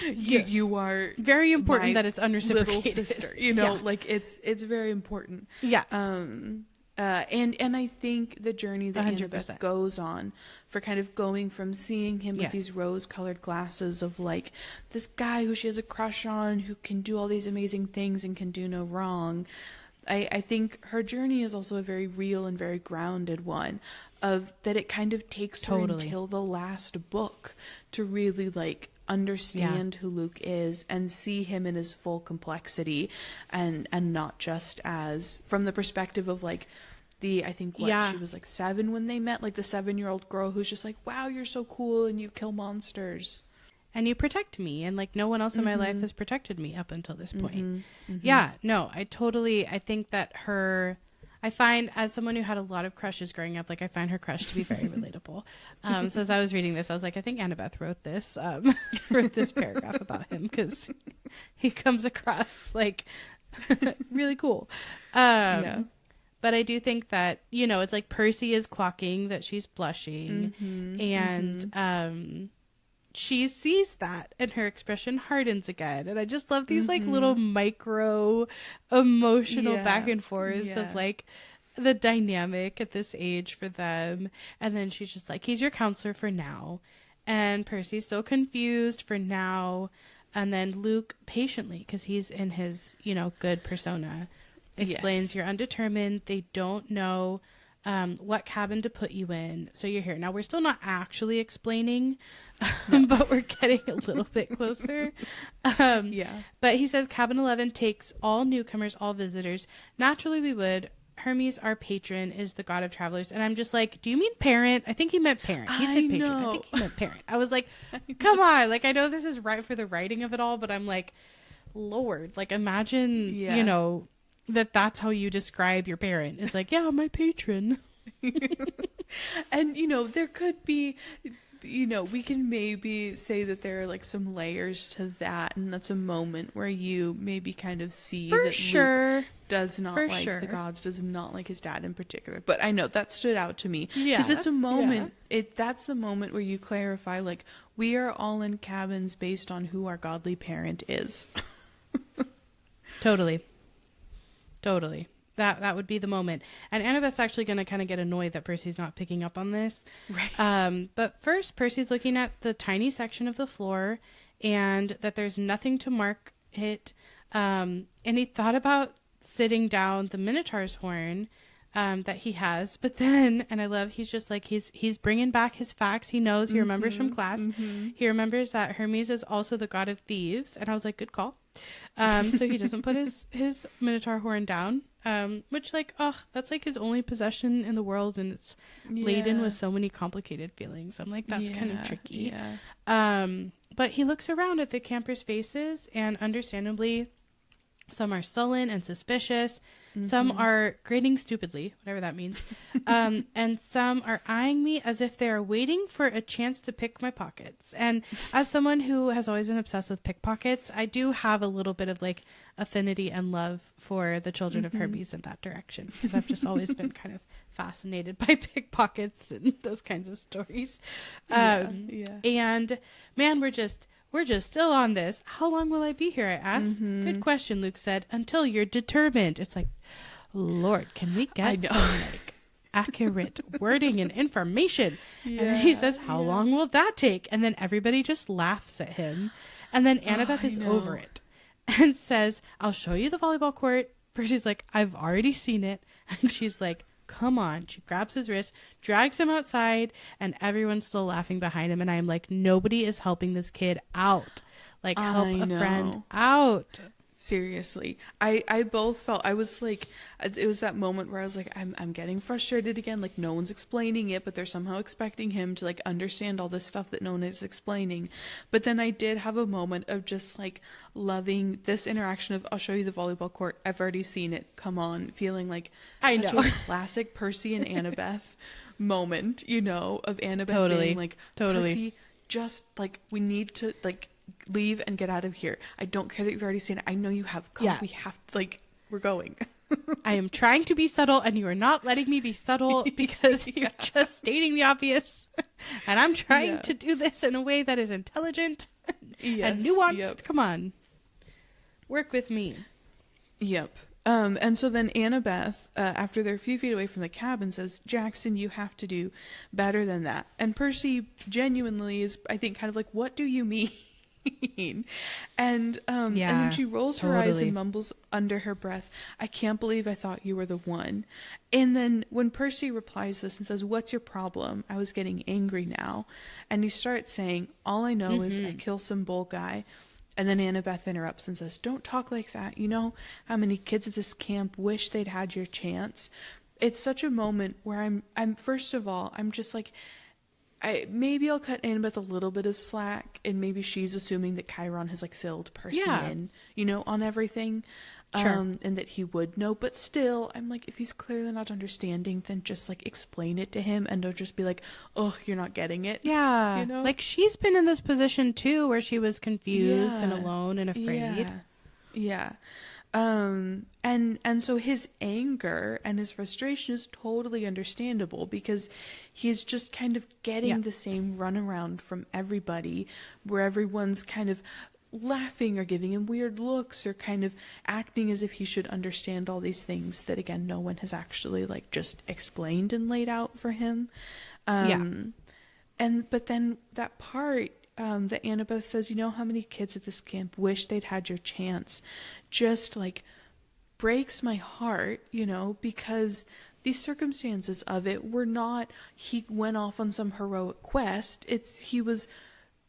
you are very important that it's unreciprocated, little sister, you know, like it's very important, and I think the journey that 100%. Annabeth goes on for kind of going from seeing him with these rose-colored glasses of like this guy who she has a crush on, who can do all these amazing things and can do no wrong. I think her journey is also a very real and very grounded one, of that it kind of takes her until the last book to really like understand who Luke is and see him in his full complexity, and not just as from the perspective of like I think she was like 7 when they met, like the 7-year-old girl who's just like, wow, you're so cool and you kill monsters. And you protect me, and like no one else in my life has protected me up until this point. Yeah, no, I think that I find, as someone who had a lot of crushes growing up, like I find her crush to be very relatable. So as I was reading this, I was like, I think Annabeth wrote this paragraph about him, because he comes across like really cool. But I do think that, you know, it's like Percy is clocking that she's blushing, and she sees that and her expression hardens again. And I just love these like little micro emotional back and forths of like the dynamic at this age for them. And then she's just like, he's your counselor for now. And Percy's so confused for now. And then Luke patiently, because he's in his, you know, good persona, explains you're undetermined. They don't know what cabin to put you in, so you're here. Now we're still not actually explaining, but we're getting a little bit closer. But he says cabin 11 takes all newcomers, all visitors. Naturally we would. Hermes, our patron, is the god of travelers. And I'm just like, do you mean parent? I think he meant parent. He said patron. I think he meant parent. I was like, come on, like I know this is right for the writing of it all, but I'm like, Lord, like imagine you know, that's how you describe your parent. It's like, yeah, my patron. And, you know, there could be, you know, we can maybe say that there are like some layers to that. And that's a moment where you maybe kind of see that Luke does not like the gods, does not like his dad in particular. But I know that stood out to me. Because it's a moment, that's the moment where you clarify, like, we are all in cabins based on who our godly parent is. Totally. That would be the moment. And Annabeth's actually going to kind of get annoyed that Percy's not picking up on this. Right. But first, Percy's looking at the tiny section of the floor and that there's nothing to mark it. And he thought about sitting down the Minotaur's horn that he has. But then, and I love, he's just like, he's bringing back his facts. He knows, he remembers from class. He remembers that Hermes is also the god of thieves. And I was like, good call. So he doesn't put his Minotaur horn down, which, like, that's like his only possession in the world, and it's laden with so many complicated feelings. I'm like, that's kind of tricky. But he looks around at the campers' faces, and understandably, some are sullen and suspicious. Some are grinning stupidly, whatever that means. And some are eyeing me as if they are waiting for a chance to pick my pockets. And as someone who has always been obsessed with pickpockets, I do have a little bit of like affinity and love for the children of Hermes in that direction. Because I've just always been kind of fascinated by pickpockets and those kinds of stories. And man, we're just still on this. How long will I be here? I asked. Good question, Luke said. Until you're determined. It's like, Lord, can we get some like accurate wording and information? And then he says, how long will that take? And then everybody just laughs at him. And then Annabeth is over it and says, I'll show you the volleyball court. Percy's like, I've already seen it. And she's like, come on. She grabs his wrist, drags him outside, and everyone's still laughing behind him. And I'm like, nobody is helping this kid out. Like, help a friend out. Seriously. I both felt, I was like, it was that moment where I was like, I'm getting frustrated again. Like, no one's explaining it, but they're somehow expecting him to like understand all this stuff that no one is explaining. But then I did have a moment of just like loving this interaction of, I'll show you the volleyball court. I've already seen it. Come on. Feeling like such a classic Percy and Annabeth moment, you know, of Annabeth being like, Percy, just like, we need to like leave and get out of here. I don't care that you've already seen it. I know you have. Come, we have to, like, we're going. I am trying to be subtle, and you are not letting me be subtle because you're just stating the obvious. And I'm trying to do this in a way that is intelligent and nuanced. Come on. Work with me. Yep. And so then Annabeth, after they're a few feet away from the cabin, says, Jackson, you have to do better than that. And Percy genuinely is, I think, kind of like, what do you mean? And then she rolls her eyes and mumbles under her breath, I can't believe I thought you were the one. And then when Percy replies this and says, what's your problem? I was getting angry now. And he starts saying, all I know is I kill some bull guy. And then Annabeth interrupts and says, don't talk like that. You know how many kids at this camp wish they'd had your chance? It's such a moment where I'm first of all, I'm just like, maybe I'll cut Annabeth a little bit of slack, and maybe she's assuming that Chiron has like filled Percy in, you know, on everything, and that he would know. But still, I'm like, if he's clearly not understanding, then just like explain it to him, and don't just be like, oh, you're not getting it. Yeah, you know, like she's been in this position too, where she was confused and alone and afraid. Yeah. And so his anger and his frustration is totally understandable because he's just kind of getting the same runaround from everybody, where everyone's kind of laughing or giving him weird looks or kind of acting as if he should understand all these things that, again, no one has actually like just explained and laid out for him. But then that part, that Annabeth says, you know how many kids at this camp wish they'd had your chance, just like breaks my heart, you know, because these circumstances of it were not, he went off on some heroic quest. He was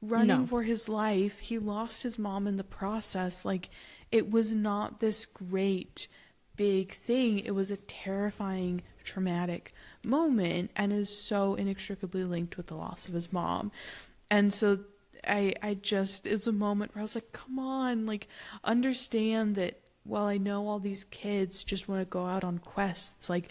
running for his life. He lost his mom in the process. Like, it was not this great big thing. It was a terrifying, traumatic moment, and is so inextricably linked with the loss of his mom. And so I just, it's a moment where I was like, come on, like, understand that while I know all these kids just want to go out on quests, like,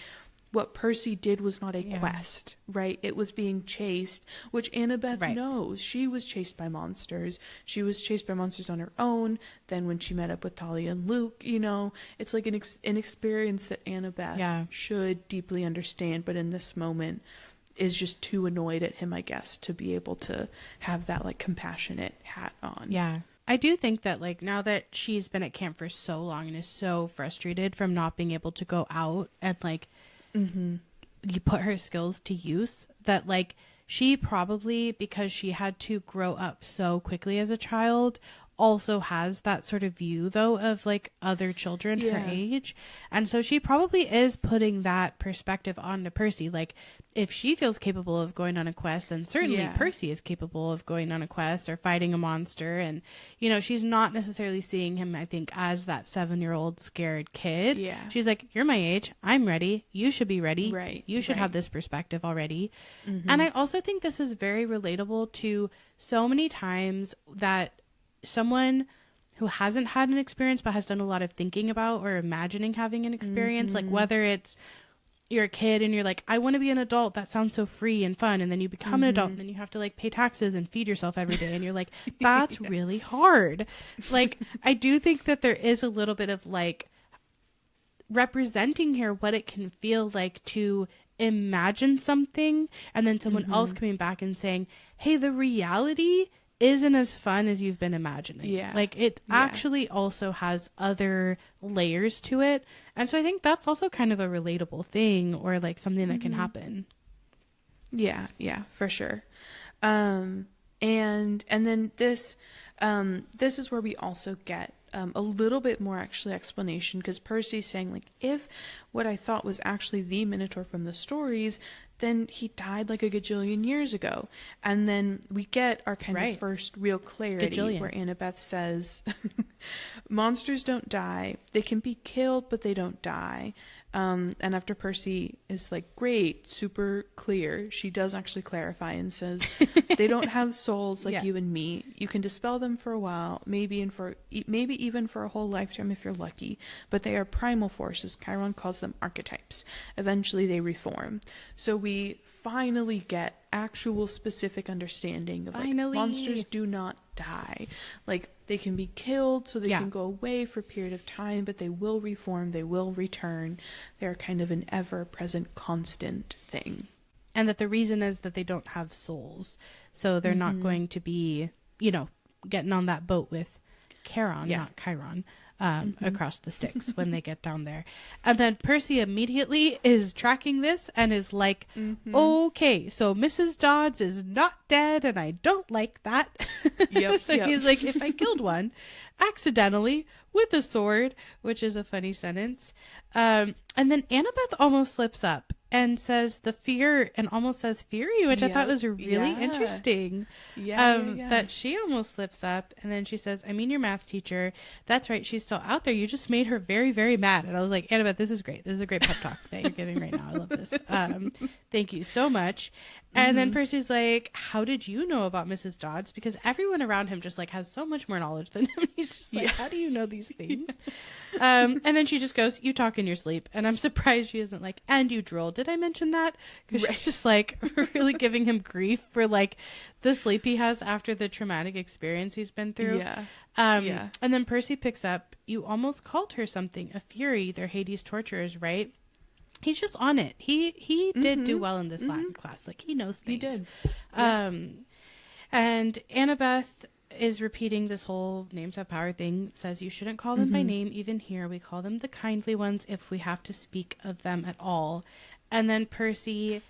what Percy did was not a quest, right? It was being chased, which Annabeth knows. She was chased by monsters. She was chased by monsters on her own. Then when she met up with Talia and Luke, you know, it's like an experience that Annabeth should deeply understand, but in this moment is just too annoyed at him, I guess, to be able to have that like compassionate hat on. Yeah. I do think that like now that she's been at camp for so long and is so frustrated from not being able to go out and like you put her skills to use, that like she probably, because she had to grow up so quickly as a child, also has that sort of view though of like other children her age, and so she probably is putting that perspective onto Percy. Like if she feels capable of going on a quest, then certainly Percy is capable of going on a quest or fighting a monster. And you know, she's not necessarily seeing him, I think, as that 7-year-old scared kid. She's like, you're my age, I'm ready, you should be ready, you should have this perspective already. And I also think this is very relatable to so many times that someone who hasn't had an experience but has done a lot of thinking about or imagining having an experience, like whether it's you're a kid and you're like, I want to be an adult, that sounds so free and fun, and then you become an adult and then you have to like pay taxes and feed yourself every day, and you're like, that's really hard. Like I do think that there is a little bit of like representing here what it can feel like to imagine something and then someone else coming back and saying, hey, the reality isn't as fun as you've been imagining. Like it actually also has other layers to it. And so I think that's also kind of a relatable thing, or like something that can happen. Yeah, for sure. And then this is where we also get a little bit more actually explanation, because Percy's saying like, if what I thought was actually the Minotaur from the stories, then he died like a gajillion years ago. And then we get our kind of first real clarity where Annabeth says, monsters don't die. They can be killed, but they don't die. And after Percy is like, great, super clear, she does actually clarify and says, they don't have souls like you and me. You can dispel them for a while, maybe even for a whole lifetime if you're lucky, but they are primal forces. Chiron calls them archetypes. Eventually they reform. So we finally get actual specific understanding of like, monsters do not die. Like they can be killed so they can go away for a period of time, but they will reform, they will return. They're kind of an ever-present constant thing. And that the reason is that they don't have souls, so they're not going to be, you know, getting on that boat with Charon, not Chiron, across the Styx when they get down there. And then Percy immediately is tracking this and is like, okay, so Mrs. Dodds is not dead and I don't like that. He's like, if I killed one accidentally with a sword, which is a funny sentence. And then Annabeth almost slips up and says the fear and almost says fury, which I thought was really interesting. That she almost slips up and then she says, I mean, your math teacher, that's right, she's still out there. You just made her very, very mad. And I was like, Annabeth, this is great. This is a great pep talk that you're giving right now. I love this. Thank you so much. And then Percy's like, how did you know about Mrs. Dodds? Because everyone around him just like has so much more knowledge than him. He's just like, how do you know these things? And then she just goes, you talk in your sleep. And I'm surprised she isn't like, and you drool. Did I mention that? Because she's just like really giving him grief for like the sleep he has after the traumatic experience he's been through. And then Percy picks up, you almost called her something, a fury. They're Hades torturers, right? He's just on it. He did do well in this Latin class. Like he knows things. He did. And Annabeth is repeating this whole names have power thing, says you shouldn't call them by name. Even here, we call them the kindly ones if we have to speak of them at all. And then Percy,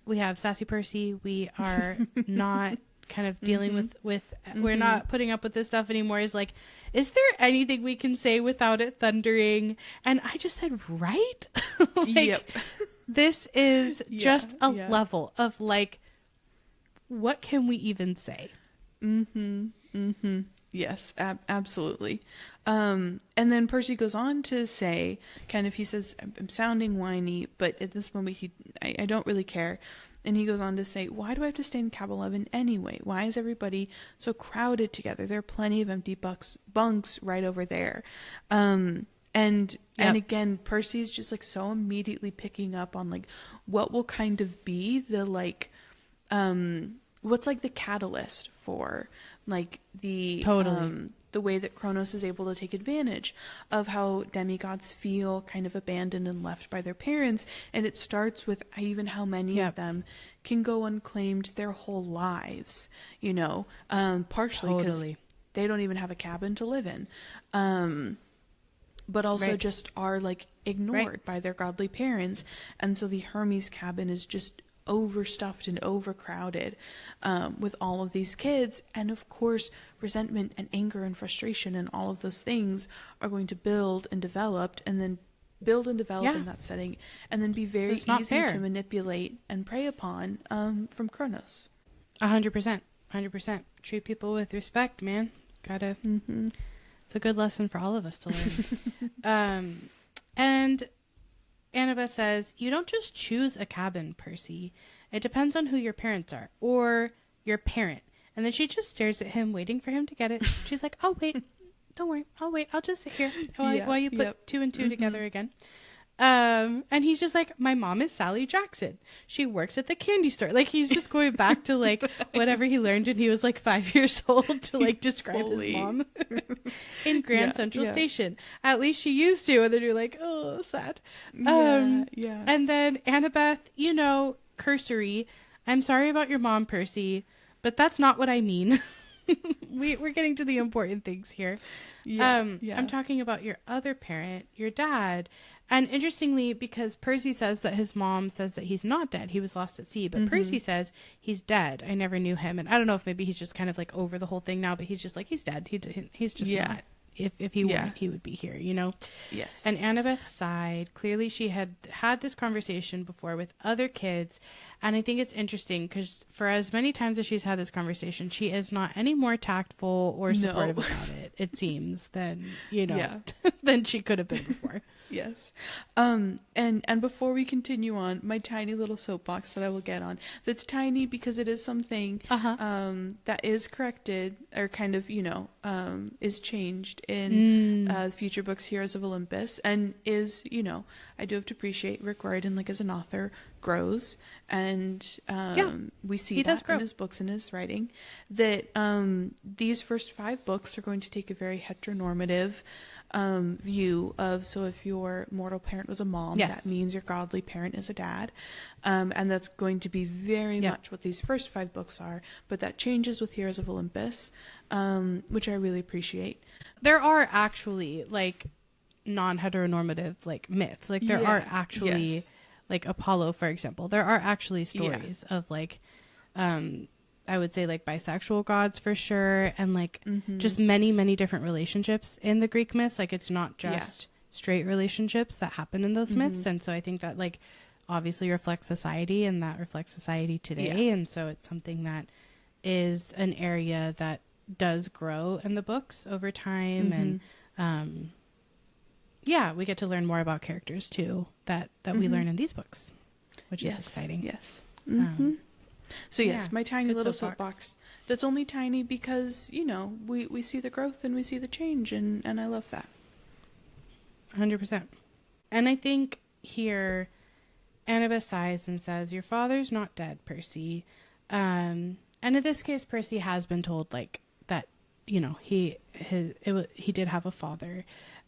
we have sassy Percy. We are not kind of dealing with we're not putting up with this stuff anymore. Is like, is there anything we can say without it thundering? And I just said, right? This is just a level of like, what can we even say? Yes, absolutely. And then Percy goes on to say, kind of, he says, I'm sounding whiny, but at this moment, I don't really care. And he goes on to say, why do I have to stay in Cab 11 anyway? Why is everybody so crowded together? There are plenty of empty bunks right over there. And And again, Percy's just like so immediately picking up on like what will kind of be the like what's like the catalyst for like the way that Kronos is able to take advantage of how demigods feel kind of abandoned and left by their parents. And it starts with even how many of them can go unclaimed their whole lives, you know, partially because they don't even have a cabin to live in. But also just are like ignored by their godly parents. And so the Hermes cabin is just overstuffed and overcrowded with all of these kids. And of course, resentment and anger and frustration and all of those things are going to build and develop in that setting, and then be very easy to manipulate and prey upon from Kronos. 100%. Treat people with respect, man. Gotta. It's a good lesson for all of us to learn. And Annabeth says, you don't just choose a cabin, Percy. It depends on who your parents are, or your parent. And then she just stares at him, waiting for him to get it. She's like, oh, wait. Don't worry. I'll wait. I'll just sit here while you put two and two together again. And he's just like, my mom is Sally Jackson. She works at the candy store. Like, he's just going back to like whatever he learned when he was like 5 years old to like describe his mom in Grand Central Station. At least she used to. And then you're like, oh, sad. And then Annabeth, you know, cursory. I'm sorry about your mom, Percy, but that's not what I mean. We're getting to the important things here. I'm talking about your other parent, your dad. And interestingly, because Percy says that his mom says that he's not dead, he was lost at sea, but Percy says he's dead. I never knew him. And I don't know if maybe he's just kind of like over the whole thing now, but he's just like, he's dead. He's just not. If he weren't, he would be here, you know? Yes. And Annabeth sighed. Clearly she had this conversation before with other kids. And I think it's interesting because for as many times as she's had this conversation, she is not any more tactful or supportive about it seems, than, you know, than she could have been before. Yes. And before we continue on, my tiny little soapbox that I will get on, that's tiny because it is something that is corrected or kind of, you know, is changed in future books, Heroes of Olympus, and is, you know, I do have to appreciate Rick Riordan, like as an author, grows, and we see that in his books and his writing, that these first 5 books are going to take a very heteronormative view of, so if your mortal parent was a mom, that means your godly parent is a dad, and that's going to be very much what these first 5 books are, but that changes with Heroes of Olympus, which I really appreciate. There are actually like non-heteronormative like myths, like there are actually like Apollo, for example, there are actually stories of like I would say like bisexual gods for sure, and like just many different relationships in the Greek myths. Like it's not just straight relationships that happen in those myths. And so I think that like obviously reflects society, and that reflects society today. And so it's something that is an area that does grow in the books over time. And we get to learn more about characters too that we learn in these books, which is exciting. So yes, my tiny little soapbox. That's only tiny because, you know, we see the growth and we see the change, and I love that. 100%. And I think here Annabeth sighs and says, your father's not dead, Percy. And in this case, Percy has been told like that, you know, he did have a father.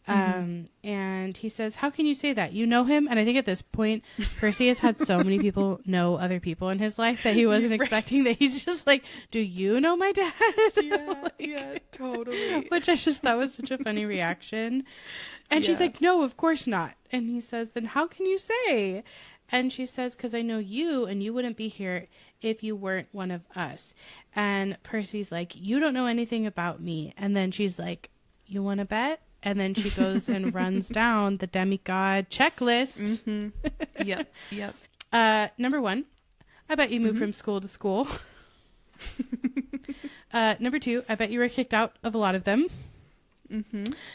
And he says, how can you say that? You know him? And I think at this point, Percy has had so many people know other people in his life that he wasn't expecting, that he's just like, do you know my dad? Totally. Which I just thought was such a funny reaction. And she's like, no, of course not. And he says, then how can you say? And she says, because I know you, and you wouldn't be here if you weren't one of us. And Percy's like, you don't know anything about me. And then she's like, you want to bet? And then she goes and runs down the demigod checklist. Number 1, I bet you moved from school to school. Number 2, I bet you were kicked out of a lot of them.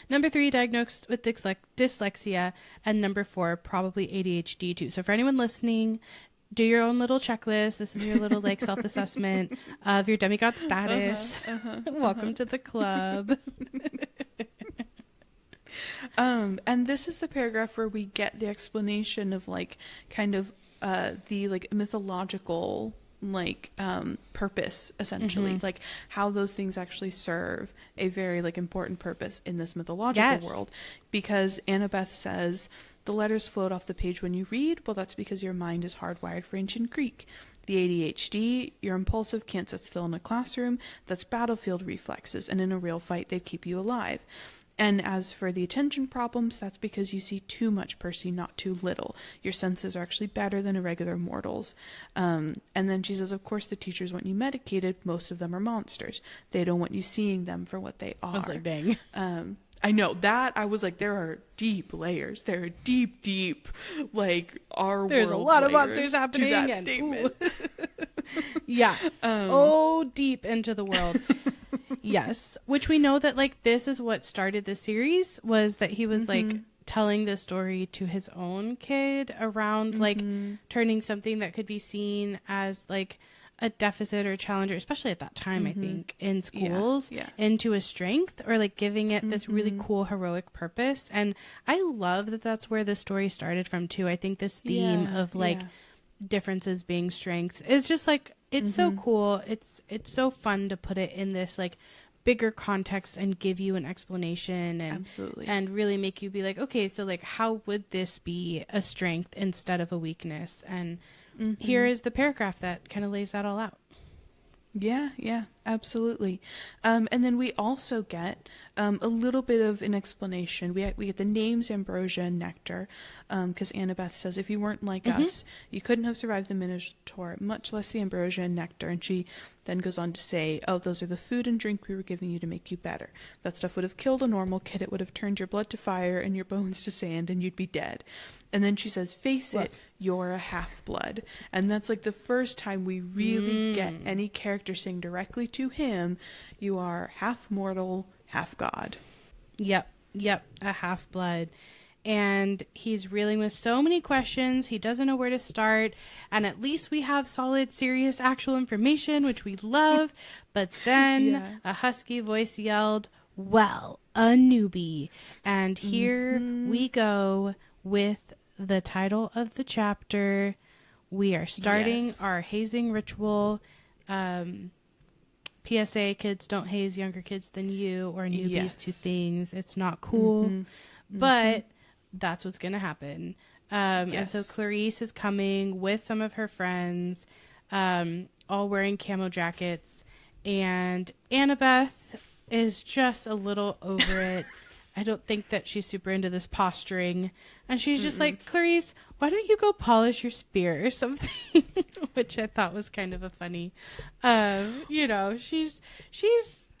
Number 3, diagnosed with dyslexia. And number 4, probably ADHD too. So for anyone listening, do your own little checklist. This is your little like self-assessment of your demigod status. Welcome to the club. And this is the paragraph where we get the explanation of like kind of the like mythological like purpose, essentially, like how those things actually serve a very like important purpose in this mythological world. Because Annabeth says the letters float off the page when you read. Well, that's because your mind is hardwired for ancient Greek. The ADHD, you're impulsive, can't sit still in a classroom. That's battlefield reflexes, and in a real fight they'd keep you alive. And as for the attention problems, that's because you see too much, Percy, not too little. Your senses are actually better than a regular mortal's. And then she says, of course, the teachers want you medicated. Most of them are monsters. They don't want you seeing them for what they are. I was like, dang. I know that. I was like, there are deep layers. There are deep, like, our There's world a lot of layers monsters happening. To that statement. Yeah. Deep into the world. Yes. Which we know that, like, this is what started the series, was that he was, like, telling the story to his own kid around, like, turning something that could be seen as, like, a deficit or challenger, especially at that time, I think, in schools, into a strength, or, like, giving it this really cool, heroic purpose. And I love that that's where the story started from, too. I think this theme of, like, differences being strengths is just, like, it's so cool. It's so fun to put it in this like bigger context and give you an explanation and really make you be like, okay, so like how would this be a strength instead of a weakness? And here is the paragraph that kind of lays that all out. Yeah, absolutely. And then we also get a little bit of an explanation. We get the names ambrosia and nectar, because Annabeth says, if you weren't like us, you couldn't have survived the Minotaur, much less the ambrosia and nectar. And she then goes on to say, oh, those are the food and drink we were giving you to make you better. That stuff would have killed a normal kid. It would have turned your blood to fire and your bones to sand, and you'd be dead. And then she says, face it, you're a half-blood. And that's like the first time we really get any character saying directly to him, you are half mortal, half god. Yep, a half-blood. And he's reeling with so many questions. He doesn't know where to start. And at least we have solid, serious, actual information, which we love. But then a husky voice yelled, well, a newbie. And here we go with the title of the chapter. We are starting our hazing ritual. PSA, kids, don't haze younger kids than you or newbies to things. It's not cool. But that's what's going to happen. And so Clarice is coming with some of her friends, all wearing camo jackets. And Annabeth is just a little over it. I don't think that she's super into this posturing. And she's just like, Clarice, why don't you go polish your spear or something? Which I thought was kind of a funny, she's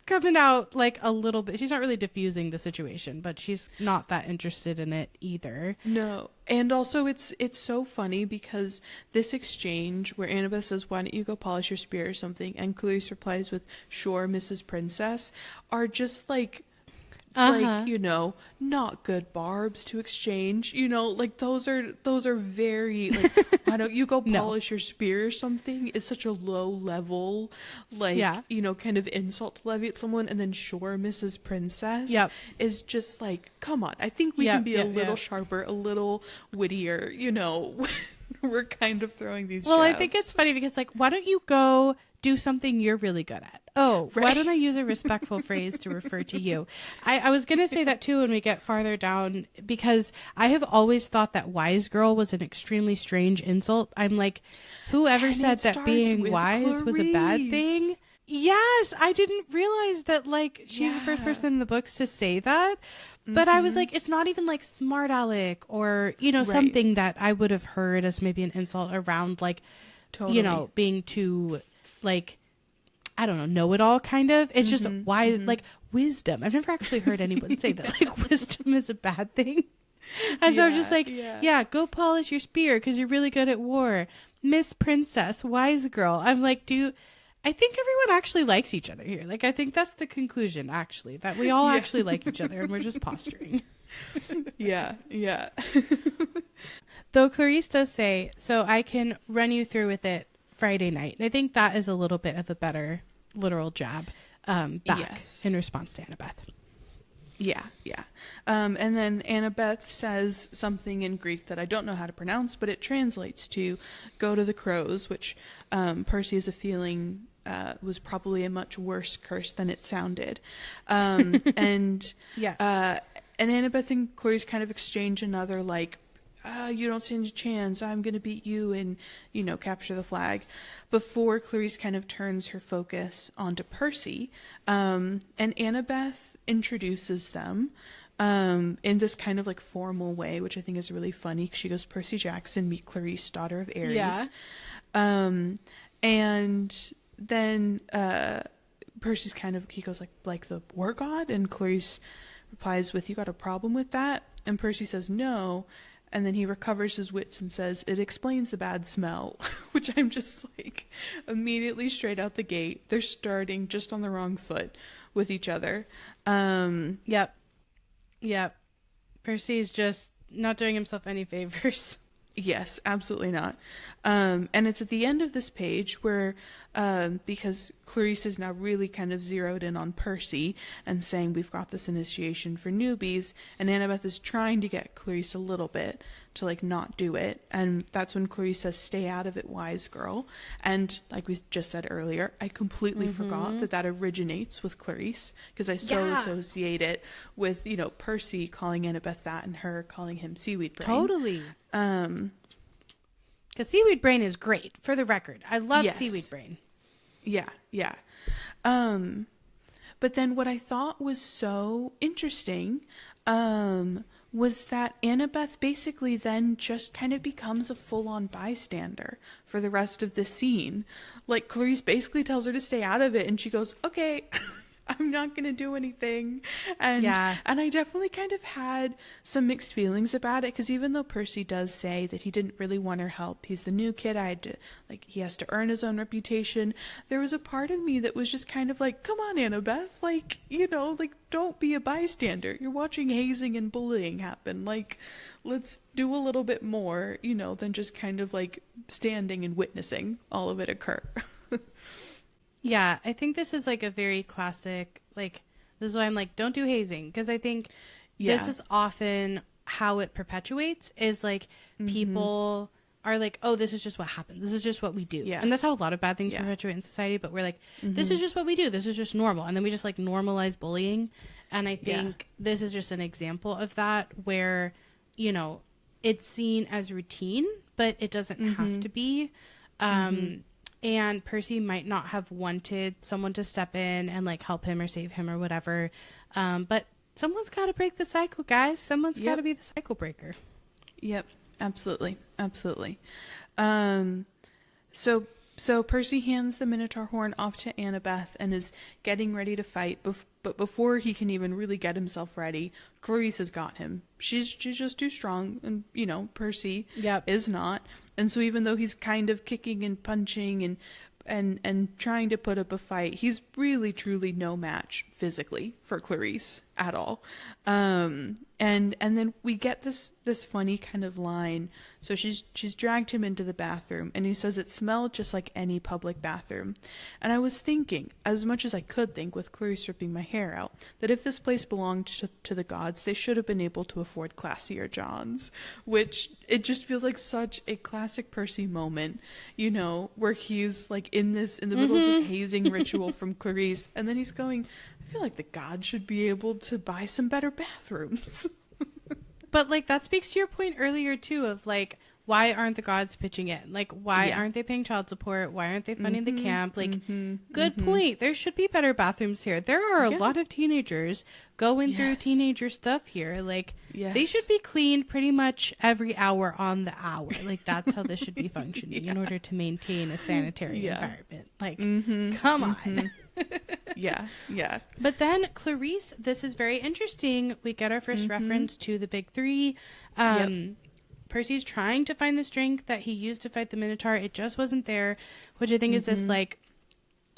coming out like a little bit. She's not really diffusing the situation, but she's not that interested in it either. No. And also it's so funny because this exchange where Annabeth says, why don't you go polish your spear or something? And Clarice replies with, sure, Mrs. Princess, are just like, not good barbs to exchange, like those are very like, why don't you go polish your spear or something? It's such a low level, like, kind of insult to levy at someone. And then sure, Mrs. Princess is just like, come on, I think we can be a little sharper, a little wittier, we're kind of throwing these jabs. I think it's funny because like, why don't you go do something you're really good at? Oh, why don't I use a respectful phrase to refer to you? I was going to say that too when we get farther down, because I have always thought that wise girl was an extremely strange insult. I'm like, whoever said that being wise was a bad thing? Yes, I didn't realize that, like, she's the first person in the books to say that. But I was like, it's not even like smart aleck or, something that I would have heard as maybe an insult around, like, being too, like, I don't know it all kind of. It's just wise, like wisdom. I've never actually heard anyone say that like wisdom is a bad thing. And so I was just like, go polish your spear because you're really good at war. Miss Princess, wise girl. I'm like, I think everyone actually likes each other here. Like, I think that's the conclusion, actually, that we all actually like each other and we're just posturing. Yeah. Though Clarice does say, so I can run you through with it Friday night. And I think that is a little bit of a better literal jab back in response to Annabeth. Yeah. And then Annabeth says something in Greek that I don't know how to pronounce, but it translates to "go to the crows," which Percy has a feeling was probably a much worse curse than it sounded. And Annabeth and Clarice kind of exchange another like, you don't stand a chance, I'm going to beat you, and, capture the flag, before Clarice kind of turns her focus onto Percy. And Annabeth introduces them in this kind of like formal way, which I think is really funny. She goes, "Percy Jackson, meet Clarice, daughter of Ares." Yeah. And then Percy's he goes like the war god, and Clarice replies with, "You got a problem with that?" And Percy says, "No." And then he recovers his wits and says, "It explains the bad smell," which I'm just like, immediately straight out the gate, they're starting just on the wrong foot with each other. Yep. Percy's just not doing himself any favors. Yes, absolutely not. And it's at the end of this page where, because Clarice is now really kind of zeroed in on Percy and saying, "We've got this initiation for newbies," and Annabeth is trying to get Clarice a little bit to like not do it. And that's when Clarice says, "Stay out of it, wise girl." And like we just said earlier, I completely forgot that originates with Clarice, because I associate it with, Percy calling Annabeth that and her calling him seaweed brain. Totally. Because seaweed brain is great, for the record. I love seaweed brain. Yeah. But then what I thought was so interesting was that Annabeth basically then just kind of becomes a full-on bystander for the rest of the scene. Like, Clarice basically tells her to stay out of it, and she goes, "Okay." I'm not going to do anything. And I definitely kind of had some mixed feelings about it, because even though Percy does say that he didn't really want her help, he's the new kid, he has to earn his own reputation, there was a part of me that was just kind of like, come on, Annabeth, don't be a bystander. You're watching hazing and bullying happen. Let's do a little bit more, than just kind of like standing and witnessing all of it occur. Yeah, I think this is like a very classic, this is why I'm like, don't do hazing. Because I think this is often how it perpetuates, is like people are like, oh, this is just what happens. This is just what we do. Yeah. And that's how a lot of bad things perpetuate in society. But we're like, this is just what we do. This is just normal. And then we just like normalize bullying. And I think this is just an example of that, where, it's seen as routine, but it doesn't have to be. And Percy might not have wanted someone to step in and like help him or save him or whatever. But someone's got to break the cycle, guys. Someone's got to be the cycle breaker. Yep. Absolutely. So Percy hands the Minotaur horn off to Annabeth and is getting ready to fight. But before he can even really get himself ready, Clarice has got him. She's just too strong, and Percy is not. And so even though he's kind of kicking and punching and trying to put up a fight, he's really truly no match physically for Clarice at all. And then we get this funny kind of line. So she's dragged him into the bathroom, and he says it smelled just like any public bathroom. And I was thinking, as much as I could think with Clarice ripping my hair out, that if this place belonged to the gods, they should have been able to afford classier Johns. Which, it just feels like such a classic Percy moment, where he's like in the middle of this hazing ritual from Clarice, and then he's going, I feel like the gods should be able to buy some better bathrooms. But like, that speaks to your point earlier too, of like, why aren't the gods pitching in? Like, why aren't they paying child support? Why aren't they funding the camp? Like, good point. There should be better bathrooms here. There are a lot of teenagers going through teenager stuff here. Like, they should be cleaned pretty much every hour on the hour. Like, that's how this should be functioning in order to maintain a sanitary environment. Like, come on. Yeah. But then Clarice, this is very interesting. We get our first reference to the big three. Percy's trying to find this drink that he used to fight the Minotaur. It just wasn't there, which I think is this like,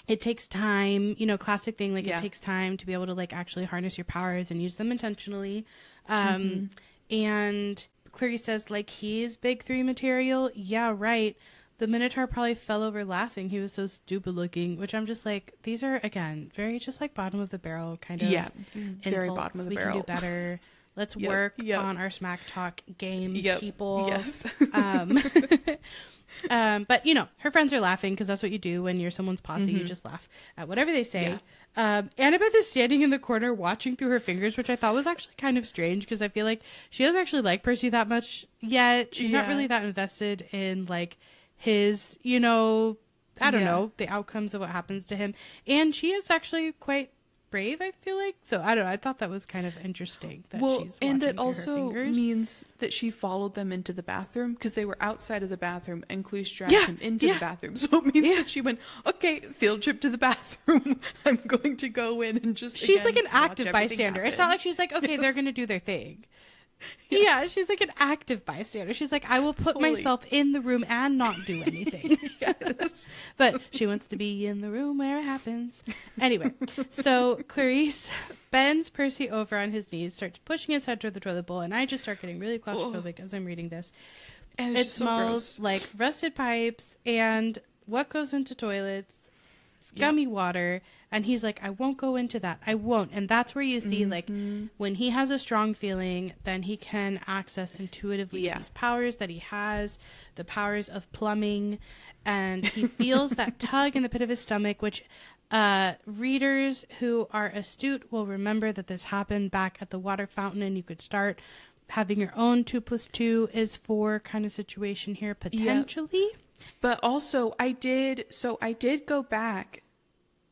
it takes time, classic thing. Like, it takes time to be able to like actually harness your powers and use them intentionally. And Clarice says like, he's big three material. Yeah, right. the Minotaur probably fell over laughing. He was so stupid looking, which I'm just like, these are, again, very just like bottom of the barrel kind of very bottom of the barrel. We can do better. Let's work on our smack talk game, people. Yes. But, you know, her friends are laughing because that's what you do when you're someone's posse. You just laugh at whatever they say. Yeah. Annabeth is standing in the corner watching through her fingers, which I thought was actually kind of strange because I feel like she doesn't actually like Percy that much yet. She's not really that invested in, like, his, you know, I don't know, the outcomes of what happens to him. And she is actually quite brave, I feel like. So I don't know, I thought that was kind of interesting that she's and that also means that she followed them into the bathroom because they were outside of the bathroom and Clarisse dragged him into the bathroom, so it means that she went, okay, field trip to the bathroom. I'm going to go in and just she's like an active bystander. It's not like she's like, okay, they're gonna do their thing. Yeah, she's like an active bystander. She's like, I will put myself in the room and not do anything. Yes. But she wants to be in the room where it happens. Anyway, so Clarisse bends Percy over on his knees, starts pushing his head toward the toilet bowl, and I just start getting really claustrophobic as I'm reading this. And it smells like rusted pipes and what goes into toilets, scummy water. And he's like, I won't go into that. I won't. And that's where you see, like, when he has a strong feeling, then he can access intuitively these powers that he has, the powers of plumbing. And he feels that tug in the pit of his stomach, which readers who are astute will remember that this happened back at the water fountain. And you could start having your own 2 + 2 is 4 kind of situation here, potentially. Yep. But also, I did go back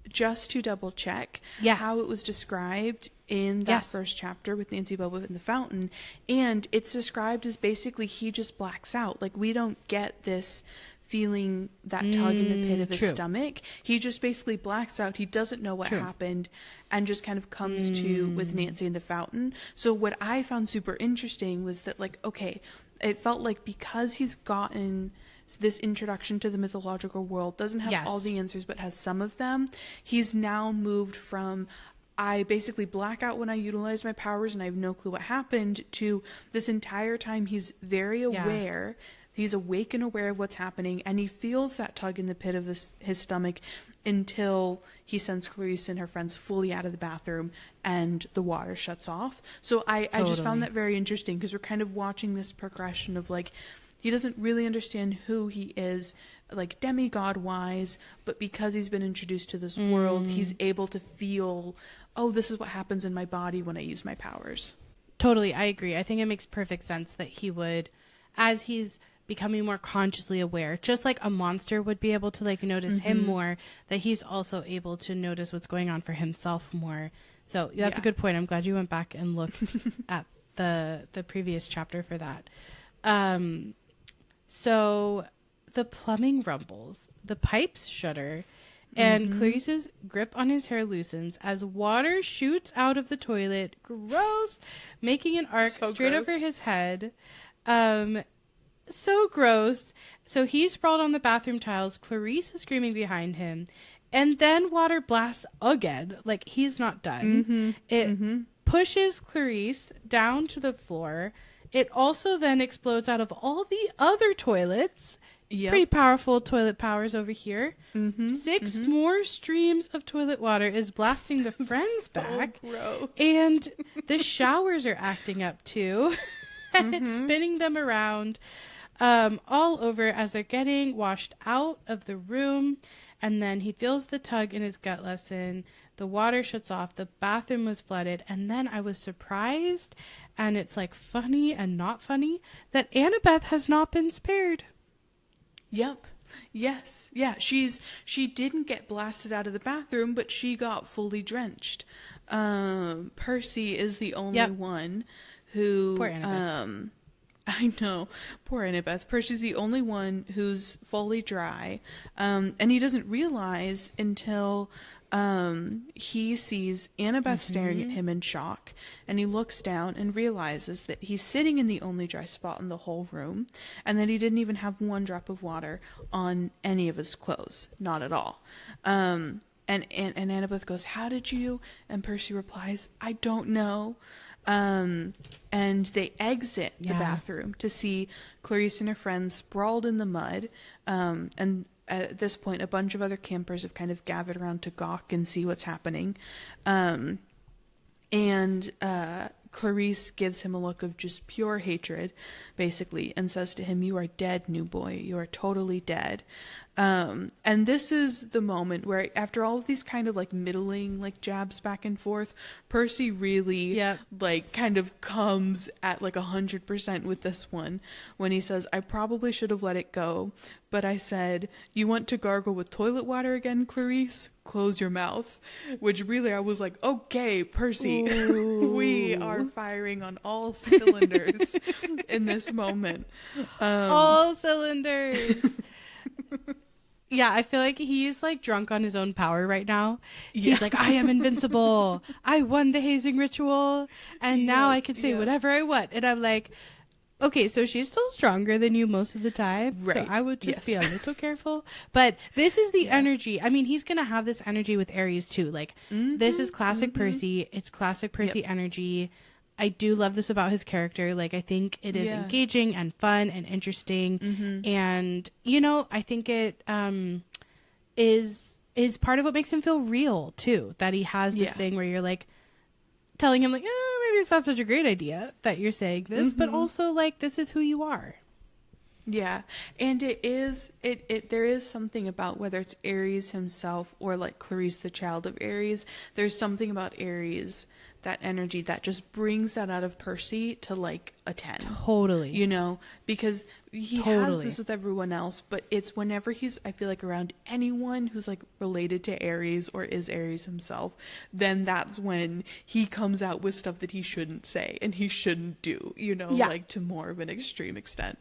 just to double check how it was described in that first chapter with Nancy Boba in the fountain. And it's described as basically he just blacks out. Like, we don't get this feeling, that tug in the pit of his stomach. He just basically blacks out. He doesn't know what happened and just kind of comes to with Nancy in the fountain. So what I found super interesting was that, like, okay, it felt like because he's gotten this introduction to the mythological world, doesn't have all the answers but has some of them, he's now moved from I basically black out when I utilize my powers and I have no clue what happened to this entire time he's very aware. He's awake and aware of what's happening, and he feels that tug in the pit of his stomach until he sends Clarisse and her friends fully out of the bathroom and the water shuts off. So I just found that very interesting because we're kind of watching this progression of, like, he doesn't really understand who he is, like, demigod-wise, but because he's been introduced to this world, he's able to feel, oh, this is what happens in my body when I use my powers. Totally, I agree. I think it makes perfect sense that he would, as he's becoming more consciously aware, just like a monster would be able to, like, notice him more, that he's also able to notice what's going on for himself more. So that's a good point. I'm glad you went back and looked at the previous chapter for that. So the plumbing rumbles, the pipes shudder, and Clarisse's grip on his hair loosens as water shoots out of the toilet. Gross! Making an arc straight over his head. So gross. So he's sprawled on the bathroom tiles. Clarisse is screaming behind him. And then water blasts again. Like, he's not done. It pushes Clarisse down to the floor. It also then explodes out of all the other toilets. Pretty powerful toilet powers over here. 6 more streams of toilet water is blasting the friends back. Gross. And the showers are acting up too. And it's spinning them around all over as they're getting washed out of the room. And then he feels the tug in his gut lesson. The water shuts off. The bathroom was flooded. And then I was surprised, and it's like funny and not funny, that Annabeth has not been spared. Yep. Yes. Yeah. She didn't get blasted out of the bathroom, but she got fully drenched. Percy is the only one who... Poor Annabeth. I know. Poor Annabeth. Percy's the only one who's fully dry. And he doesn't realize until he sees Annabeth staring at him in shock. And he looks down and realizes that he's sitting in the only dry spot in the whole room. And that he didn't even have 1 drop of water on any of his clothes. Not at all. And Annabeth goes, "How did you?" And Percy replies, "I don't know." And they exit the bathroom to see Clarice and her friends sprawled in the mud. And at this point, a bunch of other campers have kind of gathered around to gawk and see what's happening. Clarice gives him a look of just pure hatred, basically, and says to him, "You are dead, new boy. You are totally dead." And this is the moment where, after all of these kind of like middling like jabs back and forth, Percy really like kind of comes at like 100% with this one when he says, "I probably should have let it go, but I said, you want to gargle with toilet water again, Clarice? Close your mouth." Which really I was like, okay, Percy, we are firing on all cylinders in this moment. All cylinders. Yeah, I feel like he's like drunk on his own power right now. He's like, I am invincible. I won the hazing ritual. And now I can say whatever I want. And I'm like, okay, so she's still stronger than you most of the time. Right. So I would just be a little careful. But this is the energy. I mean, he's going to have this energy with Aries too. Like, this is classic Percy. It's classic Percy energy. I do love this about his character. Like, I think it is engaging and fun and interesting. And, you know, I think it is part of what makes him feel real, too. That he has this thing where you're, like, telling him, like, oh, maybe it's not such a great idea that you're saying this. But also, like, this is who you are. Yeah, and there is something about whether it's Aries himself or like Clarice, the child of Aries, there's something about Aries, that energy that just brings that out of Percy to like a 10. Totally. You know, because he has this with everyone else, but it's whenever he's, I feel like, around anyone who's like related to Aries or is Aries himself, then that's when he comes out with stuff that he shouldn't say and he shouldn't do, you know, like to more of an extreme extent.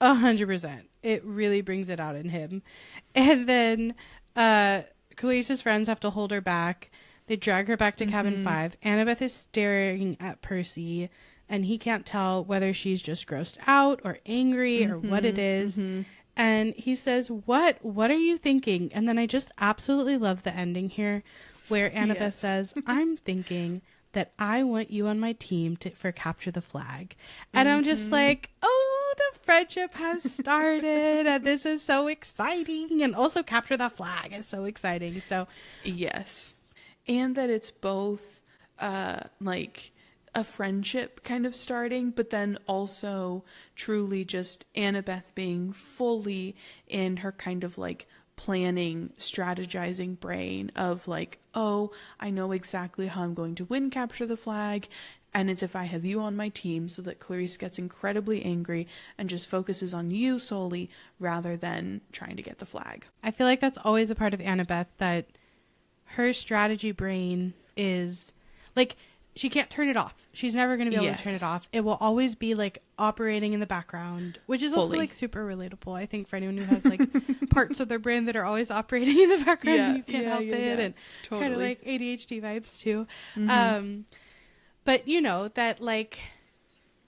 100%. It really brings it out in him. And then Clarice's friends have to hold her back. They drag her back to cabin 5. Annabeth is staring at Percy, and he can't tell whether she's just grossed out or angry or what it is. And he says, What are you thinking? And then I just absolutely love the ending here where Annabeth says, I'm thinking that I want you on my team for Capture the Flag. And I'm just like, oh, the friendship has started and this is so exciting. And also Capture the Flag is so exciting. So yes. And that it's both like a friendship kind of starting, but then also truly just Annabeth being fully in her kind of like planning, strategizing brain of like, oh, I know exactly how I'm going to win Capture the Flag, and it's if I have you on my team, so that Clarice gets incredibly angry and just focuses on you solely rather than trying to get the flag. I feel like that's always a part of Annabeth, that her strategy brain is like, she can't turn it off. She's never going to be able to turn it off. It will always be like operating in the background, which is also like super relatable, I think, for anyone who has like parts of their brain that are always operating in the background and you can't help it. And kind of like ADHD vibes too. But you know that like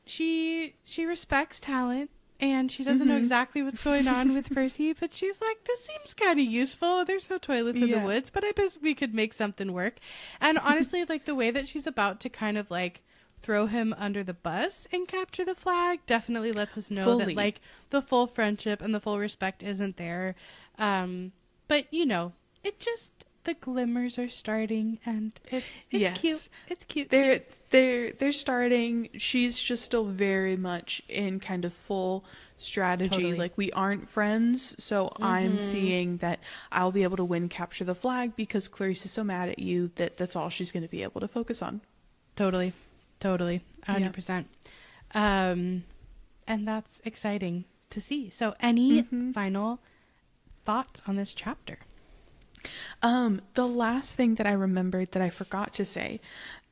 she respects talent and she doesn't know exactly what's going on with Percy, but she's like, this seems kind of useful. There's no toilets in the woods, but I bet we could make something work. And honestly, like the way that she's about to kind of like throw him under the bus and Capture the Flag definitely lets us know that like the full friendship and the full respect isn't there. But you know, it just, the glimmers are starting and it's cute. It's cute. They're starting. She's just still very much in kind of full strategy. Like, we aren't friends, so I'm seeing that I'll be able to win Capture the Flag because Clarice is so mad at you that that's all she's going to be able to focus on. Totally. 100%. And that's exciting to see. So any final thoughts on this chapter? The last thing that I remembered that I forgot to say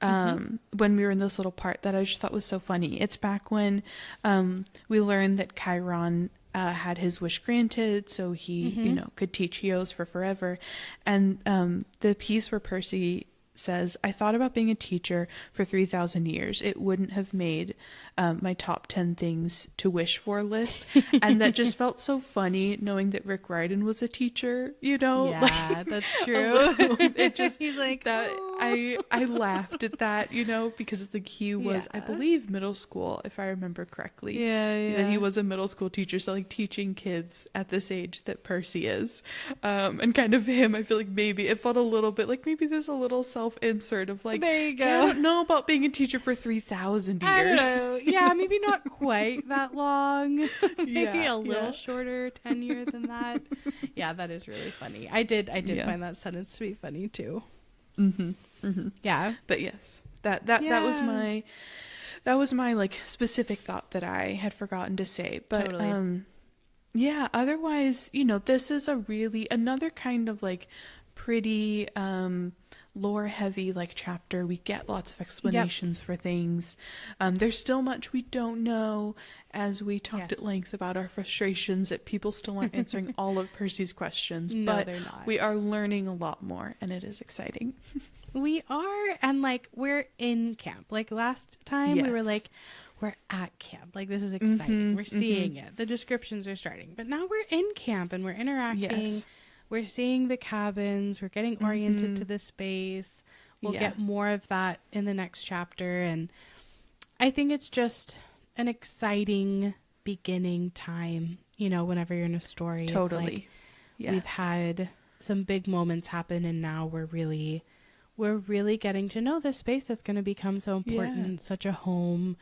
when we were in this little part that I just thought was so funny. It's back when we learned that Chiron had his wish granted, so he, you know, could teach Eos for forever. And the piece where Percy says, I thought about being a teacher for 3,000 years. It wouldn't have made my top 10 things to wish for list. And that just felt so funny knowing that Rick Riordan was a teacher, you know? Yeah, like, that's true. It just, he's like, that oh. I laughed at that, you know, because it's like he was, I believe, middle school, if I remember correctly. Yeah. That he was a middle school teacher. So like teaching kids at this age that Percy is. And kind of him, I feel like maybe it felt a little bit like maybe there's a little self-insert of like, there you go. I don't know about being a teacher for 3,000 years. I don't know. Yeah, maybe not quite that long. Maybe a little yeah. shorter tenure than that. Yeah, that is really funny. I did find that sentence to be funny too. Yeah. But yes, that was my like specific thought that I had forgotten to say. But totally. yeah, otherwise, you know, this is another kind of like pretty lore heavy like chapter. We get lots of explanations for things. There's still much we don't know, as we talked at length about our frustrations that people still aren't answering all of Percy's questions. No, but they're not. We are learning a lot more, and it is exciting. We are, and like we're in camp. Like last time we were like, we're at camp. Like this is exciting. We're seeing it. The descriptions are starting. But now we're in camp and we're interacting. Yes. We're seeing the cabins. We're getting oriented to the space. We'll get more of that in the next chapter. And I think it's just an exciting beginning time, you know, whenever you're in a story. Totally. It's like we've had some big moments happen, and now we're really getting to know this space that's going to become so important, such a home,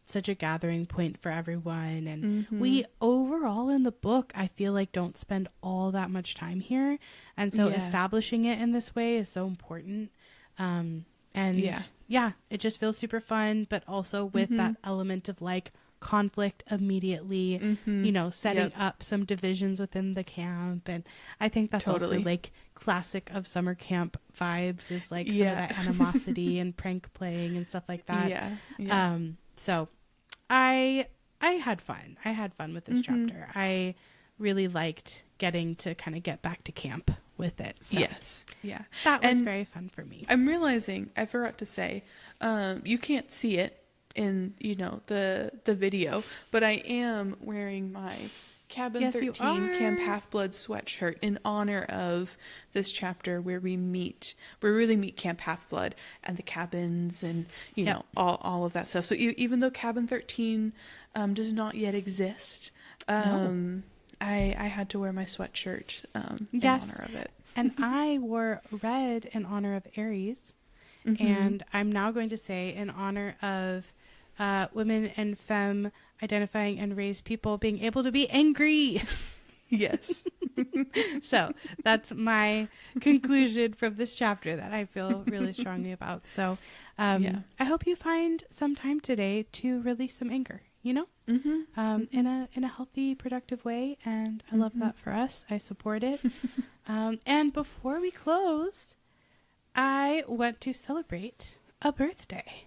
such a gathering point for everyone. And we overall in the book, I feel like don't spend all that much time here. And so establishing it in this way is so important. And it just feels super fun, but also with that element of like conflict immediately, you know, setting up some divisions within the camp. And I think that's also like classic of summer camp vibes, is like some of that animosity and prank playing and stuff like that. So I had fun. I had fun with this chapter. I really liked getting to kind of get back to camp with it. So that was very fun for me. I'm realizing I forgot to say, you can't see it in, you know, the video, but I am wearing my Cabin 13 Camp Half-Blood sweatshirt in honor of this chapter where we really meet Camp Half-Blood and the cabins and, you know, all of that stuff. So even though Cabin 13 does not yet exist, I had to wear my sweatshirt in honor of it. And I wore red in honor of Aries. And I'm now going to say in honor of women and femme identifying and raised people being able to be angry. Yes. So that's my conclusion from this chapter that I feel really strongly about. So I hope you find some time today to release some anger, you know, in a healthy, productive way. And I love that for us. I support it. And before we close, I want to celebrate a birthday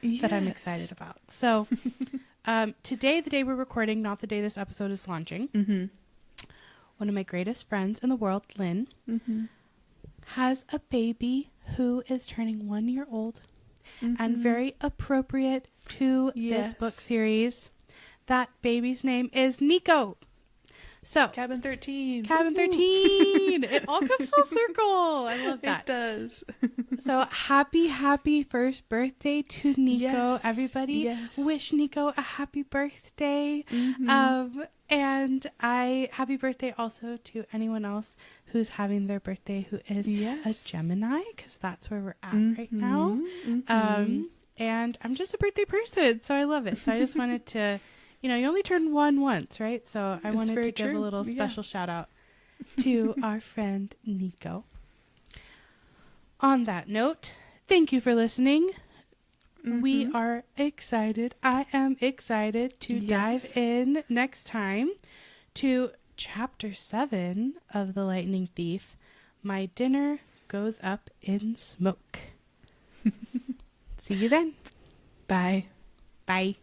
that I'm excited about. So today, the day we're recording, not the day this episode is launching, one of my greatest friends in the world, Lynn, has a baby who is turning 1 year old. And very appropriate to this book series, that baby's name is Nico. So Cabin 13. Cabin 13. It all comes full circle. I love that. It does. So happy first birthday to Nico. Yes. Everybody wish Nico a happy birthday. And happy birthday also to anyone else who's having their birthday who is a Gemini, because that's where we're at right now. And I'm just a birthday person, so I love it. So I just wanted to, you know, you only turn one once, right? So I wanted to give a little special shout out to our friend Nico. On that note, thank you for listening. We are excited. I am excited to dive in next time to chapter 7 of The Lightning Thief. My dinner goes up in smoke. See you then. Bye. Bye.